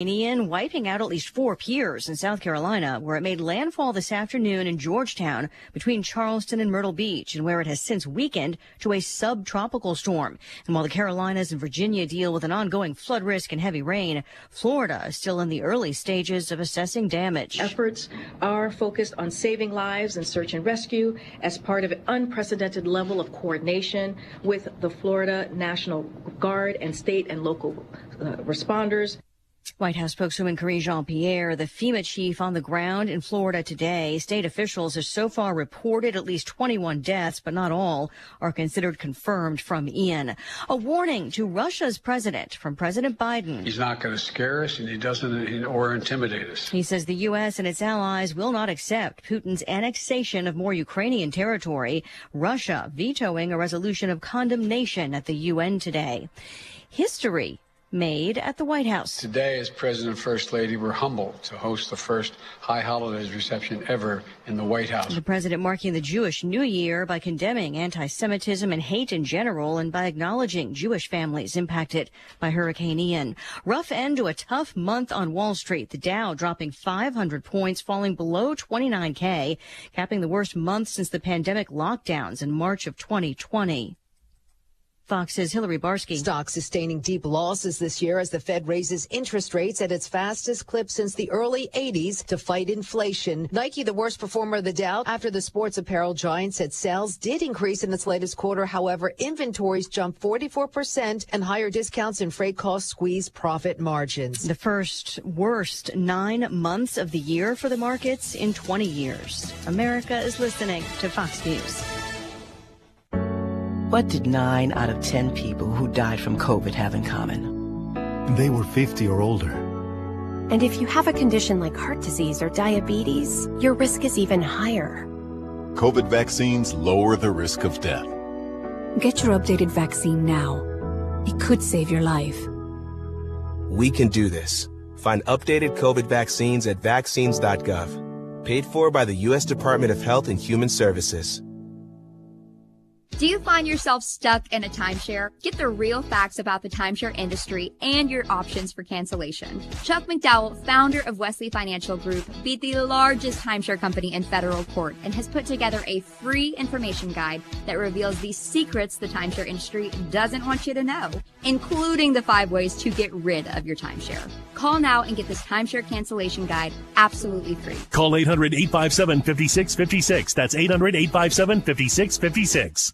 Ian wiping out at least 4 piers in South Carolina, where it made landfall this afternoon in Georgetown between Charleston and Myrtle Beach, and where it has since weakened to a subtropical storm. And while the Carolinas and Virginia deal with an ongoing flood risk and heavy rain, Florida is still in the early stages of assessing damage. Efforts are focused on saving lives and search and rescue as part of an unprecedented level of coordination with the Florida National Guard and state and local responders. White House spokeswoman Karine Jean-Pierre, the FEMA chief on the ground in Florida today. State officials have so far reported at least 21 deaths, but not all are considered confirmed from Ian. A warning to Russia's president from President Biden. He's not going to scare us, and he doesn't or intimidate us. He says the U.S. and its allies will not accept Putin's annexation of more Ukrainian territory. Russia vetoing a resolution of condemnation at the UN today. History made at the White House. Today, as President and First Lady, we're humbled to host the first high holidays reception ever in the White House. The president marking the Jewish New Year by condemning anti-Semitism and hate in general, and by acknowledging Jewish families impacted by Hurricane Ian. Rough end to a tough month on Wall Street. The Dow dropping 500 points, falling below 29K, capping the worst month since the pandemic lockdowns in March of 2020. Fox's Hillary Barsky. Stocks sustaining deep losses this year as the Fed raises interest rates at its fastest clip since the early 80s to fight inflation. Nike, the worst performer of the Dow, after the sports apparel giant said sales did increase in its latest quarter. However, inventories jumped 44% and higher discounts and freight costs squeezed profit margins. The first worst 9 months of the year for the markets in 20 years. America is listening to Fox News. What did 9 out of 10 people who died from COVID have in common? They were 50 or older. And if you have a condition like heart disease or diabetes, your risk is even higher. COVID vaccines lower the risk of death. Get your updated vaccine now. It could save your life. We can do this. Find updated COVID vaccines at vaccines.gov. Paid for by the U.S. Department of Health and Human Services. Do you find yourself stuck in a timeshare? Get the real facts about the timeshare industry and your options for cancellation. Chuck McDowell, founder of Wesley Financial Group, beat the largest timeshare company in federal court and has put together a free information guide that reveals the secrets the timeshare industry doesn't want you to know, including the 5 ways to get rid of your timeshare. Call now and get this timeshare cancellation guide absolutely free. Call 800-857-5656. That's 800-857-5656.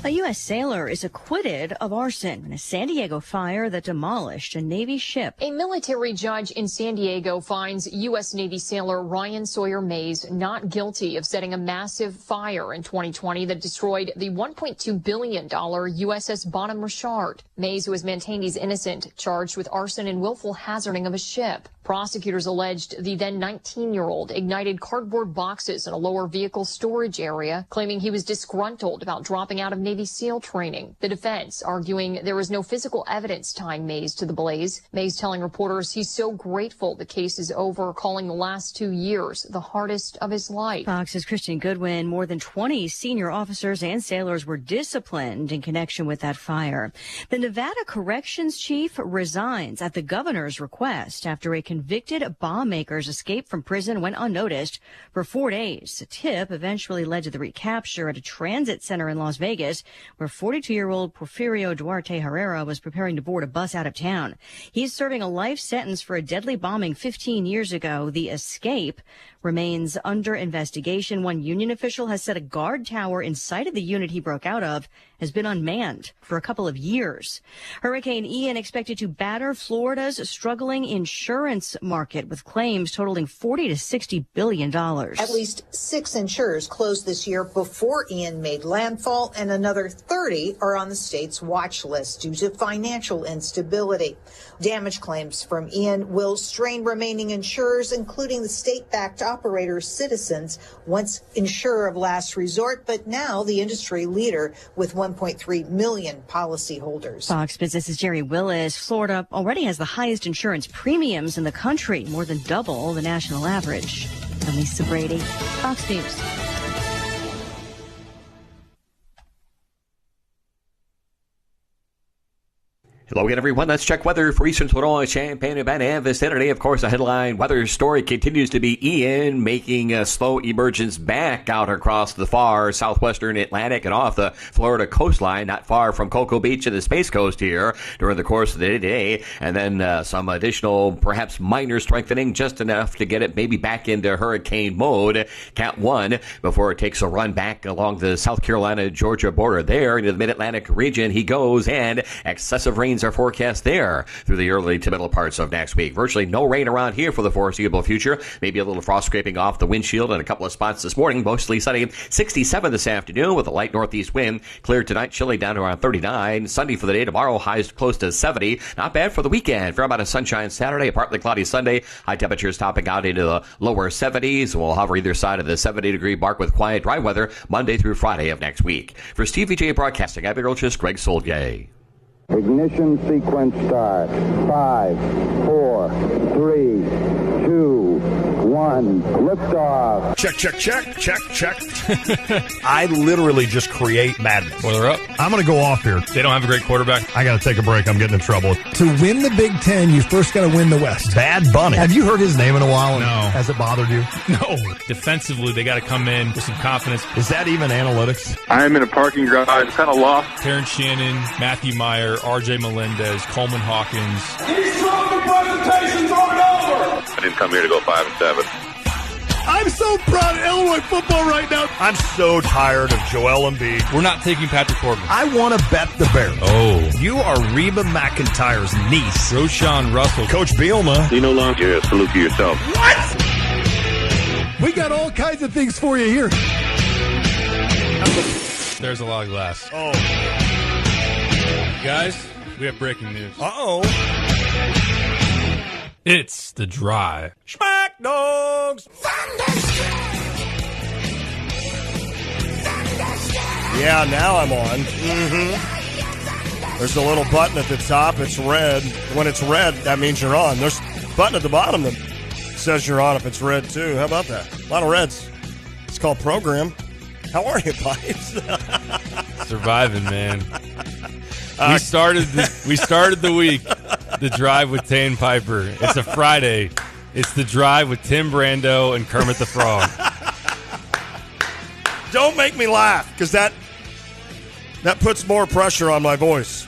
A U.S. sailor is acquitted of arson in a San Diego fire that demolished a Navy ship. A military judge in San Diego finds U.S. Navy sailor Ryan Sawyer Mays not guilty of setting a massive fire in 2020 that destroyed the $1.2 billion USS Bonhomme Richard. Mays, who has maintained he's innocent, charged with arson and willful hazarding of a ship. Prosecutors alleged the then 19-year-old ignited cardboard boxes in a lower vehicle storage area, claiming he was disgruntled about dropping out of Navy SEAL training. The defense arguing there was no physical evidence tying Mays to the blaze. Mays telling reporters he's so grateful the case is over, calling the last 2 years the hardest of his life. Fox's Christian Goodwin. More than 20 senior officers and sailors were disciplined in connection with that fire. The Nevada corrections chief resigns at the governor's request after a convicted bomb maker's escape from prison went unnoticed for 4 days. A tip eventually led to the recapture at a transit center in Las Vegas, where 42-year-old Porfirio Duarte Herrera was preparing to board a bus out of town. He's serving a life sentence for a deadly bombing 15 years ago. The escape remains under investigation. One union official has said a guard tower inside of the unit he broke out of has been unmanned for a couple of years. Hurricane Ian expected to batter Florida's struggling insurance market with claims totaling $40 to $60 billion. At least 6 insurers closed this year before Ian made landfall, and another 30 are on the state's watch list due to financial instability. Damage claims from Ian will strain remaining insurers, including the state-backed operator Citizens, once insurer of last resort, but now the industry leader with 1.3 million policyholders. Fox Business's Jerry Willis. Florida already has the highest insurance premiums in the country, more than double the national average. I'm Lisa Brady, Fox News. Hello again, everyone. Let's check weather for Eastern Toronto, Champaign-Urbana, and vicinity. Of course, the headline weather story continues to be Ian making a slow emergence back out across the far southwestern Atlantic and off the Florida coastline, not far from Cocoa Beach and the Space Coast here during the course of the day. And then some additional, perhaps minor strengthening, just enough to get it maybe back into hurricane mode, Cat 1, before it takes a run back along the South Carolina-Georgia border there into the mid-Atlantic region. He goes, and excessive rains are forecast there through the early to middle parts of next week. Virtually no rain around here for the foreseeable future. Maybe a little frost scraping off the windshield in a couple of spots this morning. Mostly sunny. 67 this afternoon with a light northeast wind. Clear tonight, chilly down to around 39. Sunny for the day tomorrow. Highs close to 70. Not bad for the weekend. Fair amount of sunshine Saturday. A partly cloudy Sunday. High temperatures topping out into the lower 70s. We'll hover either side of the 70-degree mark with quiet, dry weather Monday through Friday of next week. For Steve VJ Broadcasting, I'm meteorologist Greg Solgay. Ignition sequence start. 5, 4, 3, 2, 1. Liftoff. Check. I literally just create madness. Well, they're up. I'm going to go off here. They don't have a great quarterback. I got to take a break. I'm getting in trouble. To win the Big Ten, you first got to win the West. Bad Bunny. Have you heard his name in a while? No. Has it bothered you? No. Defensively, they got to come in with some confidence. Is that even analytics? I'm in a parking garage, kind of lost. Terrence Shannon, Matthew Meyer, R.J. Melendez, Coleman Hawkins. These trophy presentations aren't over. I didn't come here to go 5-7. I'm so proud of Illinois football right now. I'm so tired of Joel Embiid. We're not taking Patrick Corbin. I want to bet the Bears. Oh. You are Reba McEntire's niece. Roshan Russell. Coach Bielema. You no longer salute to yourself. What? We got all kinds of things for you here. There's a lot of glass. Oh. Guys, we have breaking news. Uh-oh. It's The Drive. Smack dogs. Yeah, now I'm on. Mm-hmm. There's a little button at the top. It's red. When it's red, that means you're on. There's a button at the bottom that says you're on if it's red, too. How about that? A lot of reds. It's called program. How are you, Pipes? Surviving, man. We started the week, The Drive with Tay Piper. It's a Friday. It's The Drive with Tim Brando and Kermit the Frog. Don't make me laugh, because that puts more pressure on my voice.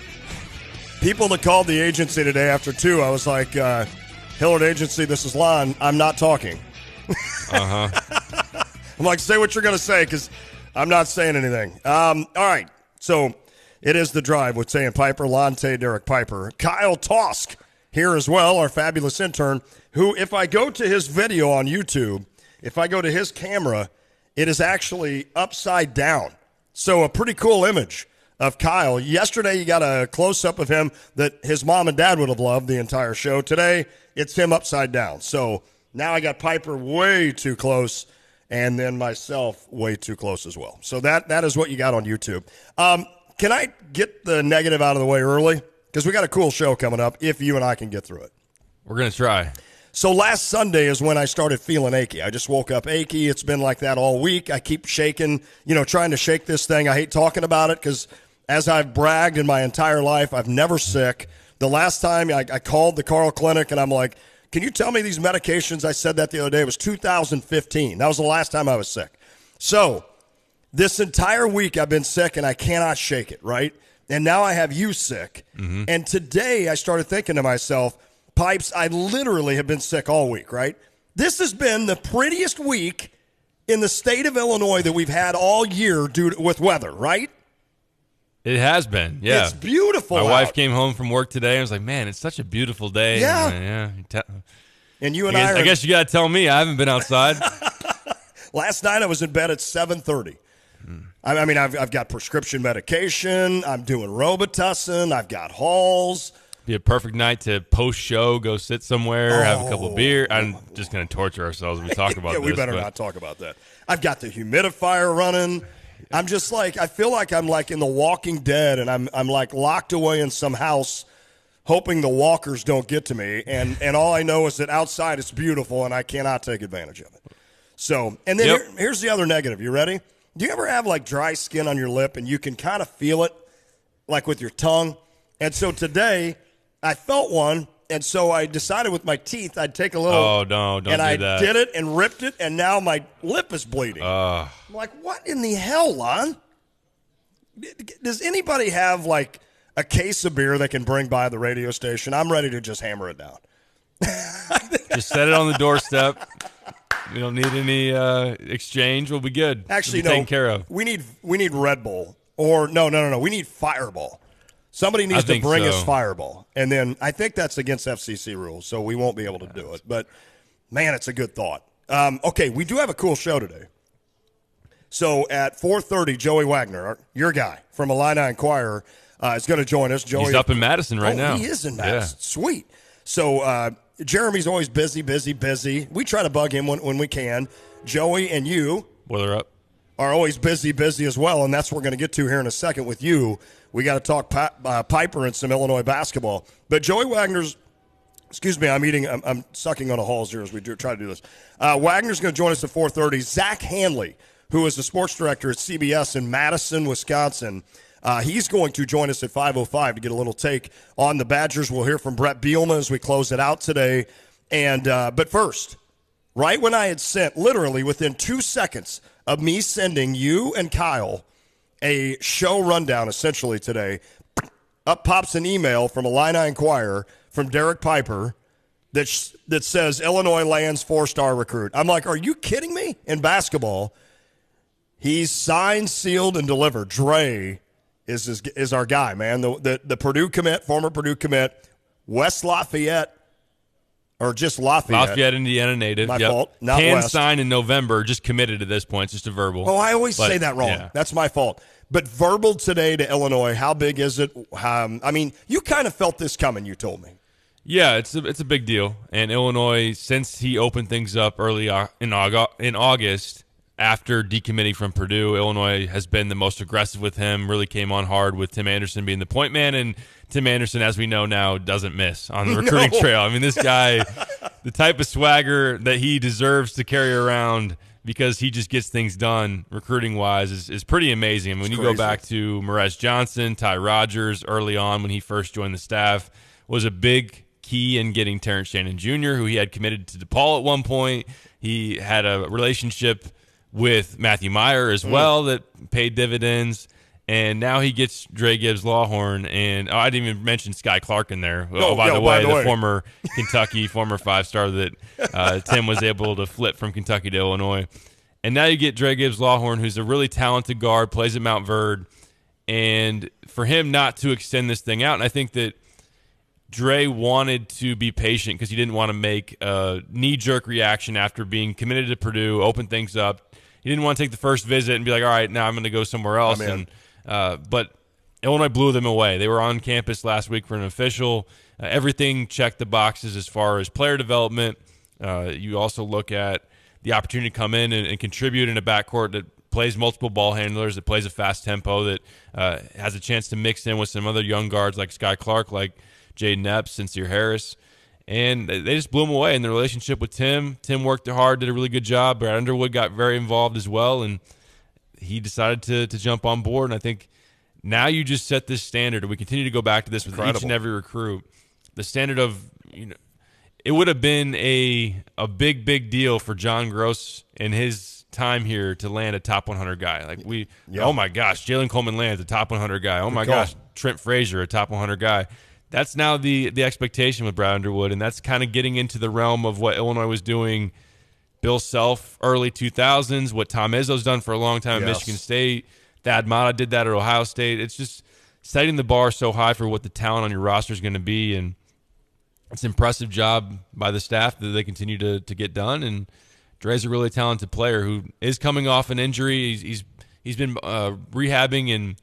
People that called the agency today after 2, I was like, Hillard Agency, this is Lon. I'm not talking. Uh-huh. I'm like, say what you're going to say, because I'm not saying anything. All right, so it is The Drive with Tay and Piper, Lon Tay, Derek Piper. Kyle Tosk here as well, our fabulous intern, who, if I go to his video on YouTube, if I go to his camera, it is actually upside down. So a pretty cool image of Kyle. Yesterday, you got a close-up of him that his mom and dad would have loved the entire show. Today, it's him upside down. So now I got Piper way too close, and then myself way too close as well. So that is what you got on YouTube. Can I get the negative out of the way early? Because we got a cool show coming up if you and I can get through it. We're going to try. So last Sunday is when I started feeling achy. I just woke up achy. It's been like that all week. I keep shaking, trying to shake this thing. I hate talking about it because as I've bragged in my entire life, I've never sick. The last time I called the Carl Clinic and I'm like, can you tell me these medications? I said that the other day. It was 2015. That was the last time I was sick. So this entire week I've been sick and I cannot shake it, right? And now I have you sick. Mm-hmm. And today I started thinking to myself, Pipes, I literally have been sick all week, right? This has been the prettiest week in the state of Illinois that we've had all year with weather, right? It has been, yeah. It's beautiful My out. wife came home from work today and was like, man, it's such a beautiful day. Yeah. And you and I guess you got to tell me. I haven't been outside. Last night I was in bed at 7:30. I mean, I've got prescription medication. I'm doing Robitussin. I've got Halls. Be a perfect night to post-show, go sit somewhere, have a couple of beer. I'm just going to torture ourselves when we talk about this. We better not talk about that. I've got the humidifier running. I'm just like, I feel like I'm like in The Walking Dead, and I'm like locked away in some house hoping the walkers don't get to me. And all I know is that outside it's beautiful, and I cannot take advantage of it. So, and then here's the other negative. You ready? Do you ever have like dry skin on your lip, and you can kind of feel it like with your tongue? And so today I felt one, and so I decided with my teeth I'd take a little. Oh, no, don't and do I that. did it and ripped it, and now my lip is bleeding. I'm like, what in the hell, Lon? Does anybody have, like, a case of beer they can bring by the radio station? I'm ready to just hammer it down. Just set it on the doorstep. We don't need any exchange. We'll be good. Actually, taken care of. We need Red Bull. Or, no. We need Fireball. Somebody needs to bring us Fireball. And then I think that's against FCC rules, so we won't be able to do it. But, man, it's a good thought. Okay, we do have a cool show today. So at 4:30, Joey Wagner, your guy from Illini Inquirer, is going to join us. Joey, he's up in Madison right now. He is in Madison. Yeah. Sweet. So Jeremy's always busy. We try to bug him when we can. Joey and you are always busy as well, and that's what we're going to get to here in a second with you. We got to talk Piper and some Illinois basketball. But Joey Wagner's, I'm sucking on a halls here as we try to do this. Wagner's going to join us at 4:30. Zach Hanley, who is the sports director at CBS in Madison, Wisconsin, he's going to join us at 5:05 to get a little take on the Badgers. We'll hear from Brett Bielema as we close it out today. And but first, right when I had sent, literally within 2 seconds of me sending you and Kyle a show rundown essentially today, up pops an email from Illini Inquirer from Derek Piper that says Illinois lands 4-star recruit. I'm like, are you kidding me? In basketball, he's signed, sealed, and delivered. Dre is our guy, man. The Purdue commit, former Purdue commit, West Lafayette, or just Lafayette. Lafayette, Indiana native. My fault. Not Can West. sign in November, just committed at this point. It's just a verbal. Oh, I always say that wrong. Yeah. That's my fault. But verbal today to Illinois, how big is it? I mean, you kind of felt this coming, you told me. Yeah, it's a big deal. And Illinois, since he opened things up early in August, after decommitting from Purdue, Illinois has been the most aggressive with him, really came on hard with Tim Anderson being the point man. And Tim Anderson, as we know now, doesn't miss on the recruiting trail. I mean, this guy, the type of swagger that he deserves to carry around because he just gets things done recruiting-wise is pretty amazing. I mean, when you go back to Morez Johnson, Ty Rogers early on when he first joined the staff, was a big key in getting Terrence Shannon Jr., who he had committed to DePaul at one point. He had a relationship with Matthew Meyer as well that paid dividends. And now he gets Dre Gibbs-Lawhorn, and I didn't even mention Sky Clark in there. By the way, the former Kentucky, former 5-star that Tim was able to flip from Kentucky to Illinois. And now you get Dre Gibbs-Lawhorn, who's a really talented guard, plays at Mount Verde, and for him not to extend this thing out, and I think that Dre wanted to be patient because he didn't want to make a knee-jerk reaction after being committed to Purdue, open things up. He didn't want to take the first visit and be like, all right, now I'm going to go somewhere else. But Illinois blew them away. They were on campus last week for an official. Everything checked the boxes as far as player development. You also look at the opportunity to come in and contribute in a backcourt that plays multiple ball handlers, that plays a fast tempo, that has a chance to mix in with some other young guards like Sky Clark, like Jaden Epps, Sincere Harris. And they just blew him away in the relationship with Tim. Tim worked hard, did a really good job. Brad Underwood got very involved as well, and he decided to jump on board. And I think now you just set this standard, and we continue to go back to this with each and every recruit. The standard of, it would have been a big deal for John Gross in his time here to land a top 100 guy. Oh my gosh, Jalen Coleman lands a top 100 guy. Oh my gosh, Trent Frazier, a top 100 guy. That's now the expectation with Brad Underwood, and that's kind of getting into the realm of what Illinois was doing. Bill Self, early 2000s, what Tom Izzo's done for a long time at Michigan State. Thad Matta did that at Ohio State. It's just setting the bar so high for what the talent on your roster is going to be, and it's an impressive job by the staff that they continue to get done. And Dre's a really talented player who is coming off an injury. He's been rehabbing, and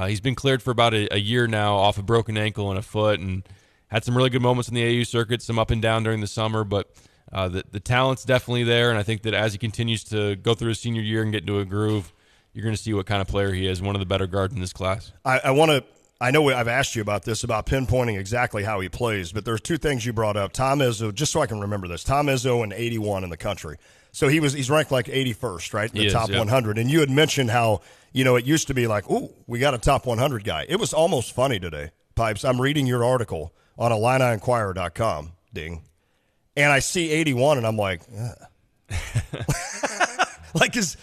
he's been cleared for about a year now off a broken ankle and a foot, and had some really good moments in the AU circuit, some up and down during the summer, but the talent's definitely there, and I think that as he continues to go through his senior year and get into a groove, you're going to see what kind of player he is, one of the better guards in this class. I know I've asked you about this, about pinpointing exactly how he plays, but there's two things you brought up. Tom Izzo, just so I can remember this, Tom Izzo in 81 in the country. So he's ranked like 81st, right? The top 100. And you had mentioned how, it used to be like, ooh, we got a top 100 guy. It was almost funny today. Pipes, I'm reading your article on IlliniInquirer.com, ding, and I see 81, and I'm like, like, is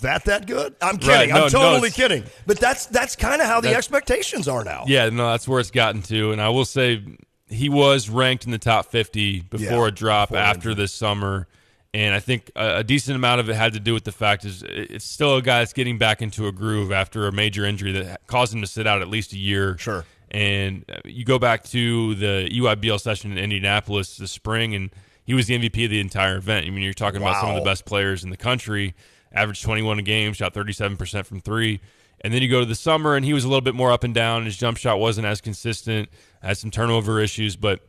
that good? I'm kidding. Right. No, I'm totally kidding. But that's kind of how the expectations are now. Yeah, no, that's where it's gotten to. And I will say he was ranked in the top 50 before a drop after this summer. And I think a decent amount of it had to do with the fact is it's still a guy that's getting back into a groove after a major injury that caused him to sit out at least a year. Sure. And you go back to the UIBL session in Indianapolis this spring, and he was the MVP of the entire event. I mean, you're talking about some of the best players in the country, averaged 21 a game, shot 37% from three. And then you go to the summer, and he was a little bit more up and down. His jump shot wasn't as consistent, had some turnover issues. But,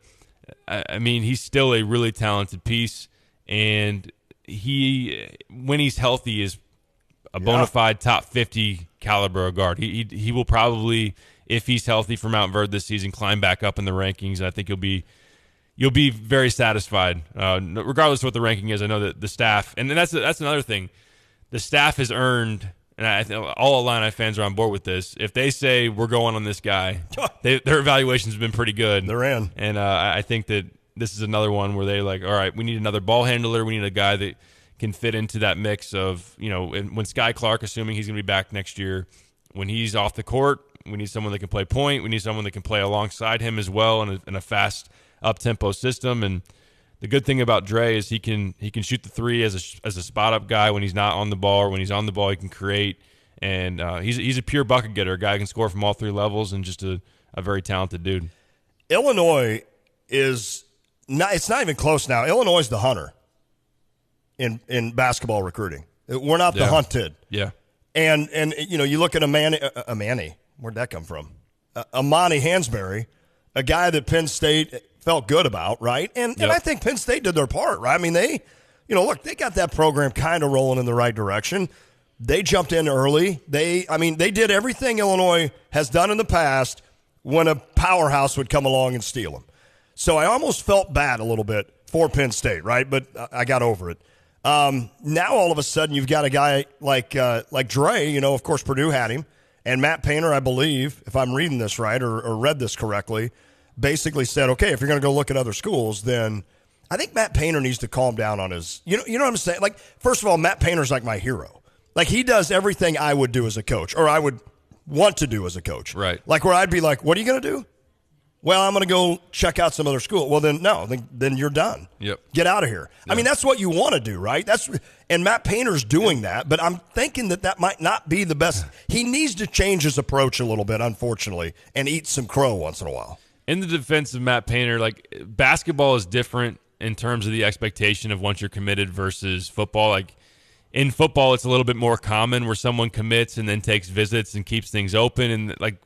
I mean, he's still a really talented piece. And he, when he's healthy, is a bona fide top 50 caliber of guard. He will probably, if he's healthy for Mount Verde this season, climb back up in the rankings. I think you'll be very satisfied, regardless of what the ranking is. I know that the staff, and that's another thing, the staff has earned, and I think all Illini fans are on board with this. If they say we're going on this guy, their evaluations have been pretty good. They're in, and I think that this is another one where they like, all right, we need another ball handler. We need a guy that can fit into that mix of, and when Sky Clark, assuming he's going to be back next year, when he's off the court, we need someone that can play point. We need someone that can play alongside him as well in a fast up-tempo system. And the good thing about Dre is he can shoot the three as a spot-up guy when he's not on the ball, or when he's on the ball he can create. And he's a pure bucket getter, a guy who can score from all three levels, and just a very talented dude. Illinois is not, it's not even close now. Illinois is the hunter in basketball recruiting. We're not the hunted. Yeah. And you look at Amani. Where'd that come from? Amani Hansberry, a guy that Penn State felt good about, right? And I think Penn State did their part, right? I mean, they got that program kind of rolling in the right direction. They jumped in early. They did everything Illinois has done in the past when a powerhouse would come along and steal them. So I almost felt bad a little bit for Penn State, right? But I got over it. Now all of a sudden you've got a guy like Dre. Of course Purdue had him, and Matt Painter, I believe, if I'm reading this right or read this correctly, basically said, okay, if you're going to go look at other schools, then I think Matt Painter needs to calm down on his. You know what I'm saying? Like, first of all, Matt Painter's like my hero. Like, he does everything I would do as a coach, or I would want to do as a coach. Right. Like, where I'd be like, what are you going to do? Well, I'm going to go check out some other school. Well, then, no. Then you're done. Yep. Get out of here. Yep. I mean, that's what you want to do, right? And Matt Painter's doing that, but I'm thinking that might not be the best. He needs to change his approach a little bit, unfortunately, and eat some crow once in a while. In the defense of Matt Painter, like, basketball is different in terms of the expectation of once you're committed versus football. Like, in football, it's a little bit more common where someone commits and then takes visits and keeps things open. And, like,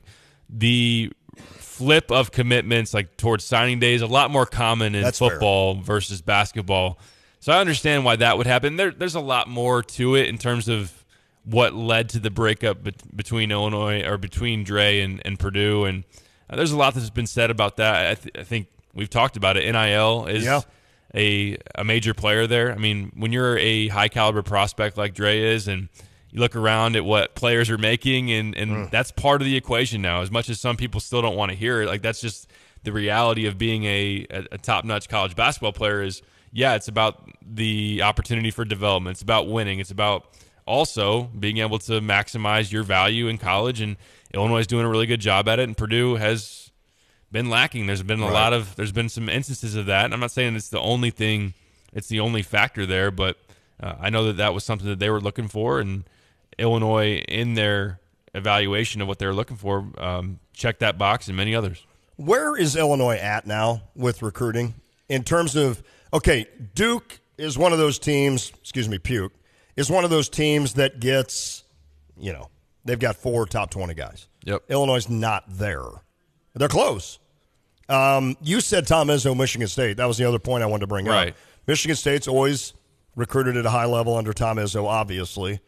the flip of commitments, like, towards signing days, a lot more common in football versus basketball. So I understand why that would happen. There's a lot more to it in terms of what led to the breakup between Illinois, or between Dre and Purdue. And there's a lot that's been said about that. I think we've talked about it. NIL is a major player there. I mean, when you're a high-caliber prospect like Dre is, and you look around at what players are making, and that's part of the equation now. As much as some people still don't want to hear it, like, that's just the reality of being a top-notch college basketball player is, it's about the opportunity for development. It's about winning. It's about also being able to maximize your value in college, and Illinois is doing a really good job at it, and Purdue has been lacking. There's been there's been some instances of that, and I'm not saying it's the only thing, it's the only factor there, but I know that was something that they were looking for, and Illinois, in their evaluation of what they were looking for, checked that box and many others. Where is Illinois at now with recruiting in terms of, okay, Duke is one of those teams, Puke, is one of those teams that gets, they've got 4 top 20 guys. Yep. Illinois is not there. They're close. You said Tom Izzo, Michigan State. That was the other point I wanted to bring up. Michigan State's always recruited at a high level under Tom Izzo, obviously.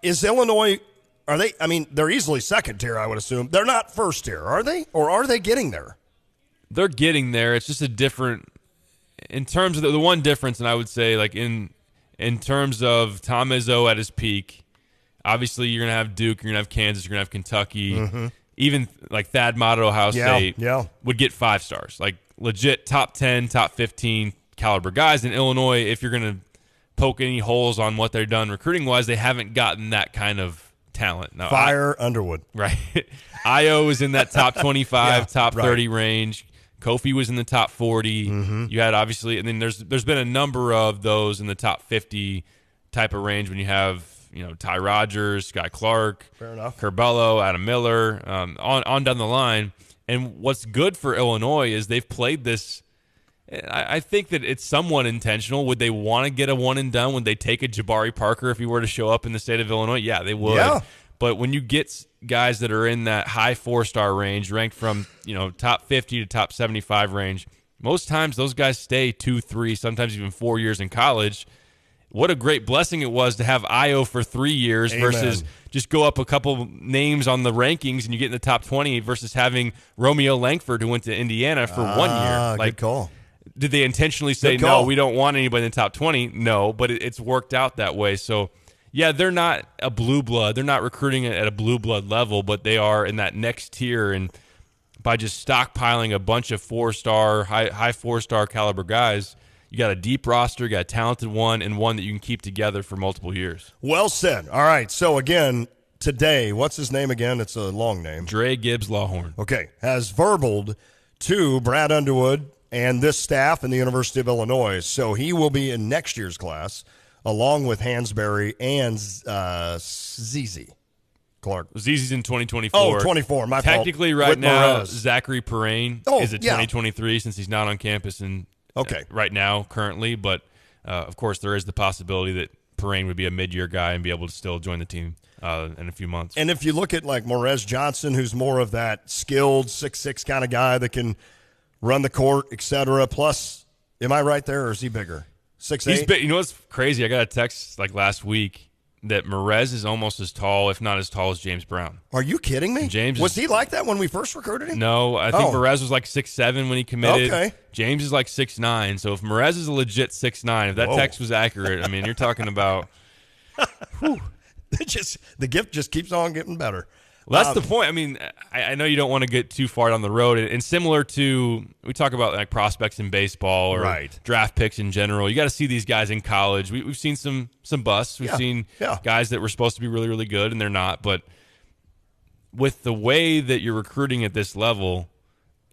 Is Illinois, are they, I mean, they're easily second tier, I would assume. They're not first tier, are they? Or are they getting there? They're getting there. It's just a different, in terms of the one difference, and I would say, like, in terms of Tom Izzo at his peak, obviously you're going to have Duke, you're going to have Kansas, you're going to have Kentucky. even like Thad Mott at Ohio State would get 5 stars, like legit top 10, top 15 caliber guys. In Illinois, if you're going to poke any holes on what they've done recruiting-wise, they haven't gotten that kind of talent. Now, Fire Underwood. Right. Io is in that top 25, top 30 range. Kofi was in the top 40. Mm-hmm. You had obviously, and then there's been a number of those in the top 50 type of range when you have, Ty Rogers, Sky Clark, Fair enough. Curbelo, Adam Miller, on down the line. And what's good for Illinois is they've played this. I think that it's somewhat intentional. Would they want to get a one and done? Would they take a Jabari Parker if he were to show up in the state of Illinois? Yeah, they would. Yeah. But when you get guys that are in that high 4-star range, ranked from top 50 to top 75 range, most times those guys stay 2, 3, sometimes even 4 years in college. What a great blessing it was to have Io for 3 years versus just go up a couple names on the rankings and you get in the top 20 versus having Romeo Langford who went to Indiana for 1 year. Good call. Did they intentionally say, no, we don't want anybody in the top 20? No, but it's worked out that way. So, yeah, they're not a blue blood. They're not recruiting at a blue blood level, but they are in that next tier. And by just stockpiling a bunch of 4-star, high 4-star caliber guys, you got a deep roster, you got a talented one, and one that you can keep together for multiple years. Well said. All right, so again, today, what's his name again? It's a long name. Dre Gibbs Lawhorn. Okay, has verbaled to Brad Underwood and this staff in the University of Illinois. So he will be in next year's class, along with Hansberry and ZZ Clark. ZZ's in 2024. Oh, 24, my fault. Technically, right With now, Perez. Zachary Perrine is a 2023 since he's not on campus right now, currently. But, of course, there is the possibility that Perrine would be a mid-year guy and be able to still join the team in a few months. And if you look at, like, Morez Johnson, who's more of that skilled 6'6" kind of guy that can run the court, etc. Plus, am I right there, or is he bigger? 6'8"? He's big. You know what's crazy? I got a text like last week that Morez is almost as tall, if not as tall, as James Brown. Are you kidding me? And James was he like that when we first recruited him? No, I think Morez was like 6'7" when he committed. Okay. James is like 6'9". So if Morez is a legit 6'9", if that text was accurate, I mean, you're talking about. The gift just keeps on getting better. Well, that's the point. I mean, I know you don't want to get too far down the road. And similar to, we talk about like prospects in baseball or draft picks in general. You got to see these guys in college. We've seen some busts. We've seen guys that were supposed to be really, really good, and they're not. But with the way that you're recruiting at this level,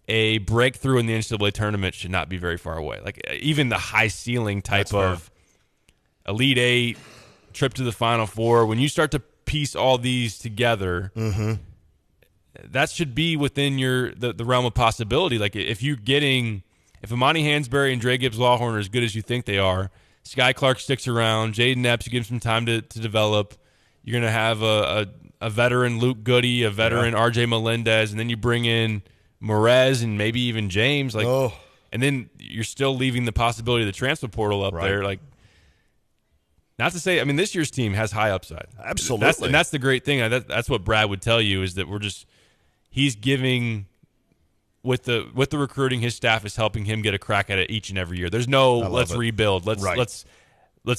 a breakthrough in the NCAA tournament should not be very far away. Like even the high ceiling type of Elite Eight, trip to the Final Four, when you start to piece all these together, that should be within the realm of possibility. Like if Imani Hansberry and Dre Gibbs Lawhorn are as good as you think they are, Sky Clark sticks around, Jaden Epps, you give him some time to develop, you're going to have a veteran Luke Goody, a veteran RJ Melendez, and then you bring in Morez and maybe even James, and then you're still leaving the possibility of the transfer portal up there. Like, not to say, I mean, this year's team has high upside. Absolutely. That's the great thing. That's what Brad would tell you, is that he's giving, with the recruiting, his staff is helping him get a crack at it each and every year. There's no let's rebuild. Let's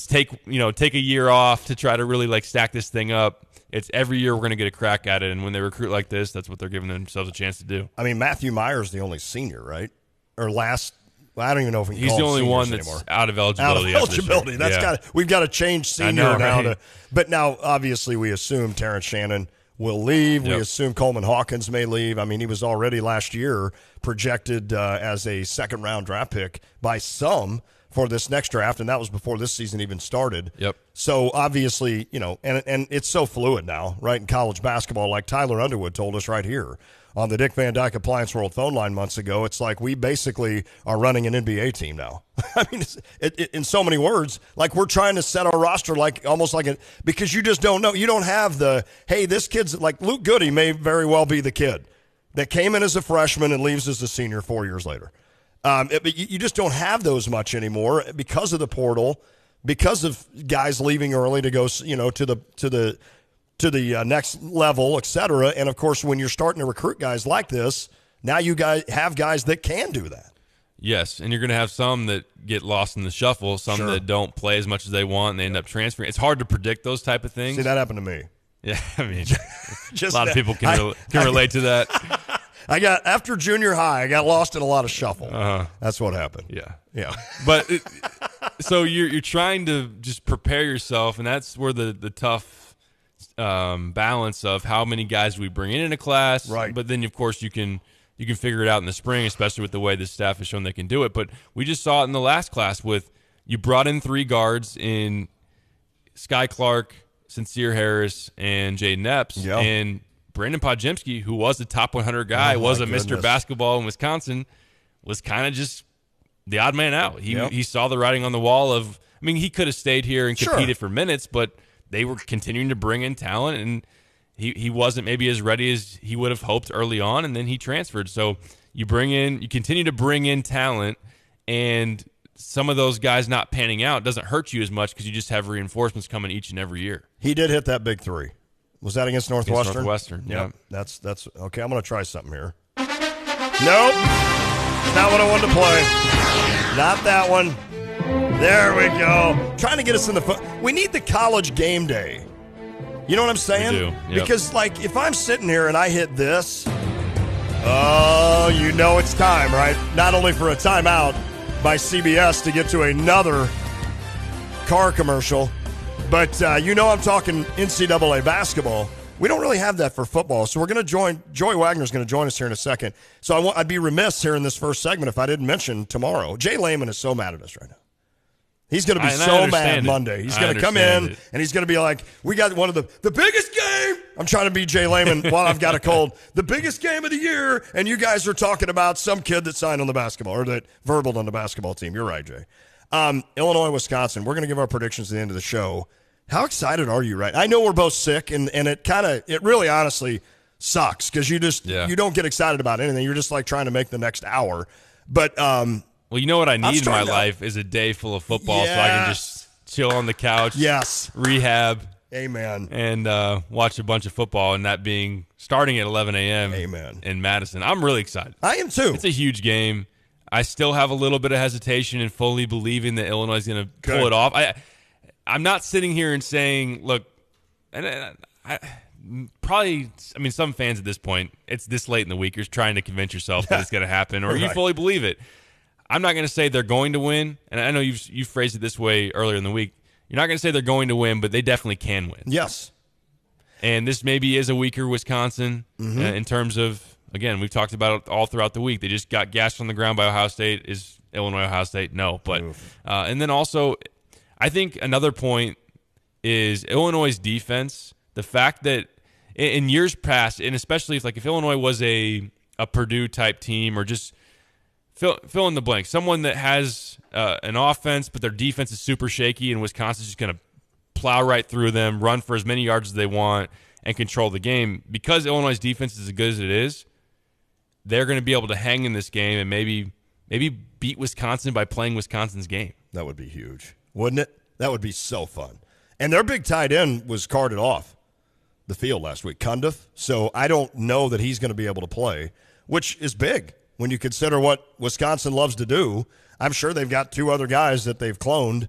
take a year off to try to really like stack this thing up. It's every year we're going to get a crack at it, and when they recruit like this, that's what they're giving themselves a chance to do. I mean, Matthew Meyer's the only senior, right? Or last. Well, I don't even know if we can he's call the only one that's anymore. out of eligibility. We've got to change senior now. But now, obviously, we assume Terrence Shannon will leave. We assume Coleman Hawkins may leave. I mean, he was already last year projected as a second-round draft pick by some for this next draft, and that was before this season even started. Yep. So, obviously, and it's so fluid now, right, in college basketball, like Tyler Underwood told us right here on the Dick Van Dyke Appliance World phone line months ago. It's like we basically are running an NBA team now. I mean, in so many words, like we're trying to set our roster because you just don't know. You don't have this kid's like Luke Goody may very well be the kid that came in as a freshman and leaves as a senior 4 years later. But you just don't have those much anymore because of the portal, because of guys leaving early to go, to the next level, et cetera. And, of course, when you're starting to recruit guys like this, now you guys have guys that can do that. Yes, and you're going to have some that get lost in the shuffle, some that don't play as much as they want, and they end up transferring. It's hard to predict those type of things. See, that happened to me. Yeah, I mean, Just a lot of people can relate to that. After junior high, I got lost in a lot of shuffle. That's what happened. Yeah. But so you're trying to just prepare yourself, and that's where the tough balance of how many guys we bring in a class. Right. But then, of course, you can figure it out in the spring, especially with the way the staff has shown they can do it. But we just saw it in the last class with you brought in 3 guards in Sky Clark, Sincere Harris, and Jaden Epps. Yep. And Brandon Podziemski, who was the top 100 guy, was a Mr. Basketball in Wisconsin, was kind of just the odd man out. He saw the writing on the wall of, I mean, he could have stayed here and competed for minutes, but they were continuing to bring in talent, and he wasn't maybe as ready as he would have hoped early on, and then he transferred. So you continue to bring in talent, and some of those guys not panning out doesn't hurt you as much because you just have reinforcements coming each and every year. He did hit that big 3. Was that against Northwestern? Against Northwestern, yeah. That's okay. I'm going to try something here. Nope. Not what I wanted to play. Not that one. There we go. Trying to get us in the we need the college game day. You know what I'm saying? We do. Yep. Because, like, if I'm sitting here and I hit this, oh, you know it's time, right? Not only for a timeout by CBS to get to another car commercial, but I'm talking NCAA basketball. We don't really have that for football, so we're going to join. Joey Wagner's going to join us here in a second. So I'd be remiss here in this first segment if I didn't mention tomorrow. Jay Lehman is so mad at us right now. He's going to be so mad Monday. He's going to come in, and he's going to be like, we got one of the biggest game. I'm trying to be Jay Lehman while I've got a cold. The biggest game of the year, and you guys are talking about some kid that signed on the basketball or that verbaled on the basketball team. You're right, Jay. Illinois, Wisconsin. We're going to give our predictions at the end of the show. How excited are you, right? I know we're both sick, and it really honestly sucks because you don't get excited about anything. You're just like trying to make the next hour. But well, you know what I need in my life is a day full of football so I can just chill on the couch. Yes. Rehab. Amen. And watch a bunch of football, and that being starting at 11 a.m. Amen. in Madison. I'm really excited. I am too. It's a huge game. I still have a little bit of hesitation in fully believing that Illinois is going to pull it off. I'm not sitting here and saying, look, and some fans at this point, it's this late in the week, you're trying to convince yourself that it's going to happen, or you fully believe it. I'm not going to say they're going to win, and I know you phrased it this way earlier in the week. You're not going to say they're going to win, but they definitely can win. Yes. And this maybe is a weaker Wisconsin in terms of, again, we've talked about it all throughout the week. They just got gashed on the ground by Ohio State. Is Illinois Ohio State? No. But and then also, I think another point is Illinois' defense. The fact that in years past, and especially if Illinois was a Purdue-type team or just fill in the blank, someone that has an offense but their defense is super shaky and Wisconsin's just going to plow right through them, run for as many yards as they want, and control the game. Because Illinois' defense is as good as it is, they're going to be able to hang in this game and maybe beat Wisconsin by playing Wisconsin's game. That would be huge, wouldn't it? That would be so fun. And their big tight end was carted off the field last week, Cundiff. So I don't know that he's going to be able to play, which is big when you consider what Wisconsin loves to do. I'm sure they've got 2 other guys that they've cloned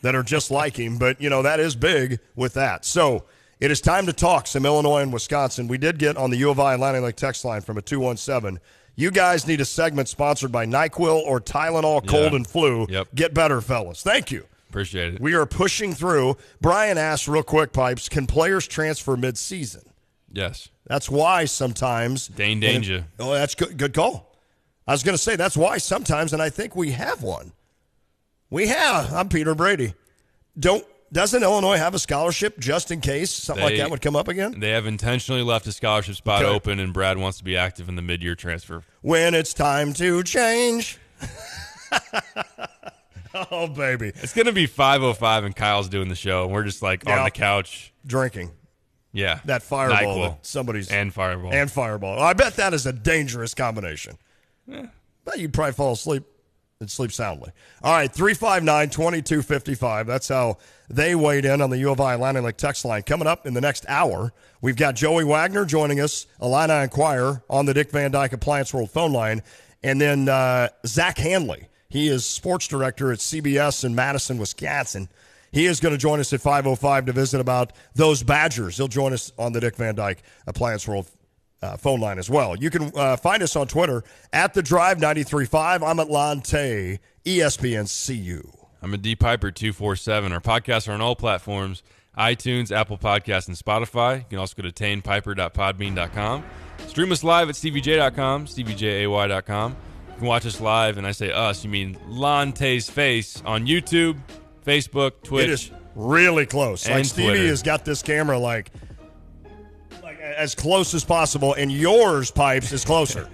that are just like him, but, that is big with that. So it is time to talk some Illinois and Wisconsin. We did get on the U of I Atlantic Lake text line from a 217. You guys need a segment sponsored by NyQuil or Tylenol cold and flu. Yep. Get better, fellas. Thank you. Appreciate it. We are pushing through. Brian asked real quick, Pipes, can players transfer mid-season? Yes. That's why sometimes. Dane Danger. Oh, that's good call. I was going to say that's why sometimes, and I think we have one. We have. I'm Peter Brady. Doesn't Illinois have a scholarship just in case something like that would come up again? They have intentionally left a scholarship spot open, and Brad wants to be active in the mid-year transfer. When it's time to change. Oh, baby. It's going to be 5:05 and Kyle's doing the show, and we're just on the couch. Drinking. Yeah. That fireball. NyQuil. That somebody's. And fireball. And fireball. I bet that is a dangerous combination. Yeah. But you'd probably fall asleep and sleep soundly. All right, 359-2255. That's how they weighed in on the U of I Illini Lake text line. Coming up in the next hour, we've got Joey Wagner joining us, Illini Inquirer, on the Dick Van Dyke Appliance World phone line. And then Zach Hanley. He is sports director at CBS in Madison, Wisconsin. He is going to join us at 5:05 to visit about those Badgers. He'll join us on the Dick Van Dyke Appliance World phone line as well. You can find us on Twitter at The Drive 93.5. I'm at Lante, ESPN-CU. I'm at D Piper 247. Our podcasts are on all platforms: iTunes, Apple Podcasts, and Spotify. You can also go to tanepiper.podbean.com. Stream us live at stevej.com, stevejay.com. You can watch us live, and I say us, you mean Lante's face, on YouTube, Facebook, Twitch. It is really close. Like Stevie Twitter. has got this camera like as close as possible, and yours, Pipes, is closer.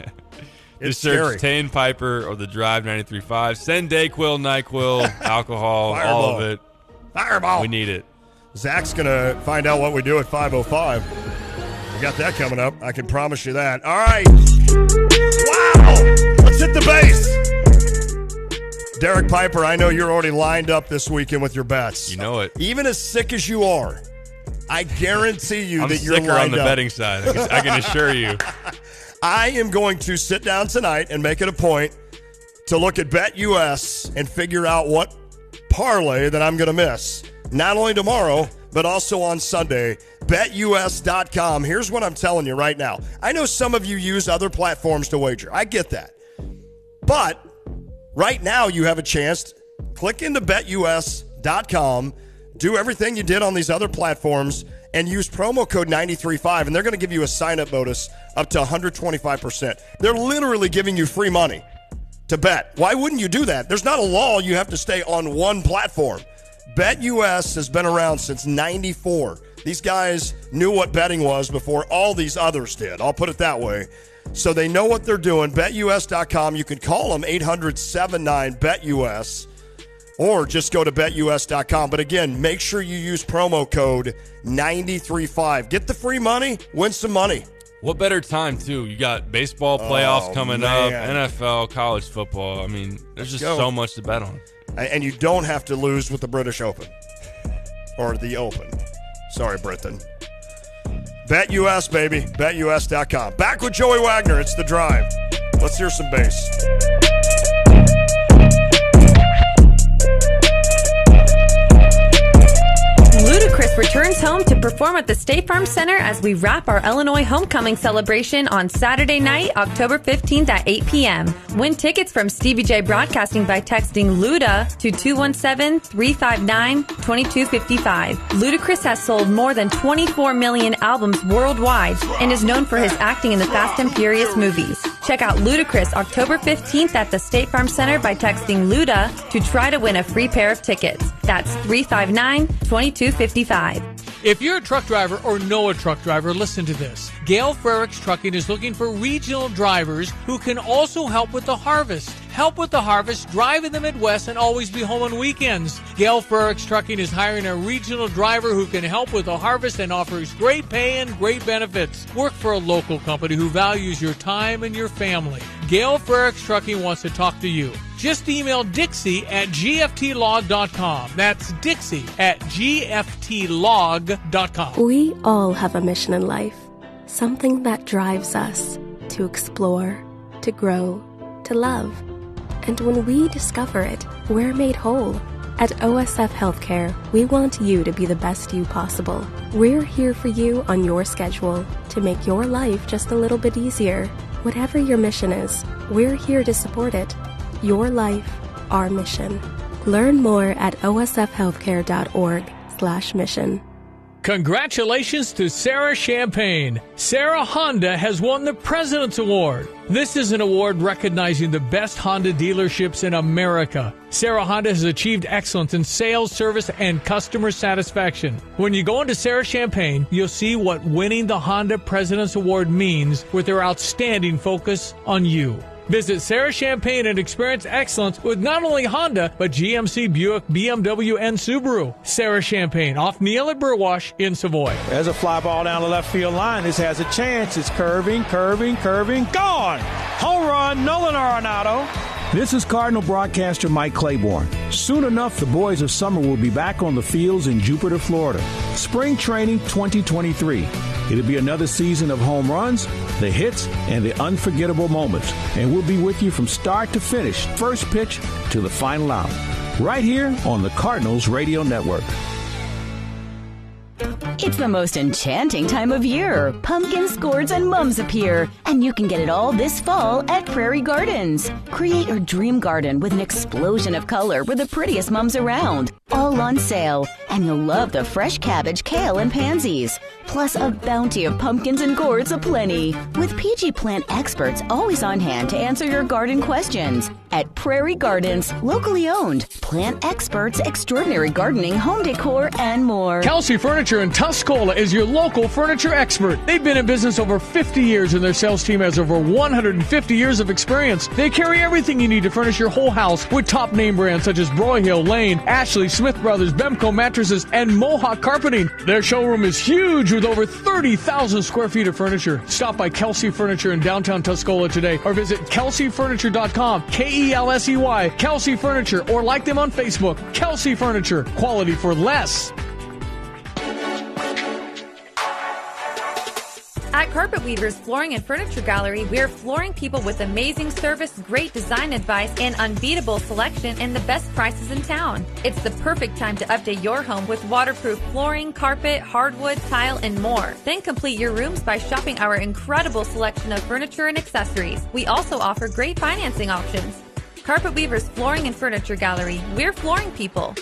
It's Just search scary. Tay Piper or The Drive 93.5. Send Dayquil, NyQuil, alcohol, Fireball. all of it. Fireball. We need it. Zach's going to find out what we do at 5:05. We got that coming up. I can promise you that. All right. Wow. Let's hit the base. Derek Piper, I know you're already lined up this weekend with your bets. You know it. Even as sick as you are, I guarantee you I'm that you're sicker lined on the up. betting side. I can assure you. I am going to sit down tonight and make it a point to look at BetUS and figure out what parlay that I'm going to miss. Not only tomorrow, but also on Sunday. BetUS.com. Here's what I'm telling you right now. I know some of you use other platforms to wager. I get that. But right now you have a chance. Click into BetUS.com. Do everything you did on these other platforms and use promo code 935, and they're going to give you a sign-up bonus up to 125%. They're literally giving you free money to bet. Why wouldn't you do that? There's not a law you have to stay on one platform. BetUS has been around since 94. These guys knew what betting was before all these others did. I'll put it that way. So they know what they're doing. BetUS.com. You can call them 800-79-BET-US. Or just go to BetUS.com. But again, make sure you use promo code 935. Get the free money, win some money. What better time, too? You got baseball playoffs coming up, NFL, college football. I mean, there's just so much to bet on. And you don't have to lose with the British Open. Or the Open. Sorry, Britain. BetUS, baby. BetUS.com. Back with Joey Wagner. It's The Drive. Let's hear some bass. Ludacris returns home to perform at the State Farm Center as we wrap our Illinois homecoming celebration on Saturday night, October 15th at 8 p.m. Win tickets from Stevie J Broadcasting by texting LUDA to 217-359-2255. Ludacris has sold more than 24 million albums worldwide and is known for his acting in the Fast and Furious movies. Check out Ludacris October 15th at the State Farm Center by texting LUDA to try to win a free pair of tickets. That's 359-2255. If you're a truck driver or know a truck driver, listen to this. Gale Frericks Trucking is looking for regional drivers who can also help with the harvest. Help with the harvest, drive in the Midwest, and always be home on weekends. Gale Frericks Trucking is hiring a regional driver who can help with the harvest and offers great pay and great benefits. Work for a local company who values your time and your family. Gale Frericks Trucking wants to talk to you. Just email Dixie at gftlog.com. That's Dixie at gftlog.com. We all have a mission in life. Something that drives us to explore, to grow, to love. And when we discover it, we're made whole. At OSF Healthcare, we want you to be the best you possible. We're here for you on your schedule to make your life just a little bit easier. Whatever your mission is, we're here to support it. Your life, our mission. Learn more at osfhealthcare.org/mission. Congratulations to Sarah Champagne. Sarah Honda has won the President's Award. This is an award recognizing the best Honda dealerships in America. Sarah Honda has achieved excellence in sales, service, and customer satisfaction. When you go into Sarah Champagne, you'll see what winning the Honda President's Award means with their outstanding focus on you. Visit Sarah Champagne and experience excellence with not only Honda, but GMC, Buick, BMW, and Subaru. Sarah Champagne, off Neal at Burwash in Savoy. There's a fly ball down the left field line. This has a chance. It's curving, gone! Home run, Nolan Arenado. This is Cardinal broadcaster Mike Claiborne. Soon enough, the boys of summer will be back on the fields in Jupiter, Florida. Spring Training 2023. It'll be another season of home runs, the hits, and the unforgettable moments. And we'll be with you from start to finish, first pitch to the final out. right here on the Cardinals Radio Network. It's the most enchanting time of year. Pumpkins, gourds, and mums appear, and you can get it all this fall at Prairie Gardens. Create your dream garden with an explosion of color with the prettiest mums around. All on sale, and you'll love the fresh cabbage, kale, and pansies. Plus a bounty of pumpkins and gourds aplenty. With PG plant experts always on hand to answer your garden questions. At Prairie Gardens, locally owned. Plant experts, extraordinary gardening, home decor, and more. Kelsey Furniture in Tuscola is your local furniture expert. They've been in business over 50 years and their sales team has over 150 years of experience. They carry everything you need to furnish your whole house with top name brands such as Broyhill, Lane, Ashley, Smith Brothers, Bemco mattresses, and Mohawk carpeting. Their showroom is huge with over 30,000 square feet of furniture. Stop by Kelsey Furniture in downtown Tuscola today or visit kelseyfurniture.com, Kelsey, Kelsey Furniture, or like them on Facebook. Kelsey Furniture, quality for less. At Carpet Weavers Flooring and Furniture Gallery, we're flooring people with amazing service, great design advice, and unbeatable selection and the best prices in town. It's the perfect time to update your home with waterproof flooring, carpet, hardwood, tile, and more. Then complete your rooms by shopping our incredible selection of furniture and accessories. We also offer great financing options. Carpet Weavers Flooring and Furniture Gallery. We're flooring people.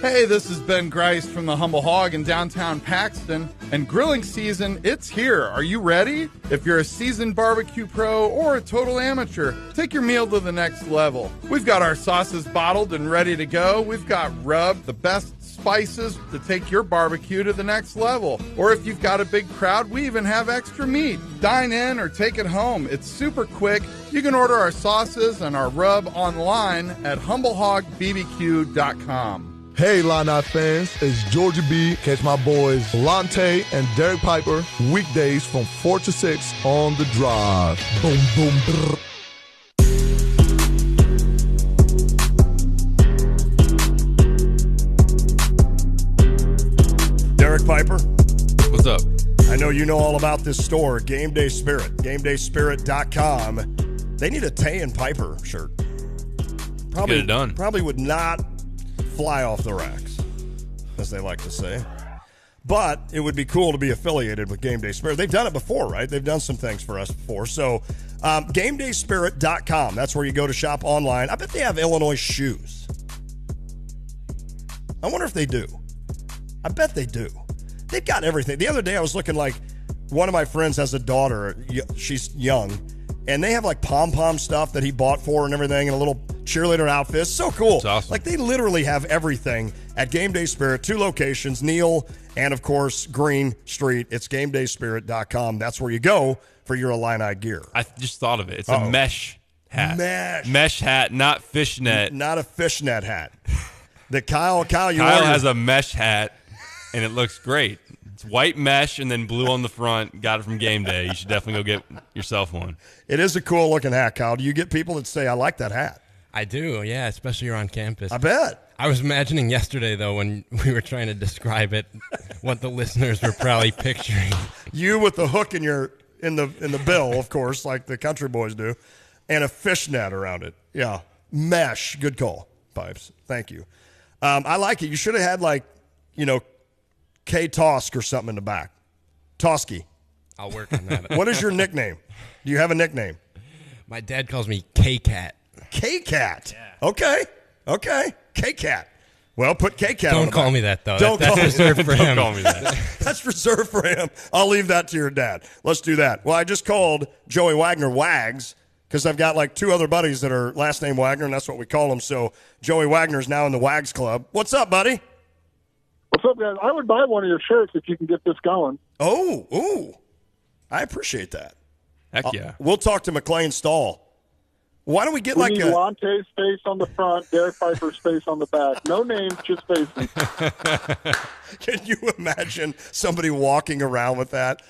Hey, this is Ben Grice from the Humble Hog in downtown Paxton, and grilling season, it's here. Are you ready? If you're a seasoned barbecue pro or a total amateur, take your meal to the next level. We've got our sauces bottled and ready to go. We've got rub, the best spices to take your barbecue to the next level. Or if you've got a big crowd, we even have extra meat. Dine in or take it home. It's super quick. You can order our sauces and our rub online at humblehogbbq.com. Hey, Line fans, it's Georgia B. Catch my boys Lante and Derek Piper weekdays from 4 to 6 on The Drive. Boom, boom, brr. Derek Piper. What's up? I know you know all about this store, Game Day Spirit, GameDaySpirit.com. They need a Tay and Piper shirt. Probably, get it done. Probably would not fly off the racks, as they like to say. But it would be cool to be affiliated with Game Day Spirit. They've done it before, right? They've done some things for us before. So GameDaySpirit.com, that's where you go to shop online. I bet they have Illinois shoes. I wonder if they do. I bet they do. They've got everything. The other day I was looking, like, one of my friends has a daughter. She's young. And they have, like, pom-pom stuff that he bought for her and everything, and a little cheerleader outfit. So cool. That's awesome. Like, they literally have everything at Game Day Spirit. 2 locations, Neal and, of course, Green Street. It's GameDaySpirit.com. That's where you go for your Illini gear. I just thought of it. It's a mesh hat. Mesh hat, not fishnet. Not a fishnet hat. Kyle has a mesh hat, and it looks great. It's white mesh and then blue on the front. Got it from Game Day. You should definitely go get yourself one. It is a cool-looking hat, Kyle. Do you get people that say, I like that hat? I do, yeah, especially here on campus. I bet. I was imagining yesterday, though, when we were trying to describe it, what the listeners were probably picturing. You with the hook in the bill, of course, like the country boys do, and a fishnet around it. Yeah, mesh. Good call, Pipes. Thank you. I like it. You should have had, like, K Tosk or something in the back. Tosky. I'll work on that. What is your nickname? Do you have a nickname? My dad calls me K-Cat. K-Cat. Yeah. Okay. K-Cat. Well, put K-Cat on the Don't call back. me that, though. That's reserved for him. Don't call me that. That's reserved for him. I'll leave that to your dad. Let's do that. Well, I just called Joey Wagner Wags because I've got like 2 other buddies that are last name Wagner, and that's what we call them. So Joey Wagner's now in the Wags Club. What's up, buddy? What's up, guys? I would buy one of your shirts if you can get this going. Oh, I appreciate that. Heck yeah. We'll talk to McLean Stahl. Why don't we get need Lante's face on the front, Derek Piper's face on the back. No names, just faces. Can you imagine somebody walking around with that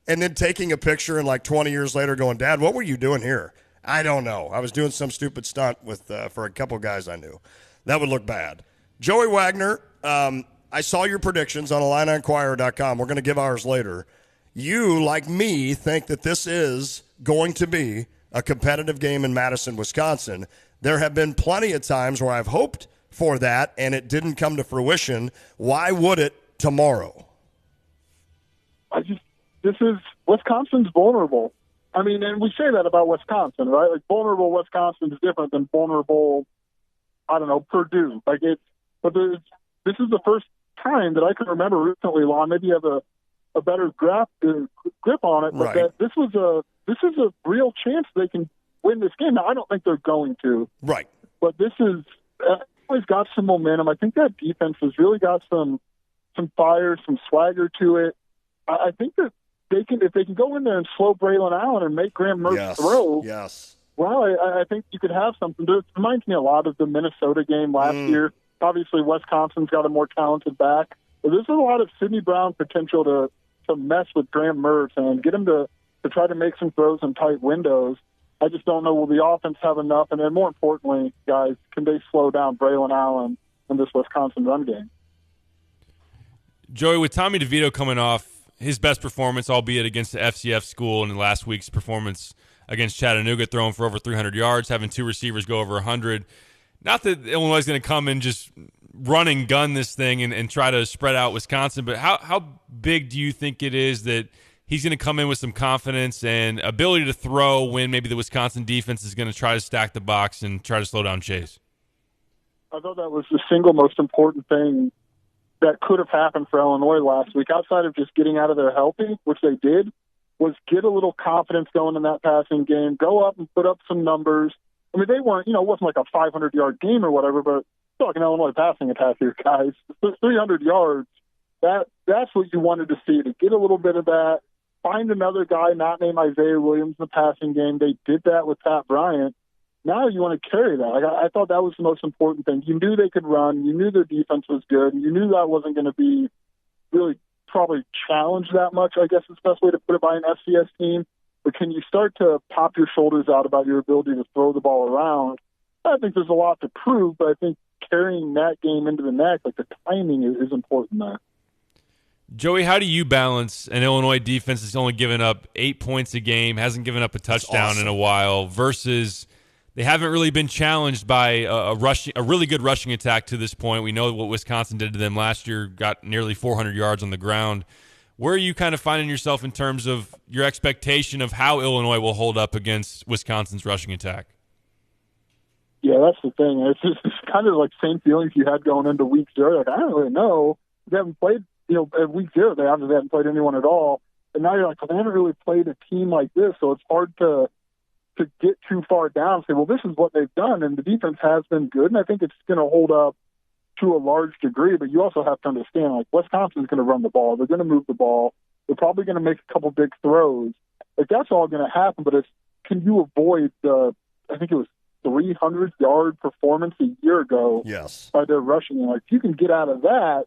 and then taking a picture and like 20 years later going, Dad, what were you doing here? I don't know. I was doing some stupid stunt with for a couple guys I knew. That would look bad. Joey Wagner, I saw your predictions on IlliniInquirer.com. We're going to give ours later. You, like me, think that this is going to be a competitive game in Madison, Wisconsin. There have been plenty of times where I've hoped for that and it didn't come to fruition. Why would it tomorrow? Wisconsin's vulnerable. I mean, and we say that about Wisconsin, right? Like, vulnerable Wisconsin is different than vulnerable, I don't know, Purdue. This is the first time that I can remember recently, Lon. Maybe you have a better grip on it, but right. that this is a real chance they can win this game. Now, I don't think they're going to. Right. But this is always got some momentum. I think that defense has really got some fire, some swagger to it. I think that if they can go in there and slow Braylon Allen and make Graham Mertz throw. Yes. Well, I think you could have something. It reminds me a lot of the Minnesota game last year. Obviously, Wisconsin's got a more talented back. But there's a lot of Sidney Brown potential to mess with Graham Mertz and get him to try to make some throws in tight windows. I just don't know, will the offense have enough? And then more importantly, guys, can they slow down Braylon Allen in this Wisconsin run game? Joey, with Tommy DeVito coming off his best performance, albeit against the FCF school, and in last week's performance against Chattanooga, throwing for over 300 yards, having two receivers go over 100. Not that Illinois is going to come and just run and gun this thing and try to spread out Wisconsin, but how big do you think it is that he's going to come in with some confidence and ability to throw when maybe the Wisconsin defense is going to try to stack the box and try to slow down Chase? I thought that was the single most important thing that could have happened for Illinois last week, outside of just getting out of there healthy, which they did, was get a little confidence going in that passing game, go up and put up some numbers. I mean, they weren't, it wasn't like a 500-yard game or whatever, but talking Illinois passing attack here, guys. 300 yards, that's what you wanted to see, to get a little bit of that, find another guy not named Isaiah Williams in the passing game. They did that with Pat Bryant. Now you want to carry that. I thought that was the most important thing. You knew they could run. You knew their defense was good. You knew that wasn't going to be really probably challenged that much, I guess is the best way to put it, by an FCS team. But can you start to pop your shoulders out about your ability to throw the ball around? I think there's a lot to prove, but I think carrying that game into the next, like the timing is important there. Joey, how do you balance an Illinois defense that's only given up 8 points a game, hasn't given up a touchdown in a while, versus they haven't really been challenged by a really good rushing attack to this point? We know what Wisconsin did to them last year, got nearly 400 yards on the ground. Where are you kind of finding yourself in terms of your expectation of how Illinois will hold up against Wisconsin's rushing attack? Yeah, that's the thing. It's kind of like same feelings you had going into week 0. Like, I don't really know. They haven't played, at week 0, they obviously haven't played anyone at all. And now you're like, well, they haven't really played a team like this, so it's hard to get too far down and say, well, this is what they've done. And the defense has been good, and I think it's going to hold up to a large degree. But you also have to understand, like, Wisconsin's going to run the ball. They're going to move the ball. They're probably going to make a couple big throws. Like, that's all going to happen, but can you avoid I think it was 300-yard performance a year ago by their rushing? Like, if you can get out of that,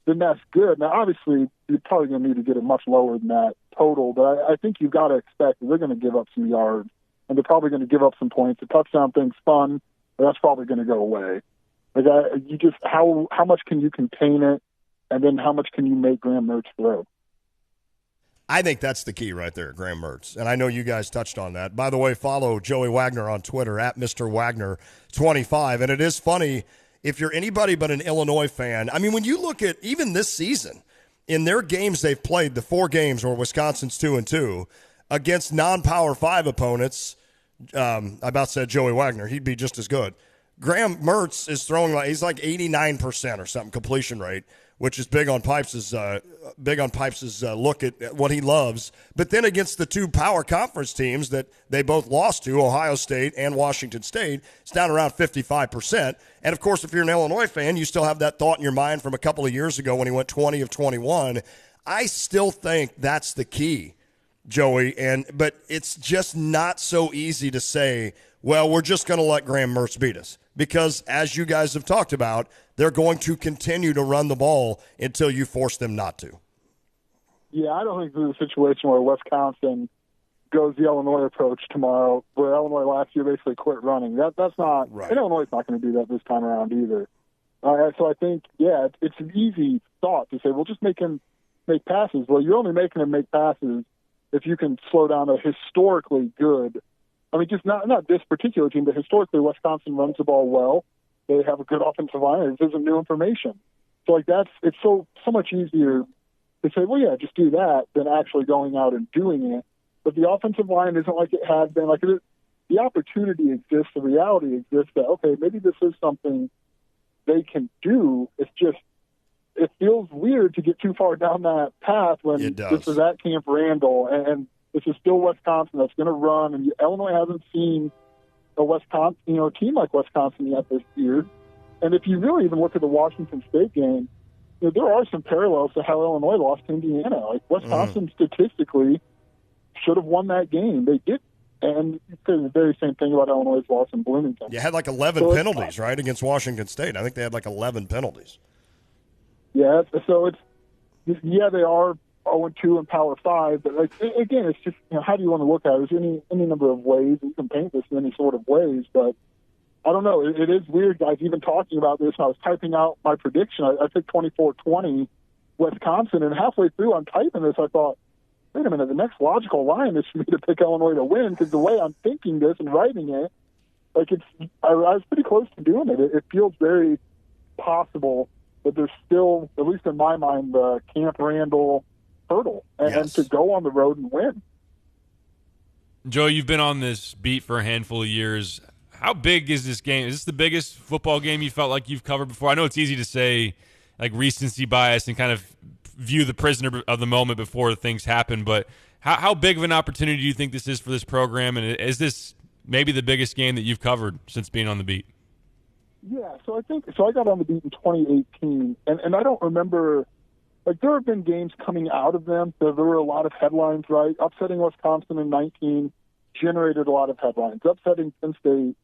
then that's good. Now, obviously, you're probably going to need to get it much lower than that total, but I think you've got to expect that they're going to give up some yards, and they're probably going to give up some points. The touchdown thing's fun, but that's probably going to go away. Like, how much can you contain it, and then how much can you make Graham Mertz throw? I think that's the key right there, Graham Mertz. And I know you guys touched on that. By the way, follow Joey Wagner on Twitter at Mr. Wagner25. And it is funny, if you're anybody but an Illinois fan, I mean, when you look at even this season, in their games they've played, the 4 games where Wisconsin's 2-2, against non-Power 5 opponents, I about said Joey Wagner, he'd be just as good. Graham Mertz is throwing he's like 89% or something completion rate, which is big on Pipes' look at what he loves. But then against the 2 power conference teams that they both lost to, Ohio State and Washington State, it's down around 55%. And, of course, if you're an Illinois fan, you still have that thought in your mind from a couple of years ago when he went 20 of 21. I still think that's the key, Joey. But it's just not so easy to say, well, we're just going to let Graham Mertz beat us. Because, as you guys have talked about, they're going to continue to run the ball until you force them not to. Yeah, I don't think there's a situation where Wisconsin goes the Illinois approach tomorrow, where Illinois last year basically quit running. That's not right. And Illinois is not going to do that this time around either. So I think, it's an easy thought to say, well, just make him make passes. Well, you're only making him make passes if you can slow down a historically good I mean, just not this particular team, but historically, Wisconsin runs the ball well. They have a good offensive line. This isn't new information. So, like, it's so much easier to say, well, yeah, just do that than actually going out and doing it. But the offensive line isn't like it had been. Like, the opportunity exists, the reality exists that, okay, maybe this is something they can do. It's just, it feels weird to get too far down that path when this is at Camp Randall and this is still Wisconsin that's going to run, and Illinois hasn't seen a Wisconsin, a team like Wisconsin yet this year. And if you really even look at the Washington State game, there are some parallels to how Illinois lost to Indiana. Like, Wisconsin statistically should have won that game. They did. And it's the very same thing about Illinois' loss in Bloomington. You had like 11 penalties, right, against Washington State. I think they had like 11 penalties. Yeah, so they are 0-2 in Power 5, but like, again, it's just, how do you want to look at it? There's any number of ways. You can paint this in any sort of ways, but I don't know. It is weird, guys, even talking about this. I was typing out my prediction. I picked 24-20 Wisconsin, and halfway through I'm typing this, I thought, wait a minute, the next logical line is for me to pick Illinois to win, because the way I'm thinking this and writing it, like, I was pretty close to doing it. It feels very possible, but there's still, at least in my mind, the Camp Randall hurdle, and to go on the road and win. Joe, you've been on this beat for a handful of years. How big is this game? Is this the biggest football game you felt like you've covered before? I know it's easy to say, like, recency bias and kind of view the prisoner of the moment before things happen, but how big of an opportunity do you think this is for this program, and is this maybe the biggest game that you've covered since being on the beat? Yeah, so I got on the beat in 2018, and I don't remember, like, there have been games coming out of them. There were a lot of headlines, right? Upsetting Wisconsin in 19 generated a lot of headlines. Upsetting Penn State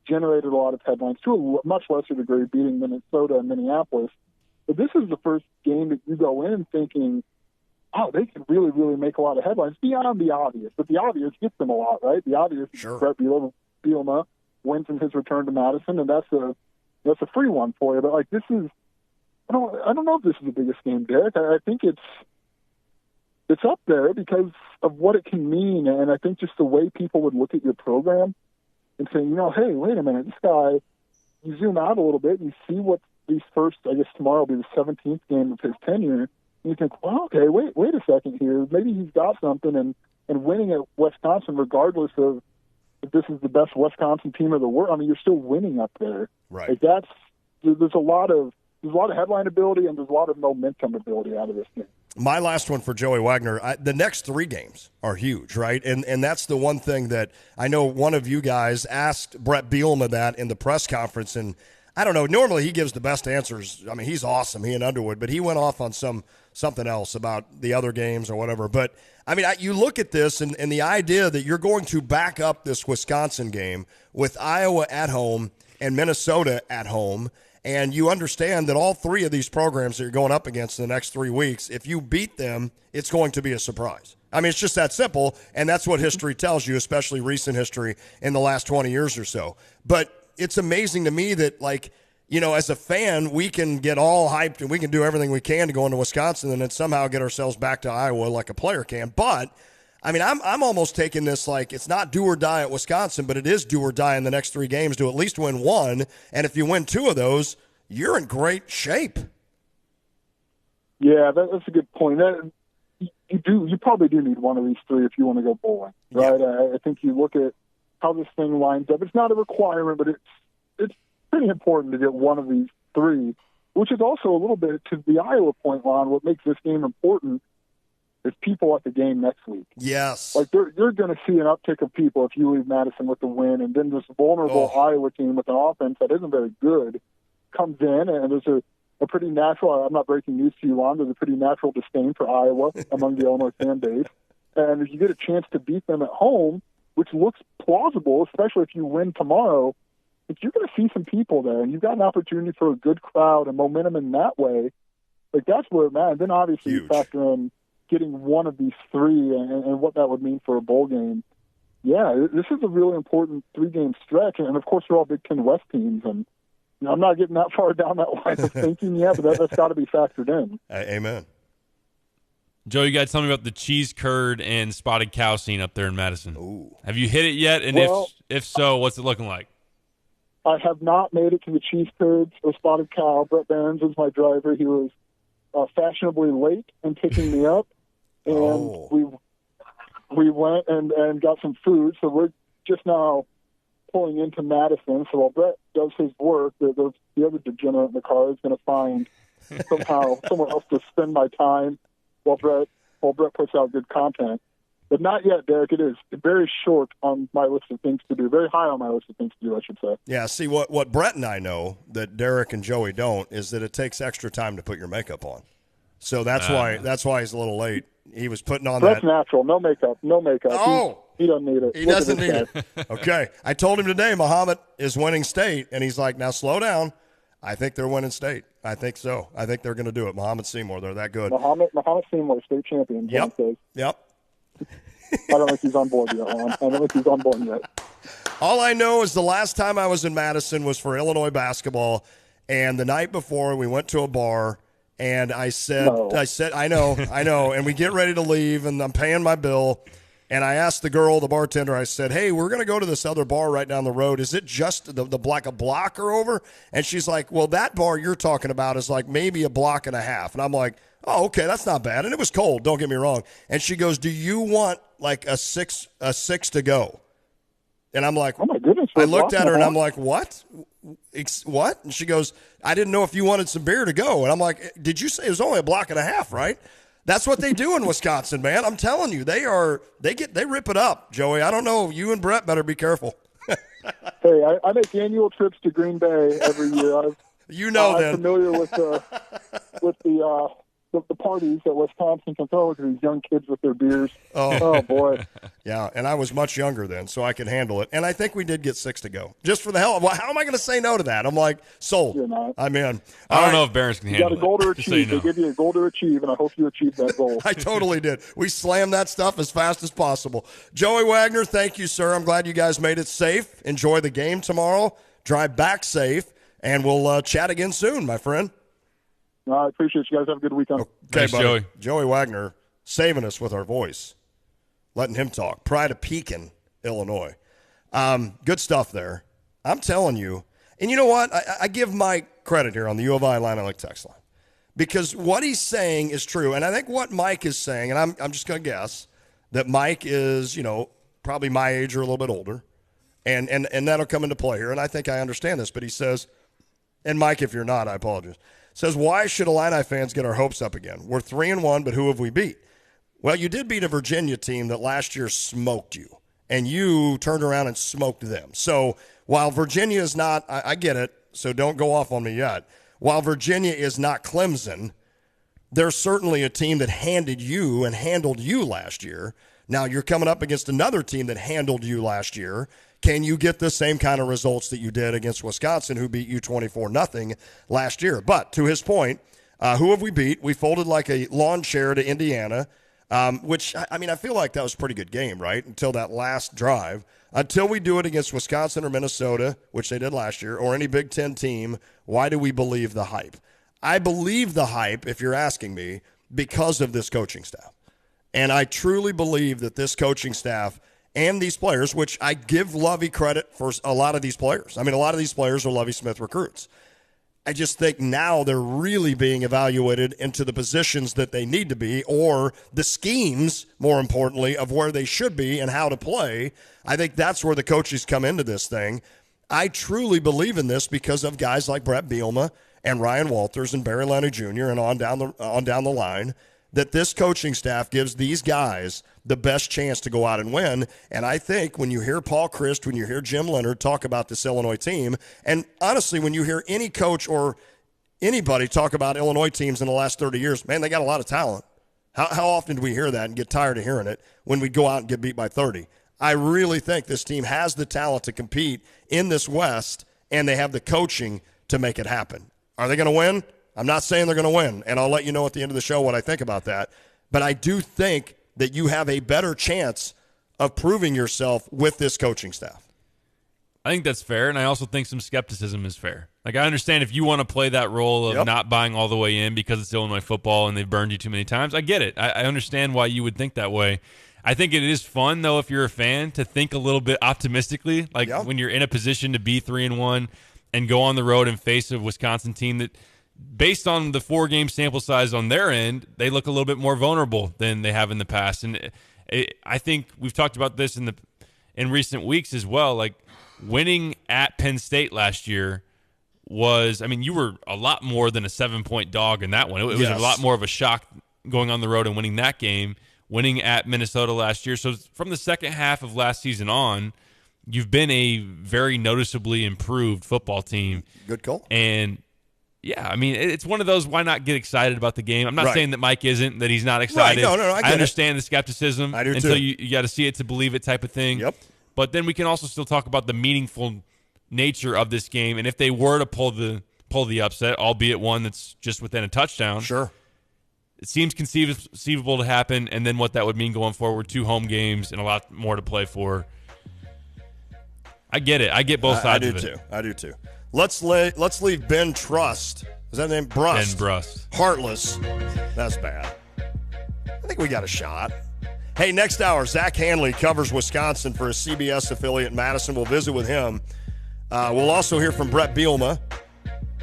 generated a lot of headlines, to a much lesser degree, beating Minnesota and Minneapolis. But this is the first game that you go in thinking, oh, they can really, really make a lot of headlines beyond the obvious. But the obvious gets them a lot, right? The obvious is Brett Bielema wins in his return to Madison, and that's a free one for you. But, like, this is, I don't know if this is the biggest game, Derek. I think it's up there because of what it can mean, and I think just the way people would look at your program and say, hey, wait a minute, this guy, you zoom out a little bit and you see what these first, I guess tomorrow will be the 17th game of his tenure, and you think, well, okay, wait a second here, maybe he's got something, and winning at Wisconsin, regardless of if this is the best Wisconsin team of the world, I mean, you're still winning up there. Right. Like, there's a lot of headline ability and there's a lot of momentum ability out of this game. My last one for Joey Wagner, the next 3 games are huge, right? And that's the one thing that I know one of you guys asked Brett Bielema that in the press conference, and I don't know, normally he gives the best answers. I mean, he's awesome, he and Underwood, but he went off on something else about the other games or whatever. But, I mean, you look at this and the idea that you're going to back up this Wisconsin game with Iowa at home and Minnesota at home, and you understand that all 3 of these programs that you're going up against in the next 3 weeks, if you beat them, it's going to be a surprise. I mean, it's just that simple, and that's what history tells you, especially recent history in the last 20 years or so. But it's amazing to me that, like, as a fan, we can get all hyped and we can do everything we can to go into Wisconsin and then somehow get ourselves back to Iowa like a player can. But, I mean, I'm almost taking this like it's not do or die at Wisconsin, but it is do or die in the next 3 games to at least win 1. And if you win 2 of those, you're in great shape. Yeah, that's a good point. You probably do need 1 of these 3 if you want to go bowling, right? Yeah. I think you look at how this thing lines up. It's not a requirement, but it's pretty important to get 1 of these 3, which is also a little bit to the Iowa point, Lon. What makes this game important is people at the game next week. Yes. Like, you're going to see an uptick of people if you leave Madison with the win, and then this vulnerable Iowa team with an offense that isn't very good comes in, and there's a pretty natural, I'm not breaking news to you, Lon, there's a pretty natural disdain for Iowa among the Illinois fan base. And if you get a chance to beat them at home, which looks plausible, especially if you win tomorrow, if you're going to see some people there, and you've got an opportunity for a good crowd and momentum in that way, like, that's where it matters. Then obviously you factor in getting 1 of these 3 and what that would mean for a bowl game. Yeah, this is a really important 3-game stretch, and of course they're all Big Ten West teams, and I'm not getting that far down that line of thinking yet, but that's got to be factored in. Amen. Joe, you got to tell me about the cheese curd and spotted cow scene up there in Madison. Ooh. Have you hit it yet? And if so, what's it looking like? I have not made it to the cheese curds or spotted cow. Brett Barons was my driver. He was fashionably late in picking me up, and we went and got some food. So we're just now pulling into Madison. So while Brett does his work, the other degenerate in the car is going to find somehow somewhere else to spend my time while Brett puts out good content. But not yet, Derek. It is very short on my list of things to do. Very high on my list of things to do, I should say. Yeah, see, what Brett and I know that Derek and Joey don't is that it takes extra time to put your makeup on. So that's why he's a little late. He was putting on Brett's natural. No makeup. Oh! He doesn't need it. He doesn't need it. Okay. I told him today Muhammad is winning state, and he's like, now slow down. I think they're winning state. I think so. I think they're going to do it. Muhammad Seymour, they're that good. Muhammad Seymour, state champion. Yep. I don't think he's on board yet, Ron. I don't think he's on board yet. All I know is the last time I was in Madison was for Illinois basketball, and the night before we went to a bar, and I said, I know, and we get ready to leave, and I'm paying my bill, and I asked the girl, the bartender, I said, hey, we're going to go to this other bar right down the road. Is it just the block a block or over? And she's like, well, that bar you're talking about is like maybe a block and a half. And I'm like, oh, okay, that's not bad. And it was cold, don't get me wrong. And she goes, do you want like a six to go? And I'm like, oh my goodness. I looked at her and I'm like, what? What? And she goes, I didn't know if you wanted some beer to go. And I'm like, did you say it was only a block and a half, right? That's what they do in Wisconsin, man. I'm telling you, they rip it up, Joey. I don't know. You and Brett better be careful. Hey, I make annual trips to Green Bay every year. I'm familiar with the parties that Wisconsin can throw to these young kids with their beers. Oh boy. Yeah, and I was much younger then, so I could handle it. And I think we did get 6 to go. Just for the hell of it. Well, how am I going to say no to that? I'm like, sold. I'm in. I don't know if Barons can handle it. You got a goal to achieve. They give you a goal to achieve, and I hope you achieve that goal. I totally did. We slammed that stuff as fast as possible. Joey Wagner, thank you, sir. I'm glad you guys made it safe. Enjoy the game tomorrow. Drive back safe, and we'll chat again soon, my friend. I appreciate you guys. Have a good weekend. Okay, thanks, buddy. Joey Wagner saving us with our voice, letting him talk. Pride of Pekin, Illinois. Good stuff there. I'm telling you. And you know what? I give Mike credit here on the U of I Line text line because what he's saying is true. And I think what Mike is saying, and I'm just going to guess that Mike is, probably my age or a little bit older, and that'll come into play here. And I think I understand this, but he says, and Mike, if you're not, I apologize. Says, why should Illini fans get our hopes up again? We're 3-1, but who have we beat? Well, you did beat a Virginia team that last year smoked you, and you turned around and smoked them. So while Virginia is not, I get it, so don't go off on me yet. While Virginia is not Clemson, they're certainly a team that handled you last year. Now you're coming up against another team that handled you last year. Can you get the same kind of results that you did against Wisconsin, who beat you 24-0 last year? But to his point, who have we beat? We folded like a lawn chair to Indiana, which, I feel like that was a pretty good game, right, until that last drive. Until we do it against Wisconsin or Minnesota, which they did last year, or any Big Ten team, why do we believe the hype? I believe the hype, if you're asking me, because of this coaching staff. And I truly believe that this coaching staff and these players, which I give Lovey credit for a lot of these players. A lot of these players are Lovey Smith recruits. I just think now they're really being evaluated into the positions that they need to be, or the schemes, more importantly, of where they should be and how to play. I think that's where the coaches come into this thing. I truly believe in this because of guys like Brett Bielema and Ryan Walters and Barry Lenny Jr. and on down the line, that this coaching staff gives these guys the best chance to go out and win. And I think when you hear Paul Chryst, when you hear Jim Leonard talk about this Illinois team, and honestly, when you hear any coach or anybody talk about Illinois teams in the last 30 years, man, they got a lot of talent. How often do we hear that and get tired of hearing it when we go out and get beat by 30? I really think this team has the talent to compete in this West, and they have the coaching to make it happen. Are they going to win? I'm not saying they're going to win, and I'll let you know at the end of the show what I think about that. But I do think that you have a better chance of proving yourself with this coaching staff. I think that's fair, and I also think some skepticism is fair. Like, I understand if you want to play that role of not buying all the way in because it's Illinois football and they've burned you too many times. I get it. I understand why you would think that way. I think it is fun, though, if you're a fan, to think a little bit optimistically. Like, when you're in a position to be 3-1 and go on the road and face a Wisconsin team that, based on the 4-game sample size on their end, they look a little bit more vulnerable than they have in the past. And I think we've talked about this in recent weeks as well. Like, winning at Penn State last year was, I mean, you were a lot more than a 7-point dog in that one. It was a lot more of a shock going on the road and winning that game, winning at Minnesota last year. So from the second half of last season on, you've been a very noticeably improved football team. Good call. And yeah, I mean, it's one of those, why not get excited about the game? I'm not saying that Mike isn't, that he's not excited. Right. No, I understand the skepticism. I do until too. you got to see it to believe it type of thing. Yep. But then we can also still talk about the meaningful nature of this game. And if they were to pull the upset, albeit one that's just within a touchdown, sure, it seems conceivable to happen. And then what that would mean going forward, 2 home games and a lot more to play for. I get it. I get both sides of it. I do too. Let's leave Ben Trust. Is that name Brust? Ben Brust. Heartless. That's bad. I think we got a shot. Hey, next hour, Zach Hanley covers Wisconsin for a CBS affiliate in Madison. We'll visit with him. We'll also hear from Brett Bielema,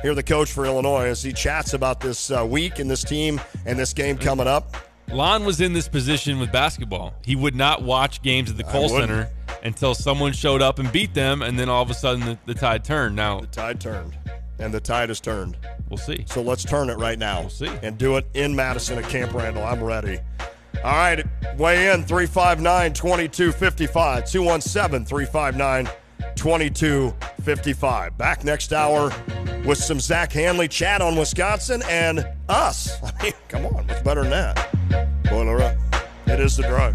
hear the coach for Illinois, as he chats about this week and this team and this game coming up. Lon was in this position with basketball. He would not watch games at the Kohl Center until someone showed up and beat them, and then all of a sudden the tide turned. Now, the tide turned, and the tide has turned. We'll see. So let's turn it right now. We'll see. And do it in Madison at Camp Randall. I'm ready. All right, weigh in, 359-2255, 217-359-2255. Back next hour with some Zach Hanley chat on Wisconsin and us. I mean, come on, what's better than that? Boiler up. It is the drive.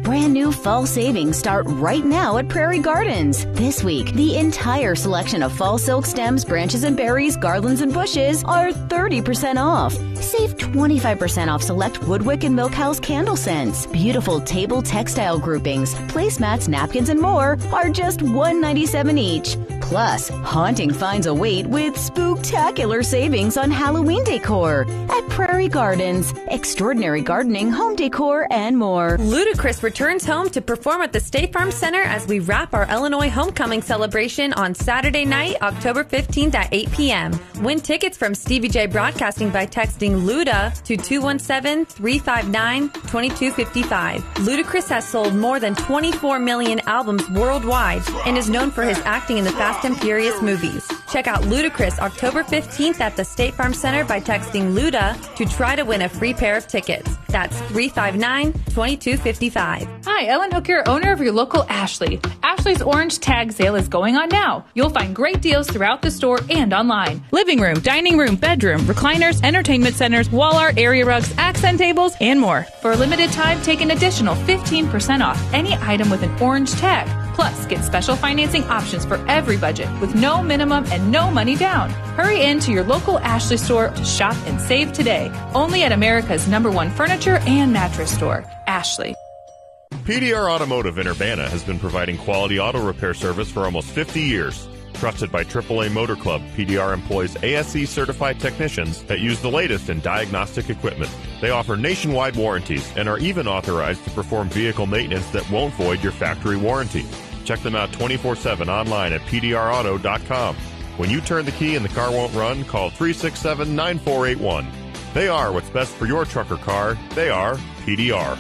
Brand new fall savings start right now at Prairie Gardens. This week, the entire selection of fall silk stems, branches and berries, garlands and bushes are 30% off. Save 25% off select Woodwick and Milkhouse candle scents. Beautiful table textile groupings, placemats, napkins, and more are just $1.97 each. Plus, haunting finds a wait with spooktacular savings on Halloween decor at Prairie Gardens. Extraordinary gardening, home decor, and more. Ludacris returns home to perform at the State Farm Center as we wrap our Illinois homecoming celebration on Saturday night, October 15th at 8 p.m. Win tickets from Stevie J Broadcasting by texting LUDA to 217-359-2255. Ludacris has sold more than 24 million albums worldwide and is known for his acting in the Fast and Furious movies. Check out Ludacris October 15th at the State Farm Center by texting LUDA to try to win a free pair of tickets. That's 359-2255. Hi, Ellen Hooker, owner of your local Ashley. Ashley's Orange Tag Sale is going on now. You'll find great deals throughout the store and online. Living room, dining room, bedroom, recliners, entertainment centers, wall art, area rugs, accent tables, and more. For a limited time, take an additional 15% off any item with an orange tag. Plus, get special financing options for every budget with no minimum and no money down. Hurry into your local Ashley store to shop and save today. Only at America's #1 furniture and mattress store, Ashley. PDR Automotive in Urbana has been providing quality auto repair service for almost 50 years. Trusted by AAA Motor Club, PDR employs ASE certified technicians that use the latest in diagnostic equipment. They offer nationwide warranties and are even authorized to perform vehicle maintenance that won't void your factory warranty. Check them out 24/7 online at pdrauto.com. When you turn the key and the car won't run, call 367-9481. They are what's best for your truck or car. They are PDR.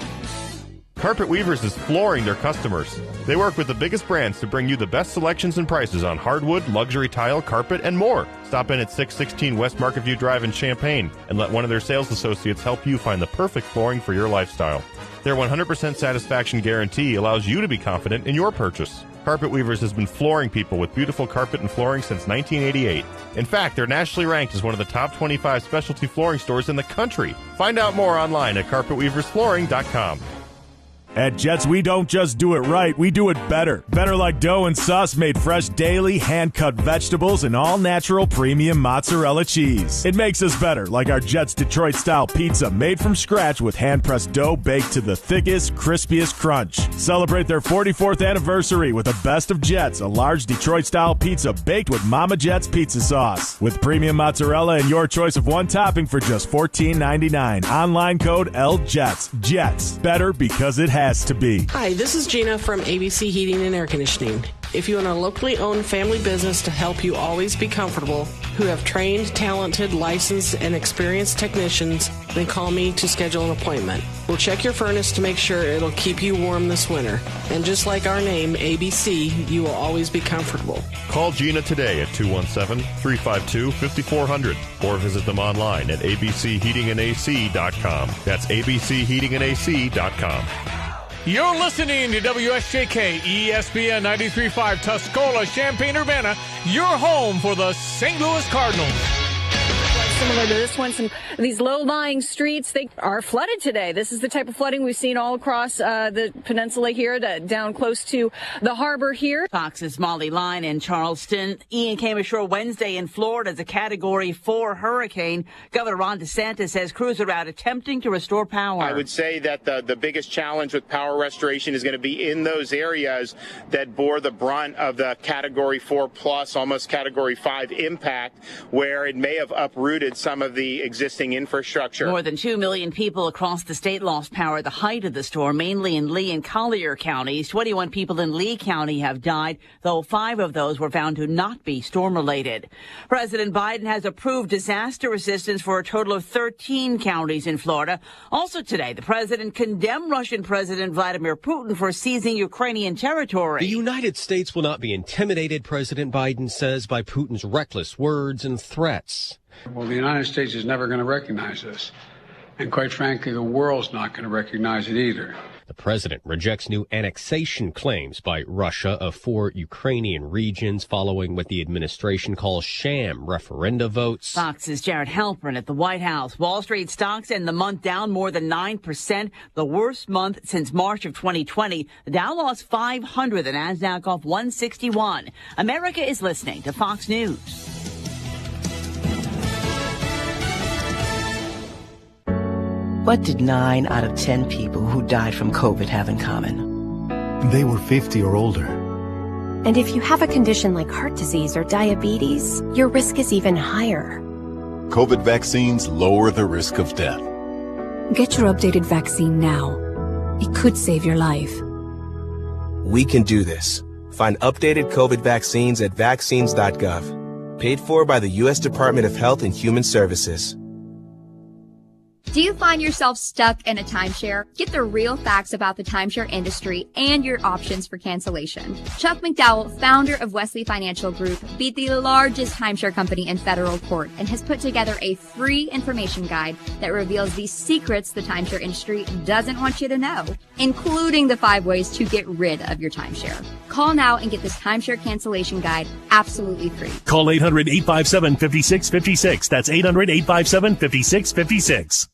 Carpet Weavers is flooring their customers. They work with the biggest brands to bring you the best selections and prices on hardwood, luxury tile, carpet, and more. Stop in at 616 West Market View Drive in Champaign and let one of their sales associates help you find the perfect flooring for your lifestyle. Their 100% satisfaction guarantee allows you to be confident in your purchase. Carpet Weavers has been flooring people with beautiful carpet and flooring since 1988. In fact, they're nationally ranked as one of the top 25 specialty flooring stores in the country. Find out more online at carpetweaversflooring.com. At Jets, we don't just do it right, we do it better. Better like dough and sauce made fresh daily, hand-cut vegetables, and all-natural premium mozzarella cheese. It makes us better, like our Jets Detroit-style pizza made from scratch with hand-pressed dough baked to the thickest, crispiest crunch. Celebrate their 44th anniversary with the best of Jets, a large Detroit-style pizza baked with Mama Jet's pizza sauce. With premium mozzarella and your choice of one topping for just $14.99. Online code LJETS. Jets. Better because it has to be. Hi, this is Gina from ABC Heating and Air Conditioning. If you want a locally owned family business to help you always be comfortable, who have trained, talented, licensed, and experienced technicians, then call me to schedule an appointment. We'll check your furnace to make sure it'll keep you warm this winter. And just like our name, ABC, you will always be comfortable. Call Gina today at 217-352-5400 or visit them online at abcheatingandac.com. That's abcheatingandac.com. You're listening to WSJK ESPN 93.5 Tuscola, Champaign-Urbana, your home for the St. Louis Cardinals. Similar to this one, some of these low-lying streets, they are flooded today. This is the type of flooding we've seen all across the peninsula here, down close to the harbor here. Fox's Molly Line in Charleston. Ian came ashore Wednesday in Florida as a Category 4 hurricane. Governor Ron DeSantis says crews are out attempting to restore power. I would say that the biggest challenge with power restoration is going to be in those areas that bore the brunt of the Category 4 plus, almost Category 5 impact, where it may have uprooted some of the existing infrastructure. More than 2 million people across the state lost power at the height of the storm, mainly in Lee and Collier counties. 21 people in Lee County have died, though 5 of those were found to not be storm-related. President Biden has approved disaster assistance for a total of 13 counties in Florida. Also today, the president condemned Russian President Vladimir Putin for seizing Ukrainian territory. The United States will not be intimidated, President Biden says, by Putin's reckless words and threats. Well, the United States is never going to recognize this. And quite frankly, the world's not going to recognize it either. The president rejects new annexation claims by Russia of 4 Ukrainian regions following what the administration calls sham referenda votes. Fox's Jared Halpern at the White House. Wall Street stocks end the month down more than 9%, the worst month since March of 2020. The Dow lost 500, the Nasdaq off 161. America is listening to Fox News. What did 9 out of 10 people who died from COVID have in common? They were 50 or older. And if you have a condition like heart disease or diabetes, your risk is even higher. COVID vaccines lower the risk of death. Get your updated vaccine now. It could save your life. We can do this. Find updated COVID vaccines at vaccines.gov. Paid for by the U.S. Department of Health and Human Services. Do you find yourself stuck in a timeshare? Get the real facts about the timeshare industry and your options for cancellation. Chuck McDowell, founder of Wesley Financial Group, beat the largest timeshare company in federal court and has put together a free information guide that reveals the secrets the timeshare industry doesn't want you to know, including the 5 ways to get rid of your timeshare. Call now and get this timeshare cancellation guide absolutely free. Call 800-857-5656. That's 800-857-5656.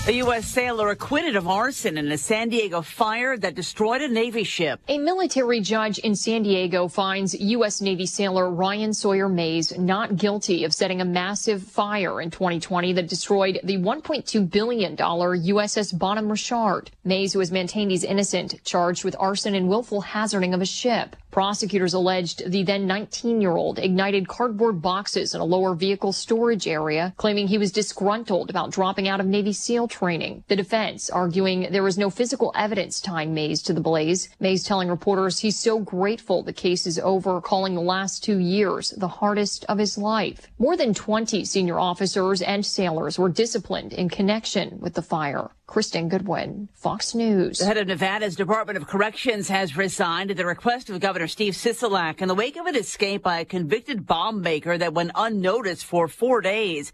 A U.S. sailor acquitted of arson in a San Diego fire that destroyed a Navy ship. A military judge in San Diego finds U.S. Navy sailor Ryan Sawyer Mays not guilty of setting a massive fire in 2020 that destroyed the $1.2 billion USS Bonhomme Richard. Mays, who has maintained he's innocent, charged with arson and willful hazarding of a ship. Prosecutors alleged the then 19-year-old ignited cardboard boxes in a lower vehicle storage area, claiming he was disgruntled about dropping out of Navy SEAL training. The defense arguing there was no physical evidence tying Mays to the blaze. Mays telling reporters he's so grateful the case is over, calling the last 2 years the hardest of his life. More than 20 senior officers and sailors were disciplined in connection with the fire. Kristen Goodwin, Fox News. The head of Nevada's Department of Corrections has resigned at the request of Governor Steve Sisolak in the wake of an escape by a convicted bomb maker that went unnoticed for 4 days.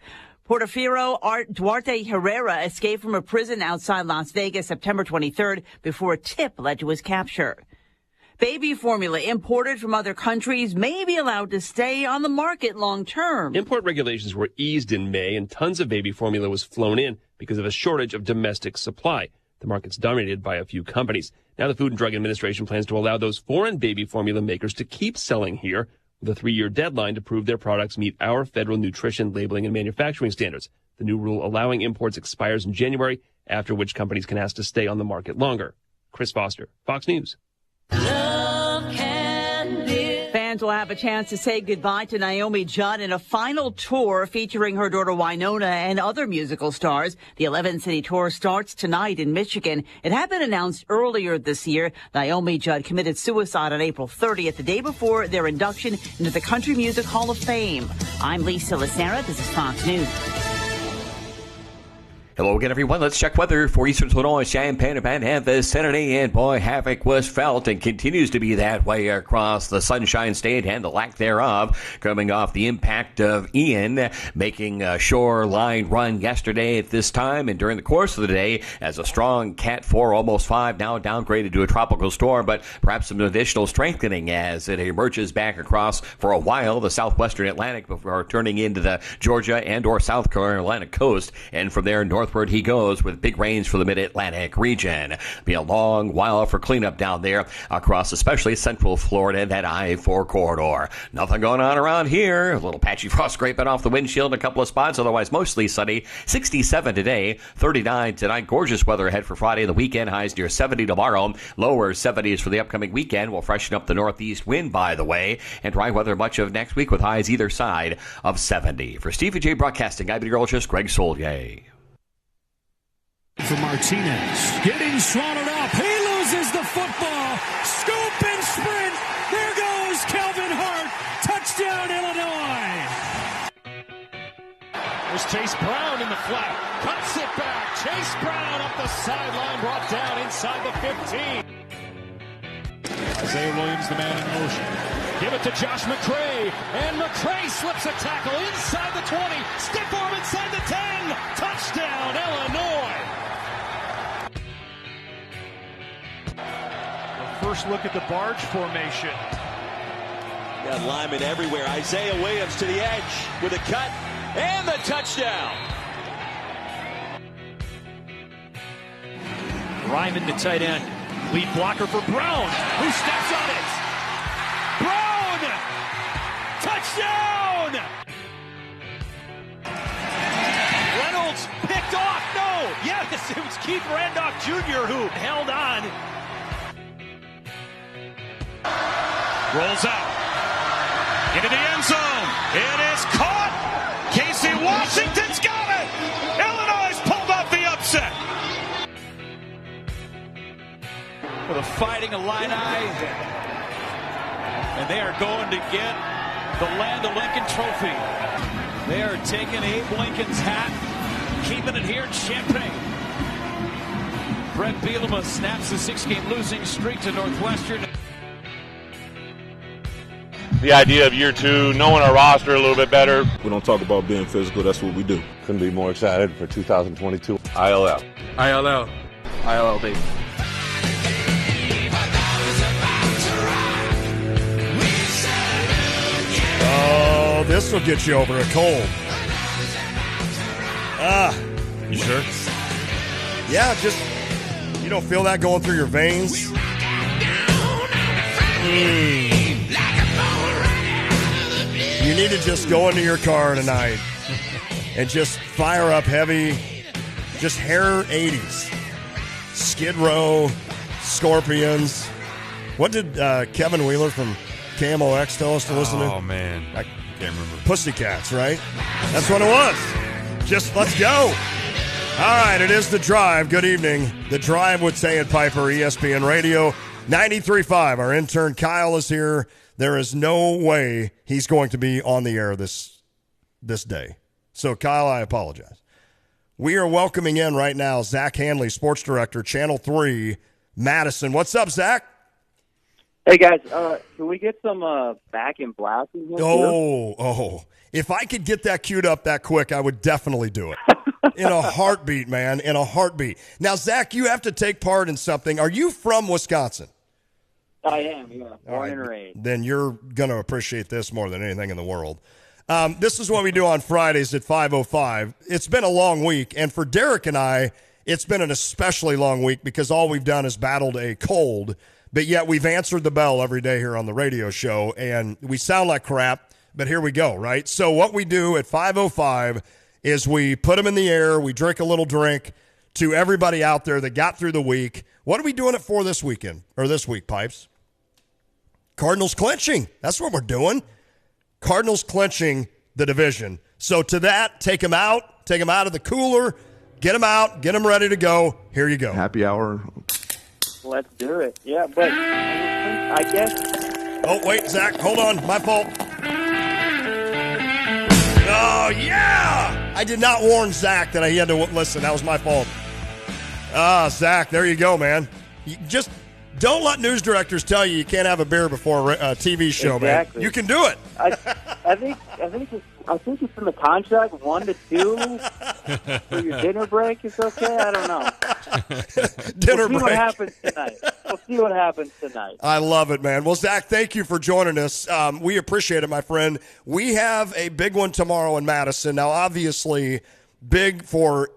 Porfirio Duarte Herrera escaped from a prison outside Las Vegas September 23rd before a tip led to his capture. Baby formula imported from other countries may be allowed to stay on the market long term. Import regulations were eased in May, and tons of baby formula was flown in because of a shortage of domestic supply. The market's dominated by a few companies. Now the Food and Drug Administration plans to allow those foreign baby formula makers to keep selling here with a 3-year deadline to prove their products meet our federal nutrition, labeling, and manufacturing standards. The new rule allowing imports expires in January, after which companies can ask to stay on the market longer. Chris Foster, Fox News. Fans will have a chance to say goodbye to Naomi Judd in a final tour featuring her daughter Winona and other musical stars. The 11-city tour starts tonight in Michigan. It had been announced earlier this year. Naomi Judd committed suicide on April 30th, the day before their induction into the Country Music Hall of Fame. I'm Lisa Lacera. This is Fox News. Hello again, everyone. Let's check weather for eastern Illinois, Champaign-Urbana, and vicinity. And boy, havoc was felt and continues to be that way across the Sunshine State and the lack thereof, coming off the impact of Ian, making a shoreline run yesterday at this time and during the course of the day as a strong Cat 4, almost 5, now downgraded to a tropical storm, but perhaps some additional strengthening as it emerges back across for a while the southwestern Atlantic before turning into the Georgia and or South Carolina coast, and from there northward he goes with big rains for the mid-Atlantic region. Be a long while for cleanup down there across especially central Florida and that I-4 corridor. Nothing going on around here. A little patchy frost scraping off the windshield in a couple of spots, otherwise mostly sunny. 67 today, 39 tonight. Gorgeous weather ahead for Friday. The weekend highs near 70 tomorrow. Lower 70s for the upcoming weekend. Will freshen up the northeast wind, by the way, and dry weather much of next week with highs either side of 70. For Stevie J Broadcasting, I'm meteorologist Greg Solier. For Martinez, getting swallowed up. He loses the football. Scoop and sprint. There goes Kelvin Hart. Touchdown, Illinois. There's Chase Brown in the flat. Cuts it back. Chase Brown up the sideline. Brought down inside the 15. Isaiah Williams, the man in motion. Give it to Josh McCray. And McCray slips a tackle inside the 20. Stiff arm inside the 10. Touchdown, Illinois. First look at the barge formation. Got linemen everywhere. Isaiah Williams to the edge with a cut and the touchdown. Ryman, the tight end. Lead blocker for Brown, who steps on it. Brown! Touchdown! Reynolds picked off. No! Yes, it was Keith Randolph Jr. who held on. Rolls out into the end zone. It is caught. Casey Washington's got it. Illinois pulled off the upset. For the Fighting Illini, and they are going to get the Land of Lincoln trophy. They are taking Abe Lincoln's hat, keeping it here in Champaign. Brett Bielema snaps the 6-game losing streak to Northwestern. The idea of year two, knowing our roster a little bit better. We don't talk about being physical. That's what we do. Couldn't be more excited for 2022. ILL. ILL. ILL, baby. Oh, this will get you over a cold. You sure? Yeah, just, you don't feel that going through your veins? You need to just go into your car tonight and just fire up heavy, just hair 80s. Skid Row, Scorpions. What did Kevin Wheeler from KMOX tell us to listen to? Oh, man. I can't remember. Pussycats, right? That's what it was. Just let's go. All right, it is The Drive. Good evening. The Drive with Tay and Piper, ESPN Radio, 93.5. Our intern Kyle is here. There is no way he's going to be on the air this day. So, Kyle, I apologize. We are welcoming in right now Zach Hanley, Sports Director, Channel 3, Madison. What's up, Zach? Hey, guys. Can we get some back in blast? Oh. If I could get that queued up that quick, I would definitely do it. In a heartbeat, man. In a heartbeat. Now, Zach, you have to take part in something. Are you from Wisconsin? I am, yeah. Born and raised. Then you're going to appreciate this more than anything in the world. This is what we do on Fridays at 5:05. It's been a long week, and for Derek and I, it's been an especially long week because all we've done is battled a cold, but yet we've answered the bell every day here on the radio show, and we sound like crap, but here we go, right? So what we do at 5:05 is we put them in the air, we drink a little drink to everybody out there that got through the week. What are we doing it for this weekend, or this week, Pipes? Cardinals clinching. That's what we're doing. Cardinals clinching the division. So to that, take them out of the cooler, get them out, get them ready to go. Here you go. Happy hour. Let's do it. Yeah, but I guess. Oh, wait, Zach, hold on. My fault. Oh, yeah! I did not warn Zach that he had to listen. That was my fault. Zach, there you go, man. You just don't let news directors tell you can't have a beer before a TV show, Exactly. man. You can do it. I think it's in the contract, 1 to 2 for your dinner break. It's okay. I don't know. Dinner we'll see break. We'll see what happens tonight. I love it, man. Well, Zach, thank you for joining us. We appreciate it, my friend. We have a big one tomorrow in Madison. Now, obviously, big for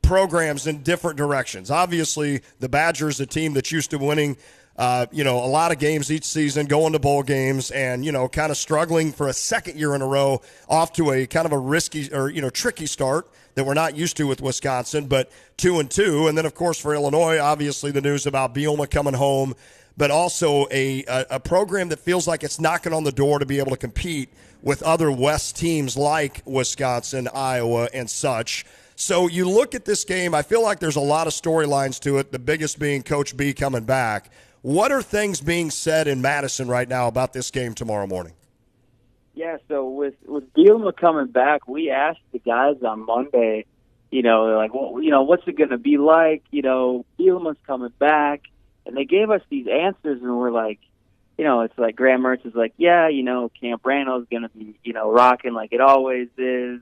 programs in different directions. Obviously, the Badgers, a team that's used to winning a lot of games each season, going to bowl games, and, kind of struggling for a second year in a row off to a kind of a risky or, tricky start that we're not used to with Wisconsin, but 2-2. And then, of course, for Illinois, obviously the news about Bielema coming home, but also a program that feels like it's knocking on the door to be able to compete with other West teams like Wisconsin, Iowa, and such. So you look at this game, I feel like there's a lot of storylines to it, the biggest being Coach B coming back. What are things being said in Madison right now about this game tomorrow morning? Yeah, so with Bielema coming back, we asked the guys on Monday, they're like, well, what's it going to be like? Bielema's coming back. And they gave us these answers, and we're like, it's like Graham Mertz is like, yeah, Camp Randall's going to be, rocking like it always is.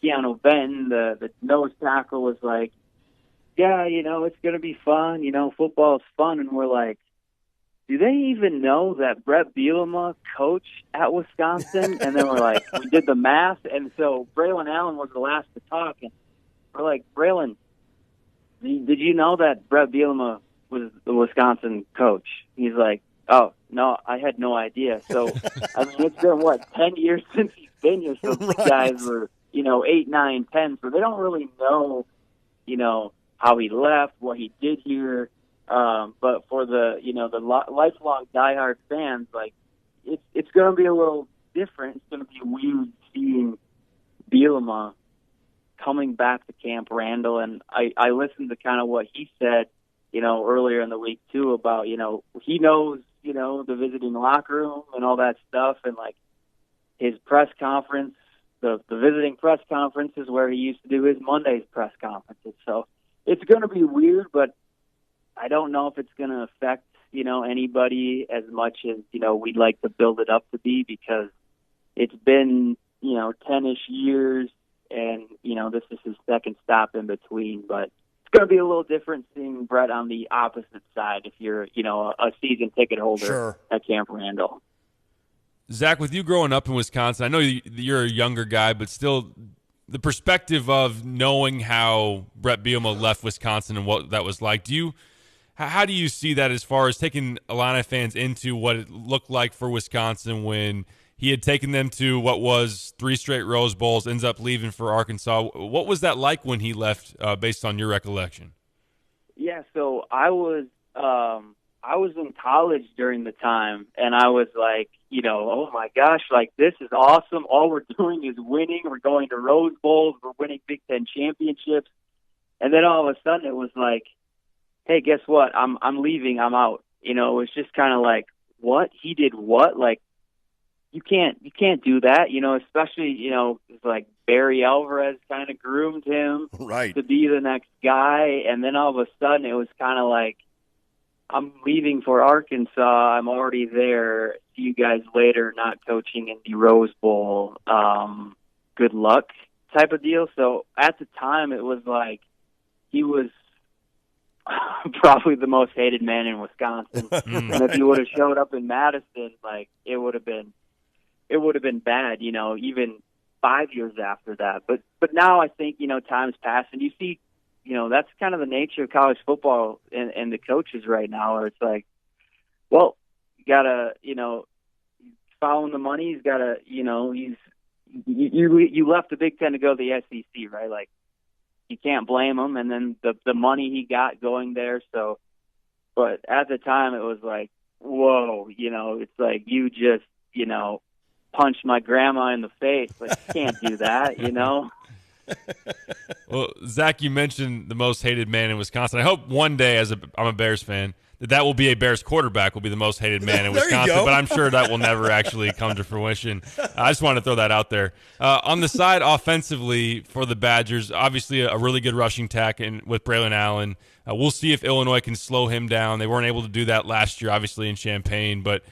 Keanu Benton, the nose tackle, was like, yeah, it's going to be fun. Football's fun. And we're like, do they even know that Brett Bielema coached at Wisconsin? And then we're like, we did the math. And so Braylon Allen was the last to talk. And we're like, Braylon, did you know that Brett Bielema was the Wisconsin coach? He's like, oh, no, I had no idea. So, it's been, 10 years since he's been here. So these guys were, 8, 9, 10. So they don't really know, how he left, what he did here. But for the, the lifelong diehard fans, like, it's going to be a little different. It's going to be weird seeing Bielema coming back to Camp Randall. And I listened to kind of what he said, earlier in the week too about, he knows, the visiting locker room and all that stuff. And like his press conference, the visiting press conference is where he used to do his Monday's press conferences. So it's going to be weird, but I don't know if it's going to affect, anybody as much as, we'd like to build it up to be, because it's been, 10-ish years and, this is his second stop in between. But it's going to be a little different seeing Brett on the opposite side if you're, a season ticket holder at Camp Randall. Zach, with you growing up in Wisconsin, I know you're a younger guy, but still the perspective of knowing how Brett Bielema left Wisconsin and what that was like, how do you see that as far as taking Illini fans into what it looked like for Wisconsin when he had taken them to what was 3 straight Rose Bowls, ends up leaving for Arkansas? What was that like when he left, based on your recollection? Yeah, so I was in college during the time, and I was like, oh my gosh, like this is awesome. All we're doing is winning. We're going to Rose Bowls. We're winning Big Ten championships. And then all of a sudden it was like, hey, guess what? I'm leaving. I'm out. It was just kind of like, what? He did what? Like, you can't do that, especially, it's like Barry Alvarez kind of groomed him to be the next guy. And then all of a sudden it was kind of like, I'm leaving for Arkansas. I'm already there. See you guys later, not coaching in the Rose Bowl. Good luck type of deal. So at the time, it was like he was probably the most hated man in Wisconsin. And if he would have showed up in Madison, like it would have been bad, even 5 years after that. But now I think, time's passed and you see that's kind of the nature of college football and the coaches right now, where it's like, well, you gotta, following the money. He's gotta, you left the Big Ten to go to the SEC, right? Like, you can't blame him. And then the money he got going there. So, but at the time it was like, whoa, it's like you just, punched my grandma in the face. Like, you can't do that, Well, Zach, you mentioned the most hated man in Wisconsin. I hope one day, I'm a Bears fan, that will be a Bears quarterback will be the most hated man in Wisconsin, but I'm sure that will never actually come to fruition. I just wanted to throw that out there. On the side offensively for the Badgers, obviously a really good rushing attack with Braylon Allen. We'll see if Illinois can slow him down. They weren't able to do that last year, obviously, in Champaign, but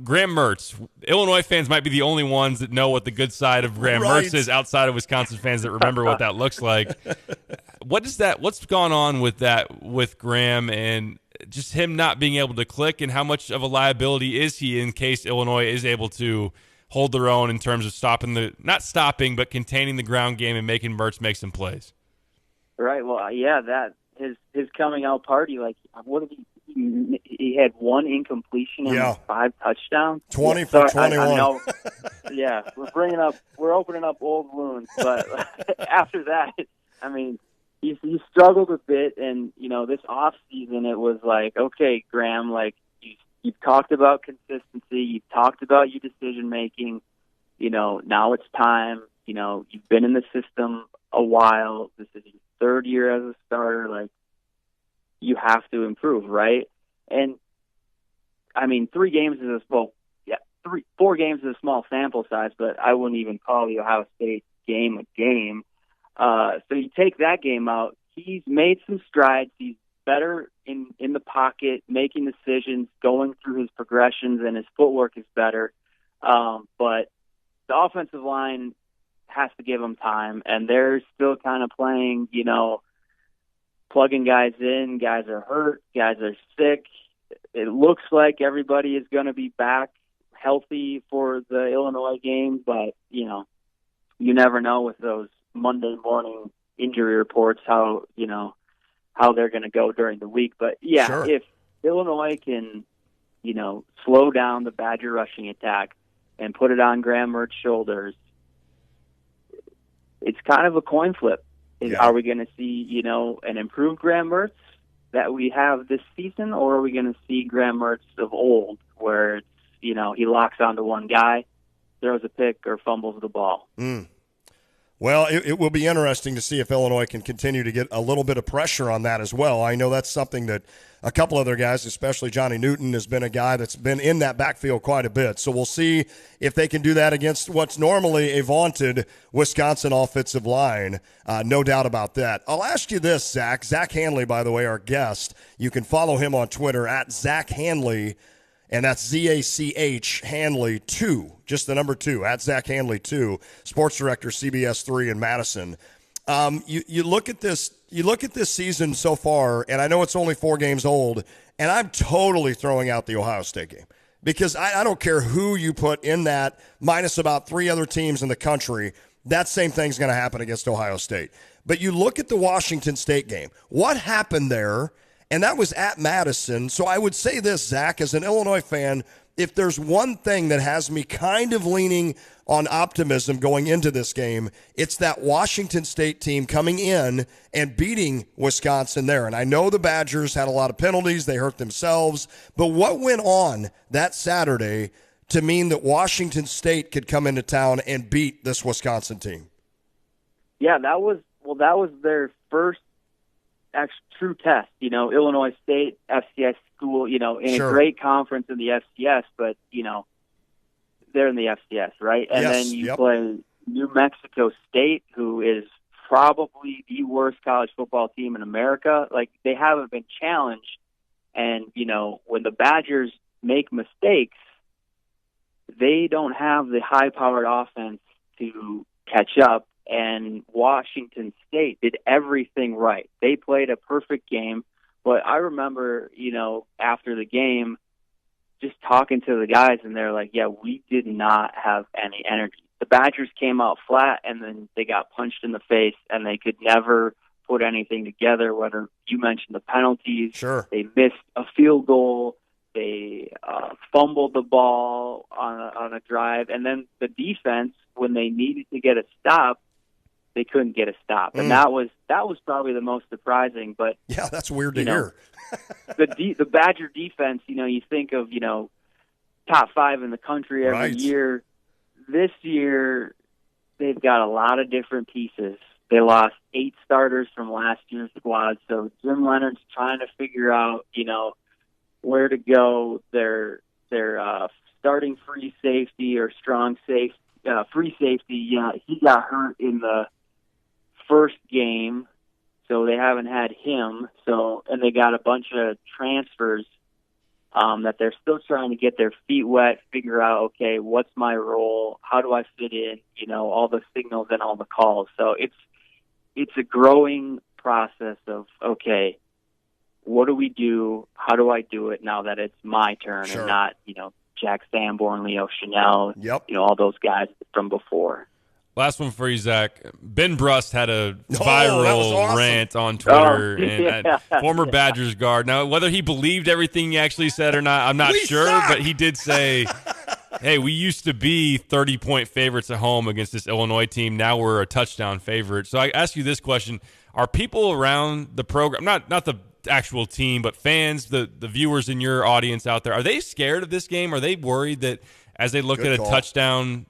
Graham Mertz. Illinois fans might be the only ones that know what the good side of Graham Mertz is outside of Wisconsin fans that remember what that looks like. What's gone on with Graham and just him not being able to click, and how much of a liability is he in case Illinois is able to hold their own in terms of not containing the ground game and making Mertz make some plays? Right. Well, yeah, that his coming out party, like, what did he had one incompletion and 5 touchdowns. 20 for 21. I know. Yeah, we're opening up old wounds, but after that, I mean, he struggled a bit, and this off season it was like, okay, Graham, like you've talked about consistency, you've talked about your decision making, now it's time. You've been in the system a while. This is your 3rd year as a starter. Like, you have to improve, right? And I mean, 4 games is a small sample size, but I wouldn't even call the Ohio State game a game. So you take that game out, he's made some strides. He's better in the pocket, making decisions, going through his progressions, and his footwork is better. But the offensive line has to give him time, and they're still kind of playing, plugging guys in. Guys are hurt. Guys are sick. It looks like everybody is going to be back healthy for the Illinois game, but, you never know with those Monday morning injury reports how they're going to go during the week. But, yeah, sure. If Illinois can, slow down the Badger rushing attack and put it on Graham Mertz's shoulders, it's kind of a coin flip. Are we going to see, an improved Graham Mertz that we have this season, or are we going to see Graham Mertz of old, where it's, he locks onto one guy, throws a pick, or fumbles the ball? Well, it will be interesting to see if Illinois can continue to get a little bit of pressure on that as well. I know that's something that a couple other guys, especially Johnny Newton, has been a guy that's been in that backfield quite a bit. So we'll see if they can do that against what's normally a vaunted Wisconsin offensive line. No doubt about that. I'll ask you this, Zach. Zach Hanley, by the way, our guest. You can follow him on Twitter at Zach Hanley. And that's ZACH Hanley 2, just the number 2, at Zach Hanley 2, sports director, CBS 3 in Madison. You look at this season so far, and I know it's only 4 games old, and I'm totally throwing out the Ohio State game because I don't care who you put in that, minus about 3 other teams in the country. That same thing's going to happen against Ohio State. But you look at the Washington State game. What happened there? And that was at Madison. So I would say this, Zach, as an Illinois fan, if there's one thing that has me kind of leaning on optimism going into this game, it's that Washington State team coming in and beating Wisconsin there. And I know the Badgers had a lot of penalties. They hurt themselves. But what went on that Saturday to mean that Washington State could come into town and beat this Wisconsin team? Yeah, that was their first true test, Illinois State, FCS school, in Sure. a great conference in the FCS, but, they're in the FCS, right? And Yes, then you yep. play New Mexico State, who is probably the worst college football team in America. Like, they haven't been challenged. And, when the Badgers make mistakes, they don't have the high-powered offense to catch up. And Washington State did everything right. They played a perfect game. But I remember, after the game, just talking to the guys, and they're like, yeah, we did not have any energy. The Badgers came out flat, and then they got punched in the face, and they could never put anything together, whether you mentioned the penalties. Sure. They missed a field goal. They fumbled the ball on a drive. And then the defense, when they needed to get a stop, they couldn't get a stop. And that was probably the most surprising. But yeah, that's weird to hear. the Badger defense, you think of, top 5 in the country every year. This year, they've got a lot of different pieces. They lost 8 starters from last year's squad, so Jim Leonard's trying to figure out, where to go. Their starting free safety or strong free safety, he got hurt in the first game, so they haven't had him. And they got a bunch of transfers that they're still trying to get their feet wet, figure out, okay, what's my role? How do I fit in? All the signals and all the calls. So it's a growing process of, okay, what do we do? How do I do it now that it's my turn and not, Jack Sanborn, Leo Chanel, all those guys from before. Last one for you, Zach. Ben Brust had a viral rant on Twitter, and former Badgers guard. Now, whether he believed everything he actually said or not, I'm not sure, but he did say, hey, we used to be 30-point favorites at home against this Illinois team. Now we're a touchdown favorite. So I ask you this question. Are people around the program, not the actual team, but fans, the viewers in your audience out there, are they scared of this game? Are they worried that as they look at a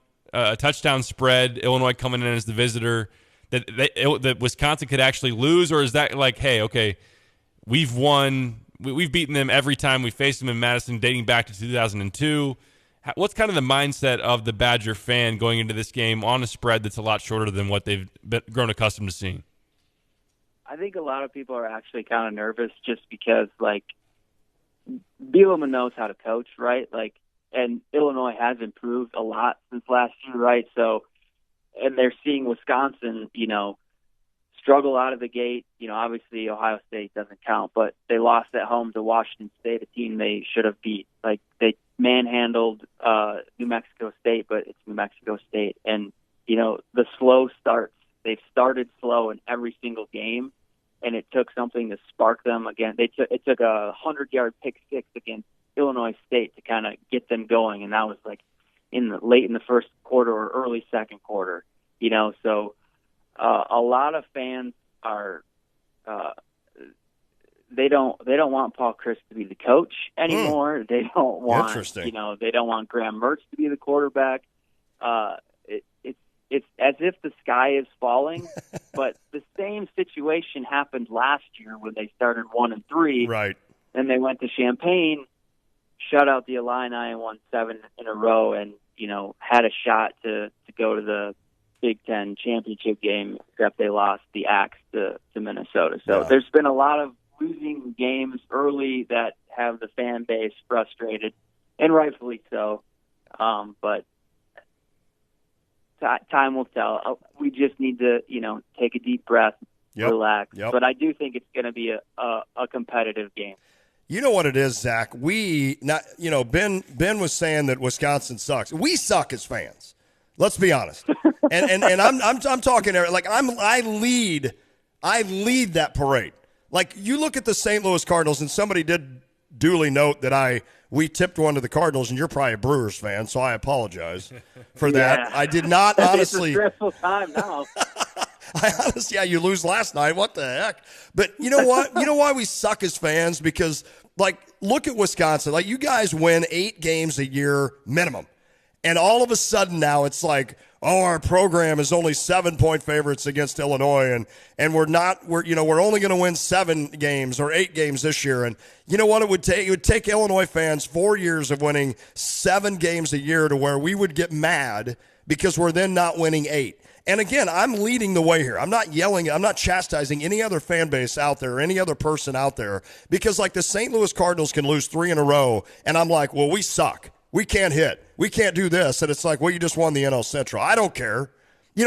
touchdown spread, Illinois coming in as the visitor, that Wisconsin could actually lose? Or is that like, hey, okay, we've won, we've beaten them every time we faced them in Madison dating back to 2002? What's kind of the mindset of the Badger fan going into this game on a spread that's a lot shorter than what they've grown accustomed to seeing? I think a lot of people are actually kind of nervous just because, Bielema knows how to coach, right? And Illinois has improved a lot since last year, right? So, and they're seeing Wisconsin, struggle out of the gate. Obviously Ohio State doesn't count, but they lost at home to Washington State, a team they should have beat. They manhandled New Mexico State, but it's New Mexico State. And, the slow starts. They've started slow in every single game, and it took something to spark them again. It took a 100-yard pick six against Illinois State to kind of get them going, and that was late in the first quarter or early second quarter. So a lot of fans are they don't want Paul Chryst to be the coach anymore. They don't want they don't want Graham Mertz to be the quarterback. It's as if the sky is falling, but the same situation happened last year when they started 1-3. Right. And they went to Champaign, shut out the Illini and won 7 in a row, and had a shot to go to the Big Ten championship game, except they lost the axe to Minnesota. So there's been a lot of losing games early that have the fan base frustrated, and rightfully so. But time will tell. We just need to, take a deep breath, relax. But I do think it's going to be a competitive game. You know what it is, Zach? Ben was saying that Wisconsin sucks. We suck as fans. Let's be honest. And I'm talking I lead that parade. You look at the St. Louis Cardinals, and somebody did duly note that we tipped one to the Cardinals, and you're probably a Brewers fan, so I apologize for that. I did not honestly. It's a stressful time now. You lose last night. What the heck? But you know what? You know why we suck as fans? Because, look at Wisconsin. You guys win 8 games a year minimum. And all of a sudden now it's our program is only 7-point favorites against Illinois, and we're only going to win 7 games or 8 games this year. And you know what it would take? It would take Illinois fans 4 years of winning 7 games a year to where we would get mad because we're then not winning 8. And again, I'm leading the way here. I'm not yelling. I'm not chastising any other fan base out there or any other person out there because the St. Louis Cardinals can lose 3 in a row, and I'm like, well, we suck. We can't hit. We can't do this. And it's you just won the NL Central. I don't care. We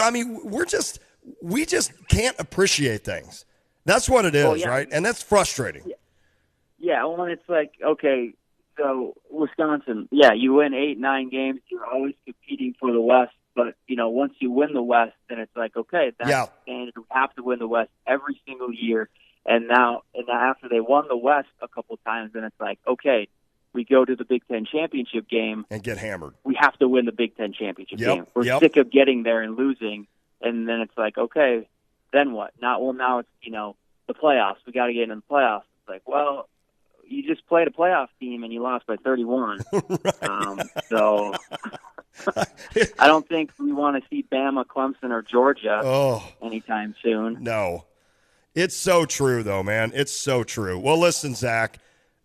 just can't appreciate things. That's what it is, right? And that's frustrating. Yeah, well, it's okay, so Wisconsin, you win 8-9 games. You're always competing for the West But, once you win the West, then it's like, okay, that's the standard. We have to win the West every single year. And now after they won the West a couple times, then it's like, okay, we go to the Big Ten championship game and get hammered. We have to win the Big Ten championship game. We're sick of getting there and losing. And then it's like, okay, then what? Now it's, the playoffs. We got to get into the playoffs. It's like, well, you just played a playoff team and you lost by 31. So I don't think we want to see Bama, Clemson, or Georgia anytime soon. No. It's so true, though, man. It's so true. Well, listen, Zach,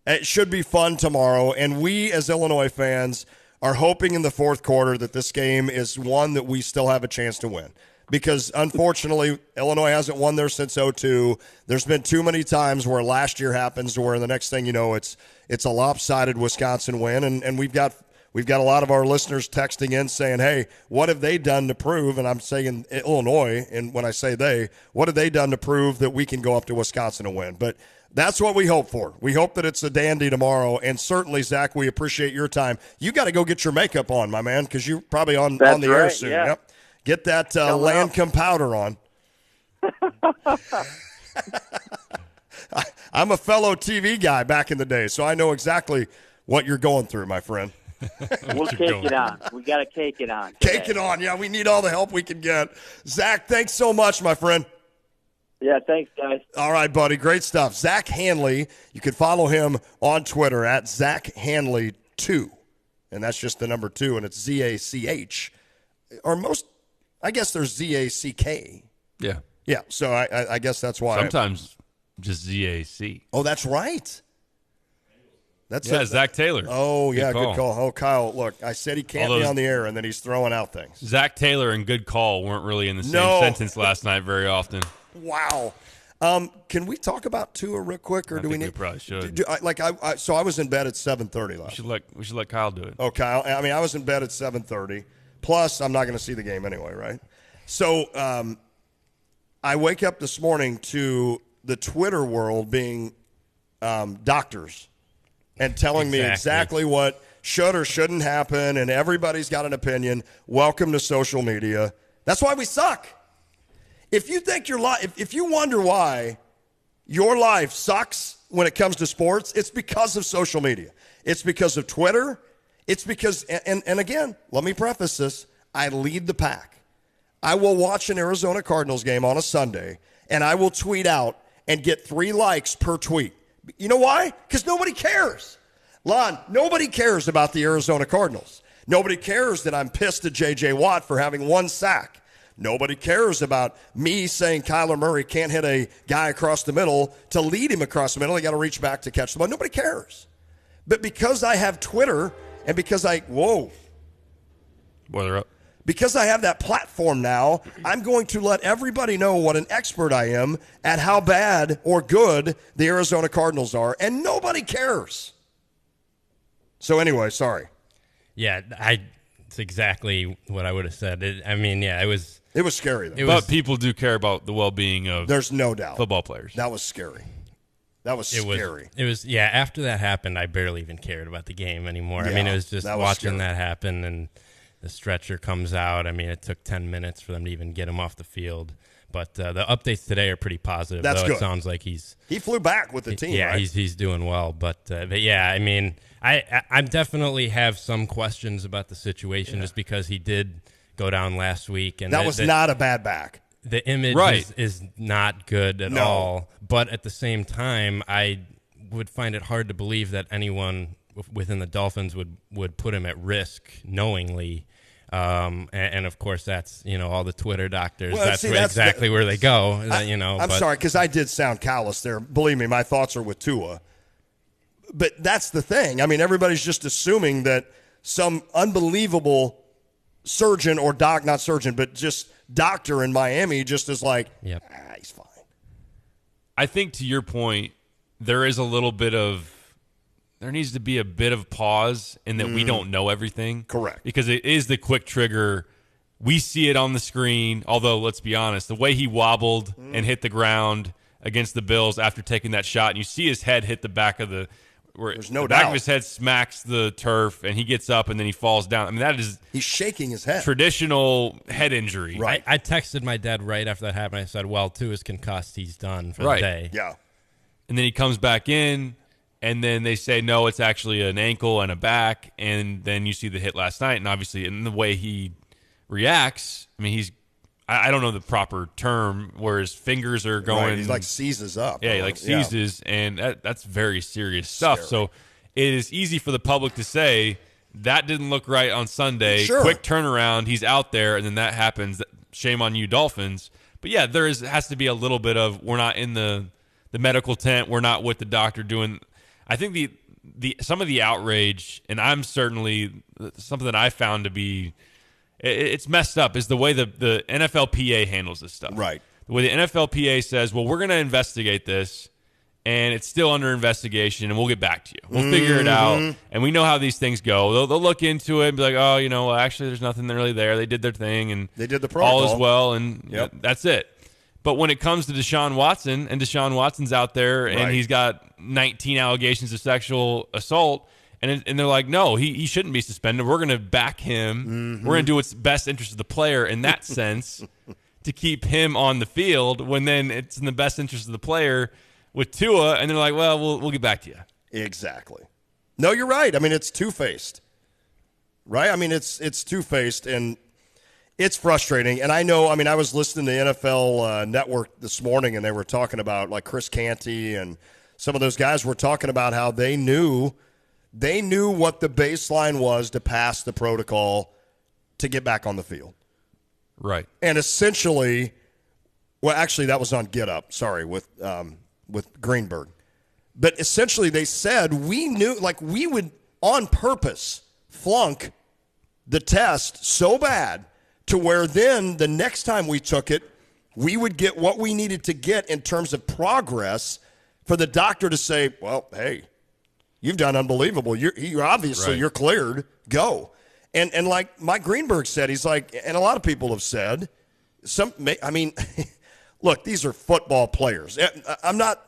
it should be fun tomorrow, and we as Illinois fans are hoping in the fourth quarter that this game is one that we still have a chance to win. Because, unfortunately, Illinois hasn't won there since 2002. There's been too many times where last year happens to where the next thing you know, it's a lopsided Wisconsin win. And we've got a lot of our listeners texting in saying, hey, what have they done to prove, and I'm saying Illinois, and when I say they, what have they done to prove that we can go up to Wisconsin and win? But that's what we hope for. We hope that it's a dandy tomorrow. And certainly, Zach, we appreciate your time. You got to go get your makeup on, my man, because you're probably on the air soon. Yeah. Yep. Get that Lancome powder on. I'm a fellow TV guy back in the day, so I know exactly what you're going through, my friend. We'll cake it on. We got to cake it on today. Cake it on. Yeah, we need all the help we can get. Zach, thanks so much, my friend. Yeah, thanks, guys. All right, buddy. Great stuff. Zach Hanley, you can follow him on Twitter at ZachHanley2. And that's just the number 2, and it's Z-A-C-H. I guess there's Z-A-C-K. Yeah. Yeah, so I guess that's why. Sometimes just Z-A-C. Oh, that's right. Zach Taylor. Oh, yeah, good call. Oh, Kyle, look, I said he can't be on the air, and then he's throwing out things. Zach Taylor and good call weren't really in the same sentence last night very often. Wow. Can we talk about Tua real quick, or do we need? We probably should. So I was in bed at 7:30 last night. We should let Kyle do it. Oh, Kyle. I mean, I was in bed at 7:30. Plus, I'm not going to see the game anyway, right? So I wake up this morning to the Twitter world being doctors and telling me exactly what should or shouldn't happen, and everybody's got an opinion. Welcome to social media. That's why we suck. If you think if you wonder why your life sucks when it comes to sports, it's because of social media. It's because of Twitter. It's because, and again, let me preface this, I lead the pack. I will watch an Arizona Cardinals game on a Sunday, and I will tweet out and get 3 likes per tweet. You know why? Because nobody cares. Lon, nobody cares about the Arizona Cardinals. Nobody cares that I'm pissed at J.J. Watt for having 1 sack. Nobody cares about me saying Kyler Murray can't hit a guy across the middle. To lead him across the middle, he got to reach back to catch the ball. Nobody cares. But because I have Twitter, and because Weather up. Because I have that platform now, I'm going to let everybody know what an expert I am at how bad or good the Arizona Cardinals are, and nobody cares. So anyway, sorry. Yeah, it's exactly what I would have said. It was scary, though. But people do care about the well-being of there's no doubt football players. That was scary. That was scary. It was after that happened, I barely even cared about the game anymore. Yeah, it was just watching that happen, and the stretcher comes out. It took 10 minutes for them to even get him off the field. But the updates today are pretty positive. That's good. It sounds like he flew back with the team. Yeah, right? he's doing well. But yeah, I definitely have some questions about the situation just because he did go down last week, and that was not a bad back. The image is not good at all. But at the same time, I would find it hard to believe that anyone within the Dolphins would put him at risk knowingly. And of course, that's all the Twitter doctors. Well, that's exactly where they go. I'm sorry, because I did sound callous there. Believe me, my thoughts are with Tua. But that's the thing. Everybody's just assuming that some unbelievable surgeon or not surgeon, but just doctor in Miami just is like, he's fine. I think to your point, there needs to be a bit of pause in that we don't know everything. Correct. Because it is the quick trigger. We see it on the screen, although let's be honest, the way he wobbled and hit the ground against the Bills after taking that shot, and you see his head hit the back of the where There's no the back doubt. of his head smacks the turf, and he gets up, and then he falls down. I mean, that is he's shaking his head. Traditional head injury. Right. I texted my dad right after that happened. I said, well, Tua's concussed. He's done for the day. Yeah. And then he comes back in, and then they say, no, it's actually an ankle and a back. And then you see the hit last night, and obviously in the way he reacts, I mean, I don't know the proper term, where his fingers are going. Right. He's like seizes up. Yeah, he like seizes, and that's very serious stuff. Scary. So it is easy for the public to say, that didn't look right on Sunday. Sure. Quick turnaround, he's out there, and then that happens. Shame on you, Dolphins. But yeah, has to be a little bit of, we're not in the medical tent, we're not with the doctor doing. I think the some of the outrage, and I'm certainly something that I found to be, it's messed up, is the way the NFLPA handles this stuff. Right. The way the NFLPA says, well, we're going to investigate this, and it's still under investigation, and we'll get back to you. We'll figure it out, and we know how these things go. They'll look into it and be like, oh, well, actually, there's nothing really there. They did their thing, and they did the protocol. All is well, and that's it. But when it comes to Deshaun Watson, and Deshaun Watson's out there, and he's got 19 allegations of sexual assault, and they're like, no, he shouldn't be suspended. We're going to back him. We're going to do what's best interest of the player in that sense to keep him on the field, when then it's in the best interest of the player with Tua, and they're like, well, we'll get back to you. Exactly. No, you're right. I mean, it's two-faced, right? I mean, it's two-faced, and it's frustrating. And I know, I was listening to NFL Network this morning, and they were talking about, like, Chris Canty and some of those guys were talking about how they knew what the baseline was to pass the protocol to get back on the field. Right. And essentially, well, actually, that was on Get Up, sorry, with Greenberg. But essentially, they said we knew, like, we would on purpose flunk the test so bad to where then the next time we took it, we would get what we needed to get in terms of progress for the doctor to say, well, hey, you've done unbelievable. You're obviously you're cleared. Go. And like Mike Greenberg said, he's like, and a lot of people have said, look, these are football players. I'm not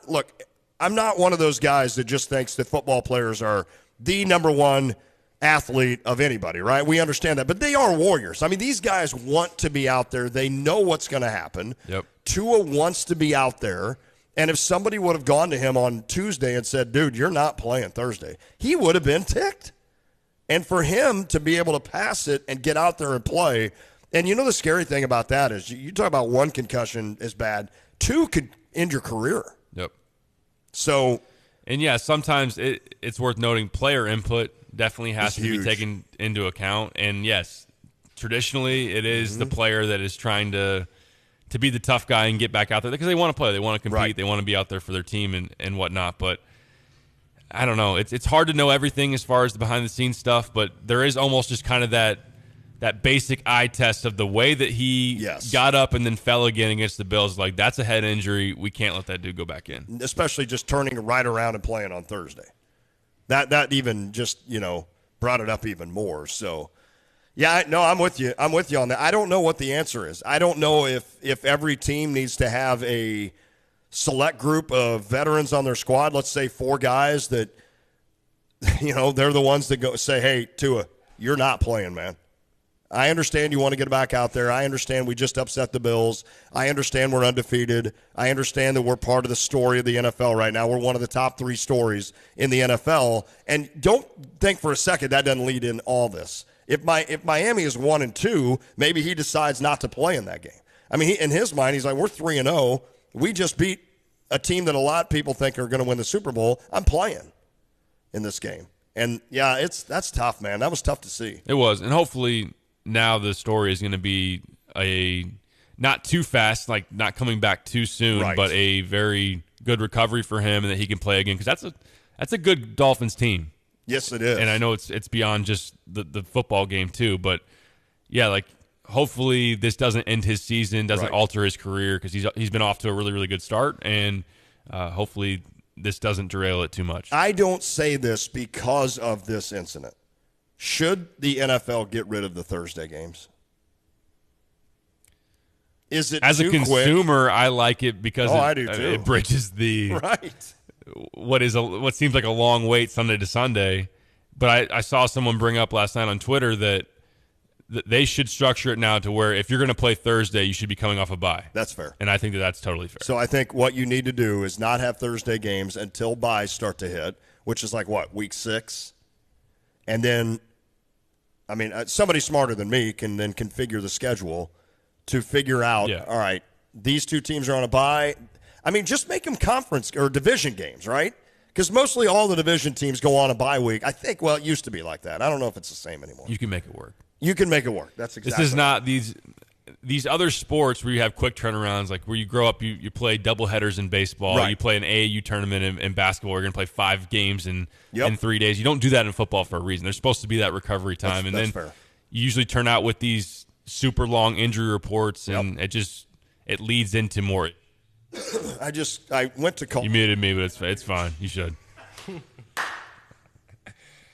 one of those guys that just thinks that football players are the number one athlete of anybody, right? We understand that. But they are warriors. I mean, these guys want to be out there. They know what's going to happen. Yep. Tua wants to be out there. And if somebody would have gone to him on Tuesday and said, dude, you're not playing Thursday, he would have been ticked. And for him to be able to pass it and get out there and play, and the scary thing about that is you talk about one concussion is bad, two could end your career. Yep. So. And, yeah, sometimes it's worth noting player input definitely has to be taken into account. And, yes, traditionally it is the player that is trying to be the tough guy and get back out there because they want to play. They want to compete. Right. They want to be out there for their team and whatnot. But I don't know. It's hard to know everything as far as the behind-the-scenes stuff, but there is almost just kind of that basic eye test of the way that he got up and then fell again against the Bills. Like, that's a head injury. We can't let that dude go back in. Especially just turning right around and playing on Thursday. That even just, brought it up even more. So, yeah, no, I'm with you. I'm with you on that. I don't know what the answer is. I don't know if every team needs to have a select group of veterans on their squad, let's say 4 guys that, they're the ones that go say, hey, Tua, you're not playing, man. I understand you want to get back out there. I understand we just upset the Bills. I understand we're undefeated. I understand that we're part of the story of the NFL right now. We're one of the top 3 stories in the NFL. And don't think for a second that doesn't lead in all this. If Miami is 1-2, maybe he decides not to play in that game. I mean, in his mind, he's like, we're 3-0. We just beat a team that a lot of people think are going to win the Super Bowl. I'm playing in this game. And, yeah, that's tough, man. That was tough to see. It was. And hopefully now the story is going to be a not too fast, like not coming back too soon, but a very good recovery for him and that he can play again because that's a good Dolphins team. Yes, it is. And I know it's beyond just the football game too, but yeah, like hopefully this doesn't end his season, doesn't alter his career because he's been off to a really, really good start, and hopefully this doesn't derail it too much. I don't say this because of this incident. Should the NFL get rid of the Thursday games? Is it as too a consumer? Quick? I like it because I do too. It bridges the what seems like a long wait Sunday to Sunday. But I saw someone bring up last night on Twitter that they should structure it now to where if you're going to play Thursday, you should be coming off a bye. That's fair. And I think that's totally fair. So I think what you need to do is not have Thursday games until byes start to hit, which is like, what, week 6? And then, I mean, somebody smarter than me can then configure the schedule to figure out, all right, these two teams are on a bye. I mean, just make them conference or division games, right? Because mostly all the division teams go on a bye week. I think, well, it used to be like that. I don't know if it's the same anymore. You can make it work. You can make it work. That's exactly. This is not these other sports where you have quick turnarounds, like where you grow up, you play doubleheaders in baseball, you play an AAU tournament in basketball. You're going to play 5 games in 3 days. You don't do that in football for a reason. There's supposed to be that recovery time, that's then fair. You usually turn out with these super long injury reports, and it leads into more. I went to call. You muted me, but it's fine. You should.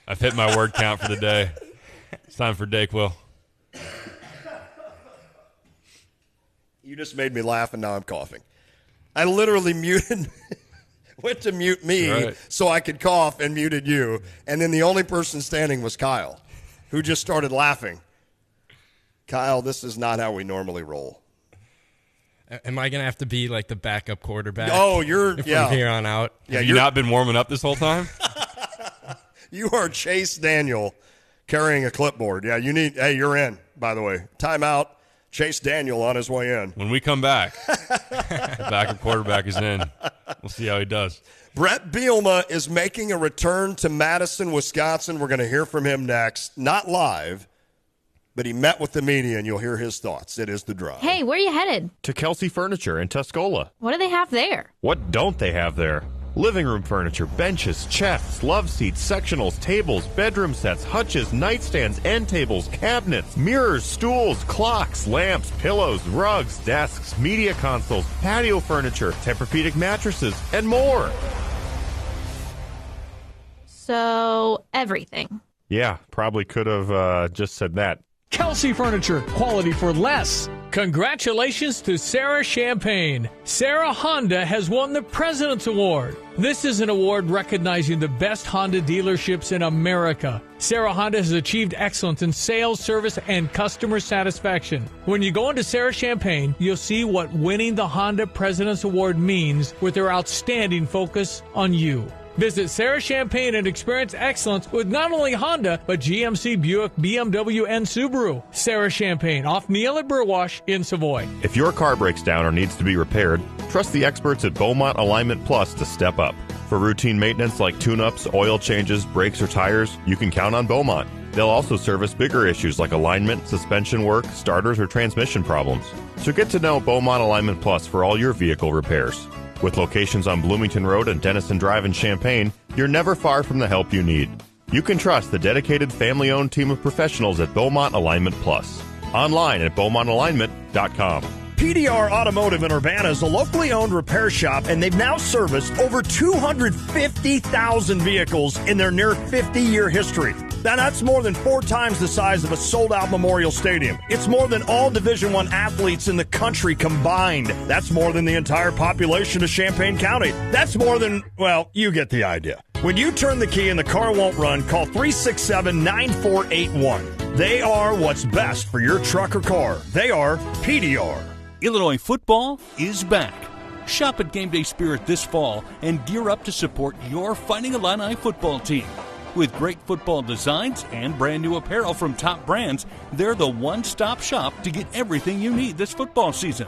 I've hit my word count for the day. It's time for Dayquil. You just made me laugh, and now I'm coughing. I literally went to mute me so I could cough and muted you, and then the only person standing was Kyle, who just started laughing. Kyle, this is not how we normally roll. Am I going to have to be like the backup quarterback? Oh, from here on out? Yeah, Have you not been warming up this whole time? You are Chase Daniel carrying a clipboard. Yeah, you're in, by the way. Timeout. Chase Daniel on his way in. When we come back, the backup quarterback is in. We'll see how he does. Brett Bielema is making a return to Madison, Wisconsin. We're going to hear from him next. Not live, but he met with the media, and you'll hear his thoughts. It is The Drive. Hey, where are you headed? To Kelsey Furniture in Tuscola. What do they have there? What don't they have there? Living room furniture, benches, chests, love seats, sectionals, tables, bedroom sets, hutches, nightstands, end tables, cabinets, mirrors, stools, clocks, lamps, pillows, rugs, desks, media consoles, patio furniture, Tempur-Pedic mattresses, and more. So, everything. Yeah, probably could have just said that. Kelsey Furniture, quality for less. Congratulations to Sarah Champagne. Sarah Honda has won the President's Award. This is an award recognizing the best Honda dealerships in America. Sarah Honda has achieved excellence in sales, service, and customer satisfaction. When you go into Sarah Champagne, you'll see what winning the Honda President's Award means with their outstanding focus on you. Visit Sarah Champagne and experience excellence with not only Honda, but GMC, Buick, BMW, and Subaru. Sarah Champagne, off Neal at Burwash in Savoy. If your car breaks down or needs to be repaired, trust the experts at Beaumont Alignment Plus to step up. For routine maintenance like tune-ups, oil changes, brakes, or tires, you can count on Beaumont. They'll also service bigger issues like alignment, suspension work, starters, or transmission problems. So get to know Beaumont Alignment Plus for all your vehicle repairs. With locations on Bloomington Road and Denison Drive in Champaign, you're never far from the help you need. You can trust the dedicated family-owned team of professionals at Beaumont Alignment Plus. Online at BeaumontAlignment.com. PDR Automotive in Urbana is a locally owned repair shop, and they've now serviced over 250,000 vehicles in their near 50-year history. Now, that's more than 4 times the size of a sold-out Memorial Stadium. It's more than all Division I athletes in the country combined. That's more than the entire population of Champaign County. That's more than, well, you get the idea. When you turn the key and the car won't run, call 367-9481. They are what's best for your truck or car. They are PDR. Illinois football is back. Shop at Game Day Spirit this fall and gear up to support your Fighting Illini football team. With great football designs and brand new apparel from top brands, they're the one-stop shop to get everything you need this football season.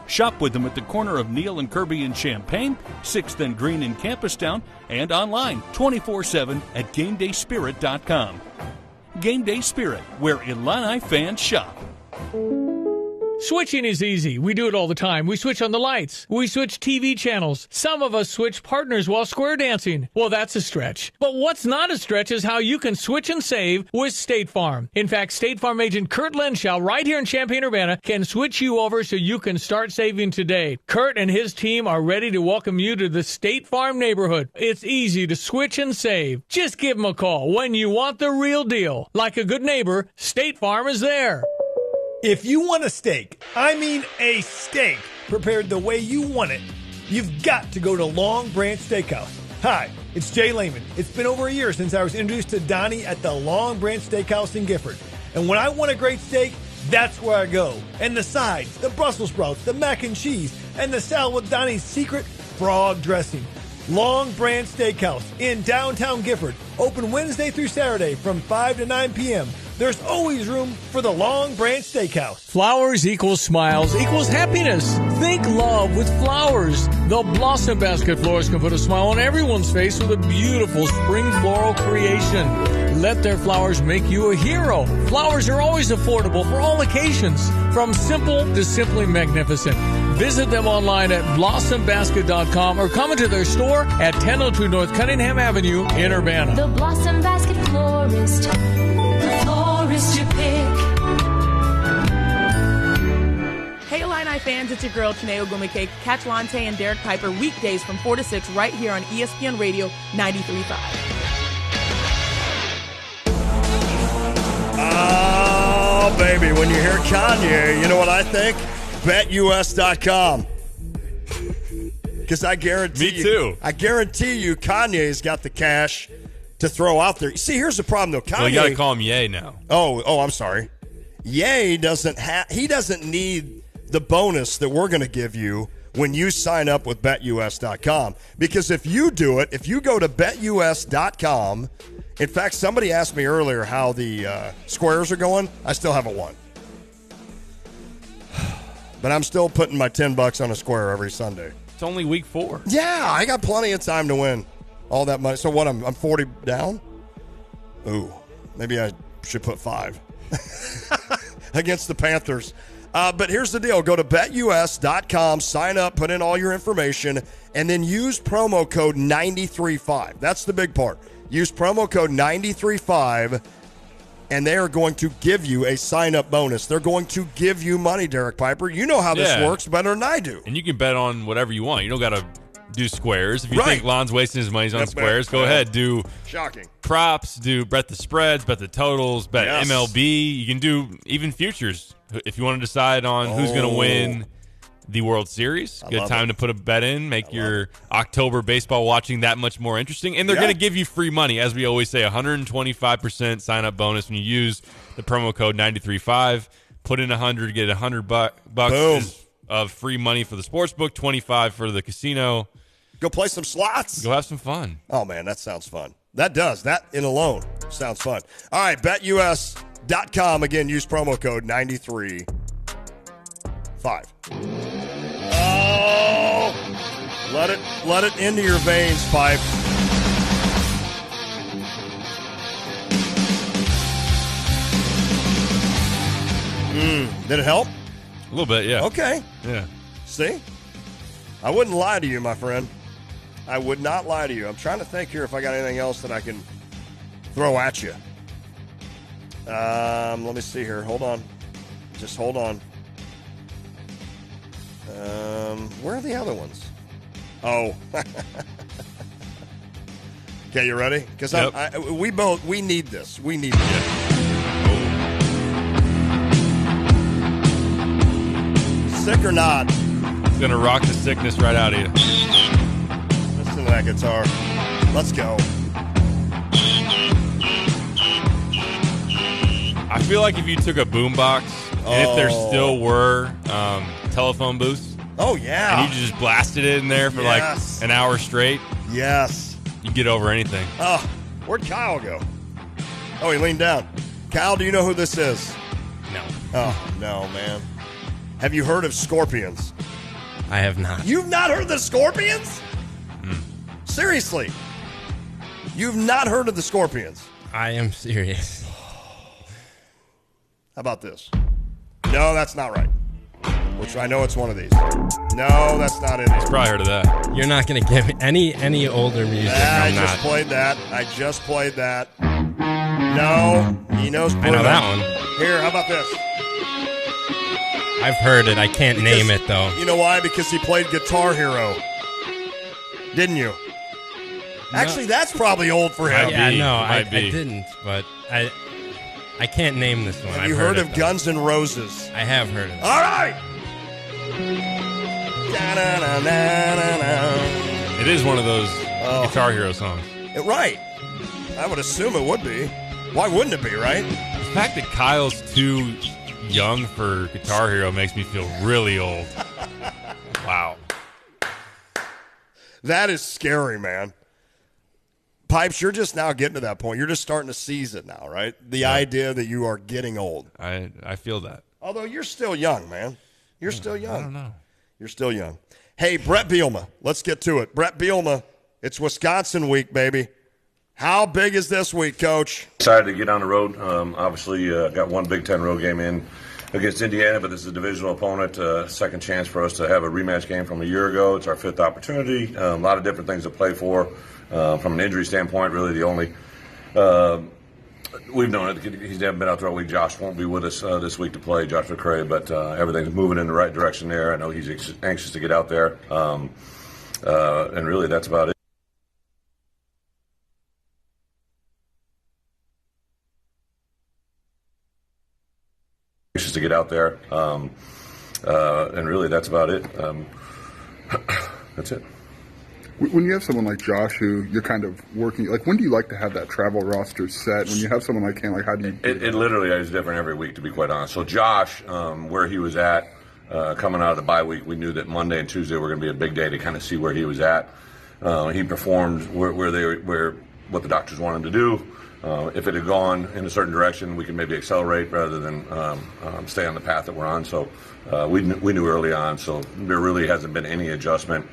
Shop with them at the corner of Neal and Kirby in Champaign, 6th and Green in Campustown, and online 24/7 at GameDaySpirit.com. Game Day Spirit, where Illini fans shop. Switching is easy. We do it all the time. We switch on the lights. We switch TV channels. Some of us switch partners while square dancing. Well, that's a stretch. But what's not a stretch is how you can switch and save with State Farm. In fact, State Farm agent Kurt Lenschow right here in Champaign-Urbana can switch you over so you can start saving today. Kurt and his team are ready to welcome you to the State Farm neighborhood. It's easy to switch and save. Just give them a call when you want the real deal. Like a good neighbor, State Farm is there. If you want a steak, I mean a steak, prepared the way you want it, you've got to go to Long Branch Steakhouse. Hi, it's Jay Lehman. It's been over a year since I was introduced to Donnie at the Long Branch Steakhouse in Gifford. And when I want a great steak, that's where I go. And the sides, the Brussels sprouts, the mac and cheese, and the salad with Donnie's secret frog dressing. Long Branch Steakhouse in downtown Gifford. Open Wednesday through Saturday from 5 to 9 p.m. There's always room for the Long Branch Steakhouse. Flowers equals smiles equals happiness. Think love with flowers. The Blossom Basket florist can put a smile on everyone's face with a beautiful spring floral creation. Let their flowers make you a hero. Flowers are always affordable for all occasions, from simple to simply magnificent. Visit them online at blossombasket.com or come into their store at 1002 North Cunningham Avenue in Urbana. The Blossom Basket florist. The florist you pick. Hey Illini fans, it's your girl Chineo Gumike. Catch Lante and Derek Piper weekdays from 4 to 6 right here on ESPN Radio 93.5. Oh, baby, when you hear Kanye, you know what I think? BetUS.com. Because I guarantee I guarantee you Kanye's got the cash to throw out there. See, here's the problem, though. Kanye, well, you got to call him Ye now. Oh, I'm sorry. Ye doesn't need the bonus that we're going to give you when you sign up with BetUS.com. Because if you do it, if you go to BetUS.com, in fact, somebody asked me earlier how the squares are going. I still haven't won. But I'm still putting my $10 on a square every Sunday. It's only week 4. Yeah, I got plenty of time to win all that money. So what, I'm 40 down? Ooh, maybe I should put 5 against the Panthers. But here's the deal. Go to BetUS.com, sign up, put in all your information, and then use promo code 935. That's the big part. Use promo code 935, and they are going to give you a sign-up bonus. They're going to give you money, Derek Piper. You know how this works better than I do. And you can bet on whatever you want. You don't got to do squares. If you think Lon's wasting his money on squares, go ahead. Do shocking props, bet the spreads, bet the totals, bet MLB. You can do even futures if you want to decide on who's going to win the World Series. Good time to put a bet in, make your October baseball watching that much more interesting. And they're going to give you free money, as we always say, 125% sign-up bonus when you use the promo code 935. Put in 100, get $100 of free money for the sports book, 25 for the casino. Go play some slots. Go have some fun. Oh, man, that sounds fun. That does. That in alone sounds fun. All right, BetUS.com. Again, use promo code 935. Oh, let it into your veins, Pipe. Did it help? A little bit, yeah. Okay. Yeah. See? I wouldn't lie to you, my friend. I would not lie to you. I'm trying to think here if I got anything else that I can throw at you. Let me see here. Hold on. Just hold on. Where are the other ones? Oh. Okay, you ready? Because we need this. We need this. Sick or not? It's going to rock the sickness right out of you. Listen to that guitar. Let's go. I feel like if you took a boombox, and if there still were telephone booths, and you just blasted it in there for like an hour straight, you get over anything. Oh, where'd Kyle go? Oh, he leaned down. Kyle, do you know who this is? No. Oh, no, man. Have you heard of Scorpions? I have not. You've not heard of the Scorpions? Seriously. You've not heard of the Scorpions? I am serious. How about this? No, that's not right. Which I know it's one of these. No, that's not it. He's probably heard of that. You're not going to give any older music. I just played that. No, he knows. I know that one. Here, how about this? I've heard it. I can't name it, though. You know why? Because he played Guitar Hero. Didn't you? No. Actually, that's probably old for him. I didn't, but I can't name this one. Have you heard of Guns N' Roses? I have heard of it. All right. It is one of those Guitar Hero song. Right. I would assume it would be. Why wouldn't it be, right? The fact that Kyle's too young for Guitar Hero makes me feel really old. Wow. That is scary, man. Pipes, you're just now getting to that point. You're just starting to seize it now, right? The idea that you are getting old. I feel that. Although you're still young, man. You're still young. I don't know. You're still young. Hey, Brett Bielema. Let's get to it. Brett Bielema. It's Wisconsin week, baby. How big is this week, Coach? Excited to get on the road. Obviously, got one Big Ten road game in against Indiana, but this is a divisional opponent. Second chance for us to have a rematch game from a year ago. It's our fifth opportunity. A lot of different things to play for. From an injury standpoint, really the only we've known it. He's never been out there all week. Josh won't be with us this week to play, Josh McCray, but everything's moving in the right direction there. I know he's anxious to get out there, and really that's about it. Anxious to get out there, and really that's about it. That's it. When you have someone like Josh who you're kind of working, like when do you like to have that travel roster set? When you have someone like him, like how do you? It literally is different every week, to be quite honest. So Josh, where he was at coming out of the bye week, we knew that Monday and Tuesday were going to be a big day to kind of see where he was at. He performed where what the doctors wanted him to do. If it had gone in a certain direction, we could maybe accelerate rather than stay on the path that we're on. So we knew early on. So there really hasn't been any adjustment.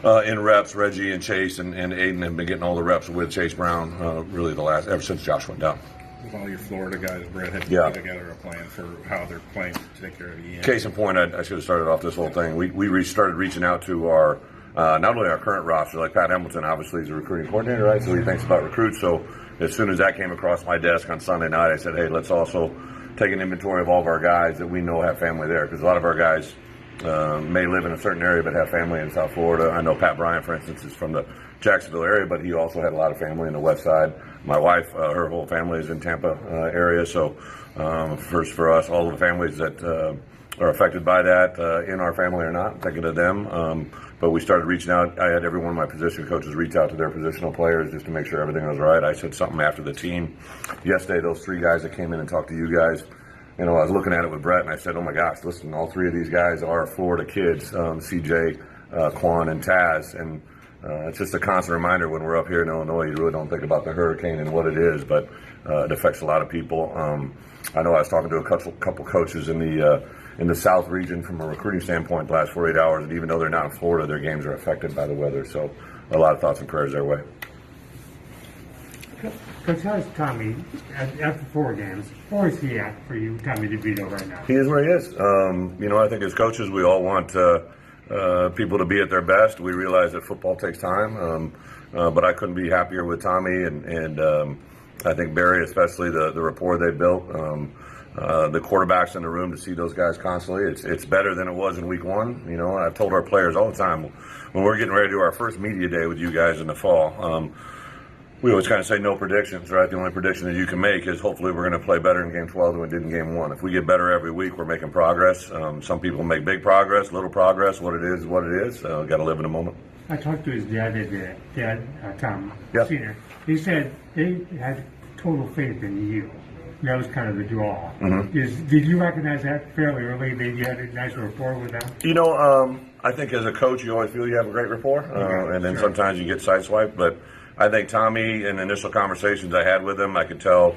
In reps, Reggie and Chase and Aiden have been getting all the reps with Chase Brown really ever since Josh went down. With all your Florida guys, Brett had put together a plan for how they're playing to take care of the end. Case in point, I should have started off this whole thing. We started reaching out to our not only our current roster, like Pat Hamilton obviously is a recruiting coordinator, right? So he thinks about recruits. So as soon as that came across my desk on Sunday night, I said, hey, let's also take an inventory of all of our guys that we know have family there, because a lot of our guys may live in a certain area but have family in South Florida. I know Pat Bryant, for instance, is from the Jacksonville area, but he also had a lot of family in the west side. My wife, her whole family is in Tampa area. So first for us, all the families that are affected by that in our family or not, thinking of them. But we started reaching out. I had every one of my position coaches reach out to their positional players just to make sure everything was right. I said something after the team yesterday. Those three guys that came in and talked to you guys, I was looking at it with Brett, and I said, oh, my gosh, listen, all three of these guys are Florida kids, CJ, Quan, and Taz. And it's just a constant reminder when we're up here in Illinois, you really don't think about the hurricane and what it is, but it affects a lot of people. I know I was talking to a couple coaches in the South region from a recruiting standpoint the last 48 hours, and even though they're not in Florida, their games are affected by the weather. So a lot of thoughts and prayers their way. Coach, how's Tommy after 4 games? Where is he at for you, Tommy DeVito, right now? He is where he is. I think as coaches, we all want people to be at their best. We realize that football takes time, but I couldn't be happier with Tommy and I think Barry, especially the rapport they built. The quarterbacks in the room, to see those guys constantly, it's better than it was in week 1. I've told our players all the time when we're getting ready to do our first media day with you guys in the fall. We always kind of say no predictions, right? The only prediction that you can make is hopefully we're going to play better in Game 12 than we did in Game 1. If we get better every week, we're making progress. Some people make big progress, little progress. What it is what it is. Got to live in the moment. I talked to his dad, Tom Sr. He said they had total faith in you. That was kind of the draw. Mm-hmm. Did you recognize that fairly early, that you had a nice rapport with them? I think as a coach, you always feel you have a great rapport, and then sometimes you get sideswiped. But I think Tommy, in the initial conversations I had with him, I could tell,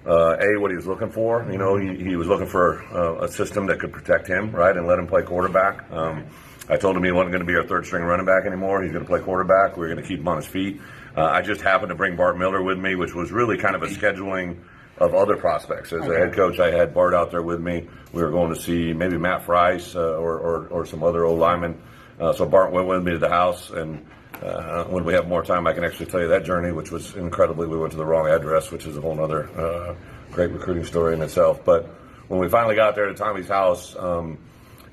what he was looking for. He was looking for a system that could protect him, right, and let him play quarterback. I told him he wasn't going to be our third-string running back anymore. He's going to play quarterback. We were going to keep him on his feet. I just happened to bring Bart Miller with me, which was really kind of a scheduling of other prospects. As a head coach, I had Bart out there with me. We were going to see maybe Matt Friess or some other old linemen. So Bart went with me to the house, and when we have more time, I can actually tell you that journey, which was incredibly. We went to the wrong address, which is a whole other great recruiting story in itself. But when we finally got there to Tommy's house,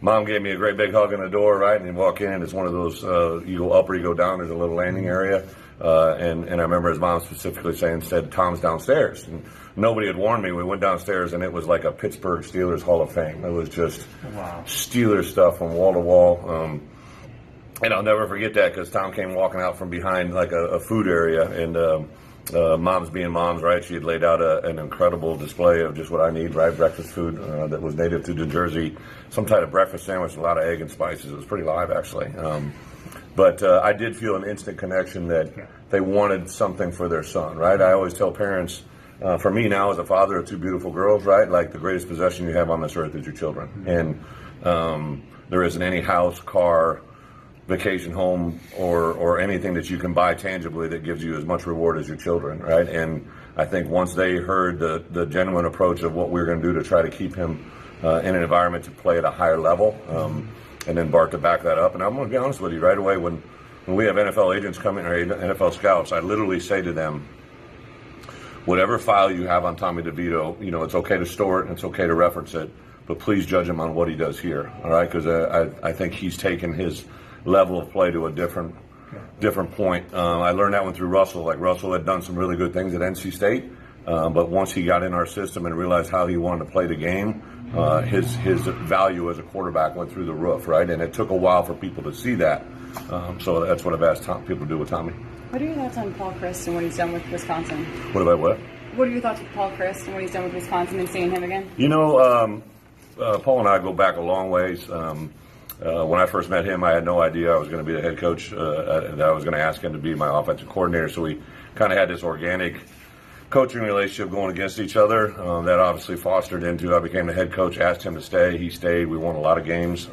Mom gave me a great big hug in the door, right? And you walk in, it's one of those, you go up or you go down, there's a little landing area. And I remember his mom specifically said, Tom's downstairs. And nobody had warned me. We went downstairs, and it was like a Pittsburgh Steelers Hall of Fame. It was just Steelers stuff from wall to wall. And I'll never forget that because Tom came walking out from behind like a food area, and moms being moms, right? She had laid out an incredible display of just what I need, right? Breakfast food that was native to New Jersey, some type of breakfast sandwich, a lot of egg and spices. It was pretty live, actually. But I did feel an instant connection that they wanted something for their son, right? I always tell parents, for me now as a father of two beautiful girls, right? Like the greatest possession you have on this earth is your children. And there isn't any house, car, vacation home, or anything that you can buy tangibly that gives you as much reward as your children, right? And I think once they heard the genuine approach of what we were going to do to try to keep him in an environment to play at a higher level, and then Bart to back that up. And I'm going to be honest with you, right away, when we have NFL agents come in, or NFL scouts, I literally say to them, whatever file you have on Tommy DeVito, it's okay to store it and it's okay to reference it, but please judge him on what he does here, all right? Because I think he's taken his level of play to a different point. I learned that one through Russell. Like Russell had done some really good things at NC State, but once he got in our system and realized how he wanted to play the game, his value as a quarterback went through the roof, right? And it took a while for people to see that. So that's what I've asked people to do with Tommy. What are your thoughts on Paul Chryst and what he's done with Wisconsin? What about what? What are your thoughts with Paul Chryst and what he's done with Wisconsin and seeing him again? Paul and I go back a long ways. When I first met him, I had no idea I was going to be the head coach, that I was going to ask him to be my offensive coordinator. So we kind of had this organic coaching relationship going against each other. That obviously fostered into I became the head coach, asked him to stay. He stayed. We won a lot of games.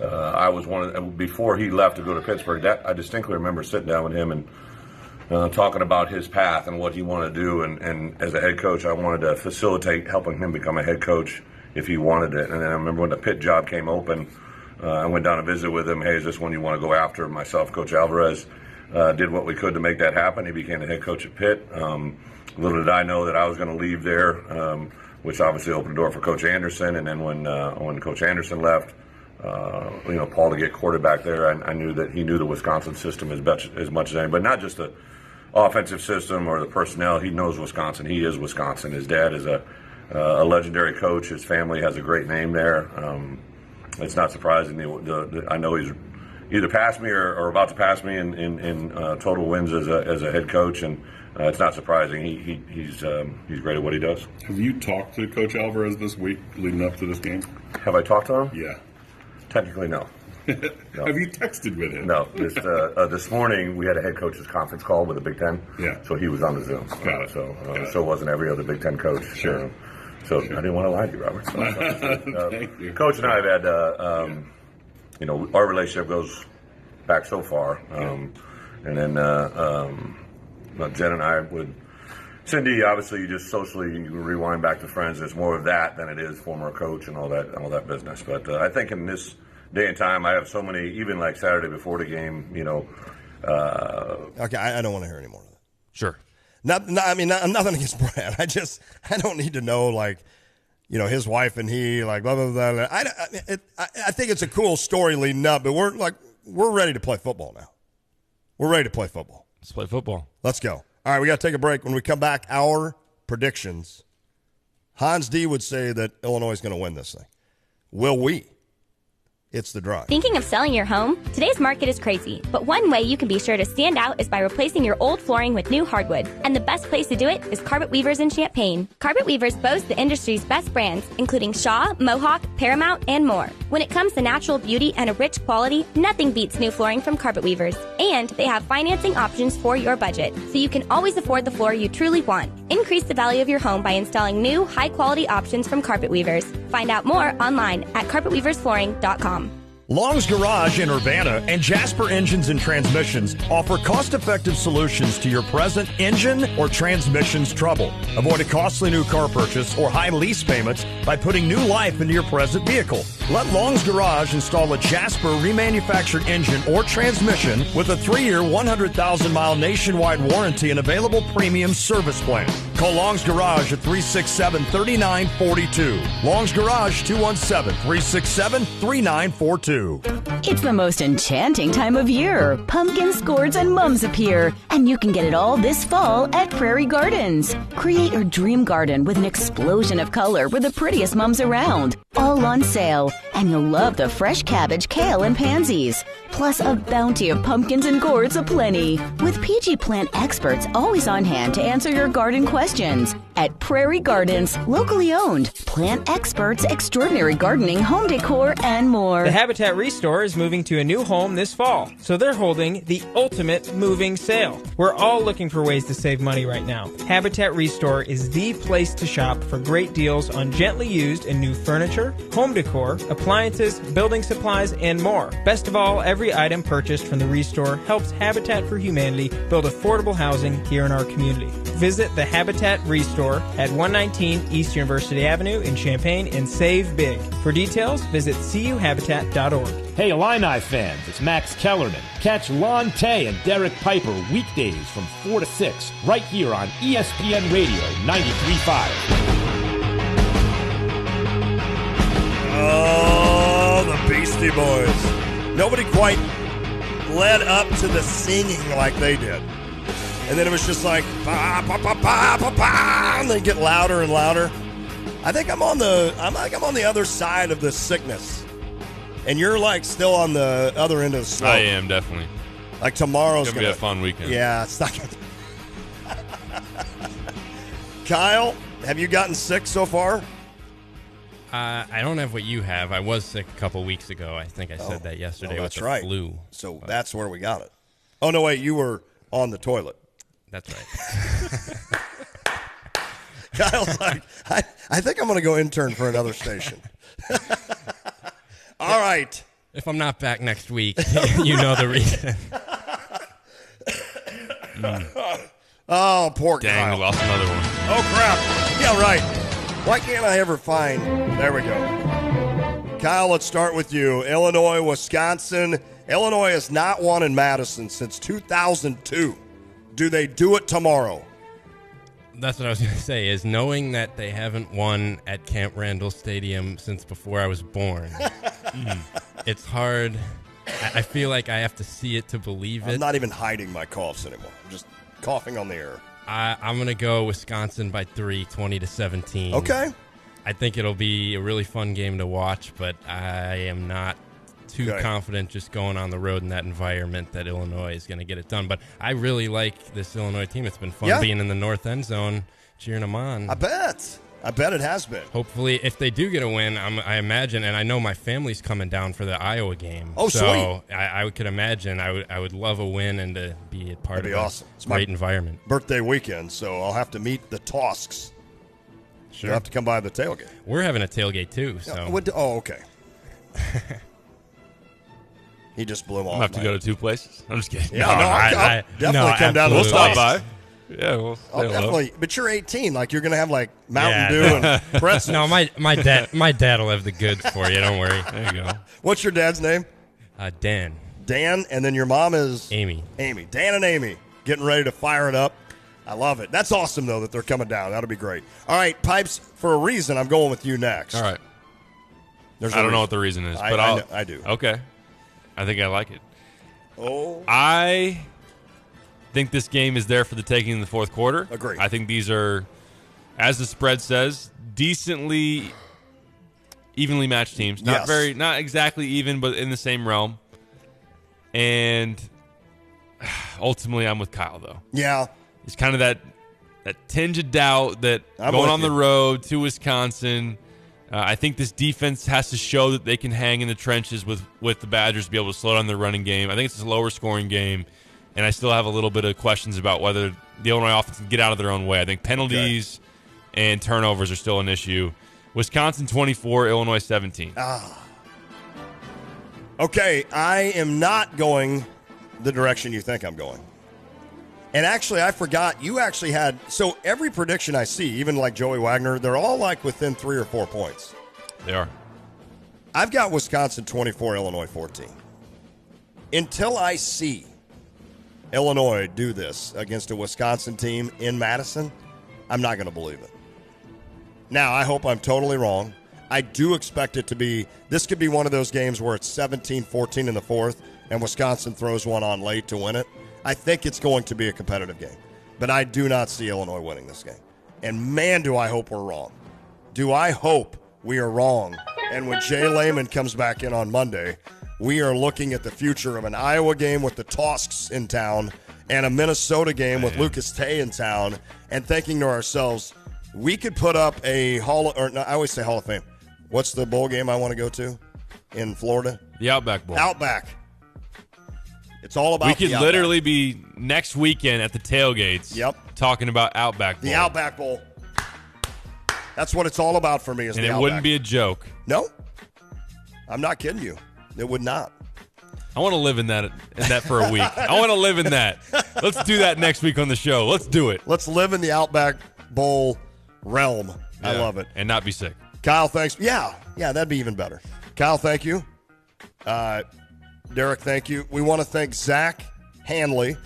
I was before he left to go to Pittsburgh, I distinctly remember sitting down with him and talking about his path and what he wanted to do. And as a head coach, I wanted to facilitate helping him become a head coach if he wanted it. And then I remember when the Pitt job came open, I went down to visit with him. Hey, is this one you want to go after? Myself, Coach Alvarez, did what we could to make that happen. He became the head coach at Pitt. Little did I know that I was going to leave there, which obviously opened the door for Coach Anderson. And then when Coach Anderson left, Paul to get quarterback there, I knew that he knew the Wisconsin system as much as anybody. Not just the offensive system or the personnel. He knows Wisconsin. He is Wisconsin. His dad is a legendary coach. His family has a great name there. It's not surprising. I know he's either passed me or about to pass me in total wins as a head coach, and it's not surprising. He's great at what he does. Have you talked to Coach Alvarez this week leading up to this game? Have I talked to him? Yeah. Technically, no. No. Have you texted with him? No. This morning we had a head coach's conference call with the Big Ten. Yeah. So he was on the Zoom. Got it. So it wasn't every other Big Ten coach. Sure. So I didn't want to lie to you, Robert. Thank you. Coach and I have had, our relationship goes back so far. And then Jen and I would, Cindy, obviously you just socially you rewind back to friends. There's more of that than it is former coach and all that business. But I think in this day and time, I have so many, even like Saturday before the game, Okay, I don't want to hear any more of that. Sure. Nothing against Brad. I don't need to know, his wife and he, blah, blah, blah. I think it's a cool story leading up, but we're ready to play football now. We're ready to play football. Let's play football. Let's go. All right, we got to take a break. When we come back, our predictions. Hans D would say that Illinois is going to win this thing. Will we? It's The Drive. Thinking of selling your home? Today's market is crazy, but one way you can be sure to stand out is by replacing your old flooring with new hardwood. And the best place to do it is Carpet Weavers in Champaign. Carpet Weavers boast the industry's best brands, including Shaw, Mohawk, Paramount, and more. When it comes to natural beauty and a rich quality, nothing beats new flooring from Carpet Weavers. And they have financing options for your budget, so you can always afford the floor you truly want. Increase the value of your home by installing new, high-quality options from Carpet Weavers. Find out more online at carpetweaversflooring.com. Long's Garage in Urbana and Jasper Engines and Transmissions offer cost-effective solutions to your present engine or transmissions trouble. Avoid a costly new car purchase or high lease payments by putting new life into your present vehicle. Let Long's Garage install a Jasper remanufactured engine or transmission with a 3-year, 100,000-mile nationwide warranty and available premium service plan. Call Long's Garage at 367-3942. Long's Garage, 217-367-3942. It's the most enchanting time of year. Pumpkins, gourds, and mums appear. And you can get it all this fall at Prairie Gardens. Create your dream garden with an explosion of color with the prettiest mums around. All on sale. And you'll love the fresh cabbage, kale, and pansies. Plus a bounty of pumpkins and gourds aplenty. With PG plant experts always on hand to answer your garden questions. At Prairie Gardens, locally owned. Plant experts, extraordinary gardening, home decor, and more. The Habitat Restore is moving to a new home this fall, so they're holding the ultimate moving sale. We're all looking for ways to save money right now. Habitat Restore is the place to shop for great deals on gently used and new furniture, home decor, appliances, building supplies, and more. Best of all, every item purchased from the Restore helps Habitat for Humanity build affordable housing here in our community. Visit the Habitat Restore at 119 East University Avenue in Champaign and save big. For details, visit cuhabitat.org. Hey Illini fans, it's Max Kellerman. Catch Lon Tay and Derek Piper weekdays from 4 to 6 right here on ESPN Radio 93.5. Oh, the Beastie Boys. Nobody quite led up to the singing like they did. And then it was just like, ba, ba, ba, ba, ba, ba, and they get louder and louder. I think I'm on the other side of the sickness. And you're like still on the other end of the slope. I am, definitely. Like tomorrow's going to be a fun weekend. Yeah, it's not going to. Kyle, have you gotten sick so far? I don't have what you have. I was sick a couple weeks ago. I think I said that yesterday with the flu. So that's where we got it. Oh, no, wait, you were on the toilet. That's right. Kyle's like, I think I'm going to go intern for another station. All right. If I'm not back next week, you know the reason. Oh, poor Dang, Kyle. we lost another one. Oh, crap. Yeah, right. Why can't I ever find... There we go. Kyle, let's start with you. Illinois, Wisconsin. Illinois has not won in Madison since 2002. Do they do it tomorrow? That's what I was going to say, is knowing that they haven't won at Camp Randall Stadium since before I was born. It's hard. I feel like I have to see it to believe it. I'm not even hiding my coughs anymore. I'm just coughing on the air. I'm going to go Wisconsin by 3, 20-17. Okay. I think it'll be a really fun game to watch, but I am not too confident just going on the road in that environment that Illinois is going to get it done. But I really like this Illinois team. It's been fun being in the north end zone, cheering them on. I bet it has been. Hopefully, if they do get a win, I imagine, and I know my family's coming down for the Iowa game. Oh, so sweet. I could imagine I would love a win and to be a part That'd of be a awesome. It's great my environment. Birthday weekend, so I'll have to meet the Tosks. Sure. You'll have to come by the tailgate. We're having a tailgate, too. So. Oh, okay. He just blew him off. I'm going to have to go to two places. I'm just kidding. Yeah, I'll definitely come down to the We'll stop States. by. Yeah, we'll I'll definitely. But you're 18. Like, you're going to have, like, Mountain Dew and pretzels. No, my dad will have the goods for you. Don't worry. There you go. What's your dad's name? Dan. Dan, and then your mom is? Amy. Amy. Dan and Amy getting ready to fire it up. I love it. That's awesome, though, that they're coming down. That'll be great. All right, Pipes, for a reason, I'm going with you next. All right. I don't know what the reason is, but I do. Okay. I think I like it. Oh. I think this game is there for the taking in the fourth quarter. Agree. I think these are, as the spread says, decently evenly matched teams. Not exactly even, but in the same realm. And ultimately, I'm with Kyle, though. Yeah. It's kind of that tinge of doubt that going on the road to Wisconsin, I think this defense has to show that they can hang in the trenches with the Badgers to be able to slow down their running game. I think it's a lower scoring game, and I still have a little bit of questions about whether the Illinois offense can get out of their own way. I think penalties and turnovers are still an issue. Wisconsin 24, Illinois 17. Okay, I am not going the direction you think I'm going. And actually, I forgot, you actually had, so every prediction I see, even like Joey Wagner, they're all like within 3 or 4 points. They are. I've got Wisconsin 24, Illinois 14. Until I see Illinois do this against a Wisconsin team in Madison, I'm not going to believe it. Now, I hope I'm totally wrong. I do expect it to be – this could be one of those games where it's 17-14 in the fourth and Wisconsin throws one on late to win it. I think it's going to be a competitive game. But I do not see Illinois winning this game. And, man, do I hope we're wrong. Do I hope we are wrong. And when Jay Lehman comes back in on Monday, we are looking at the future of an Iowa game with the Tosks in town and a Minnesota game with Lucas Tay in town and thinking to ourselves, we could put up I always say Hall of Fame. What's the bowl game I want to go to in Florida? The Outback Bowl. Outback. It's all about we could literally be next weekend at the tailgates talking about Outback Bowl. The Outback Bowl. That's what it's all about for me. And it wouldn't be a joke. No. I'm not kidding you. It would not. I want to live in that for a week. I want to live in that. Let's do that next week on the show. Let's do it. Let's live in the Outback Bowl realm. I love it. And not be sick. Kyle, thanks. Yeah, that'd be even better. Kyle, thank you. Derek, thank you. We want to thank Zach Hanley,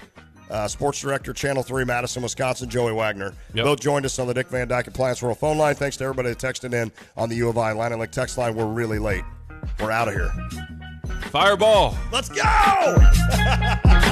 Sports Director, Channel 3, Madison, Wisconsin, Joey Wagner. Both joined us on the Dick Van Dyke Appliance World phone line. Thanks to everybody that texted in on the U of I Line and Link text line. We're really late. We're out of here. Fireball. Let's go!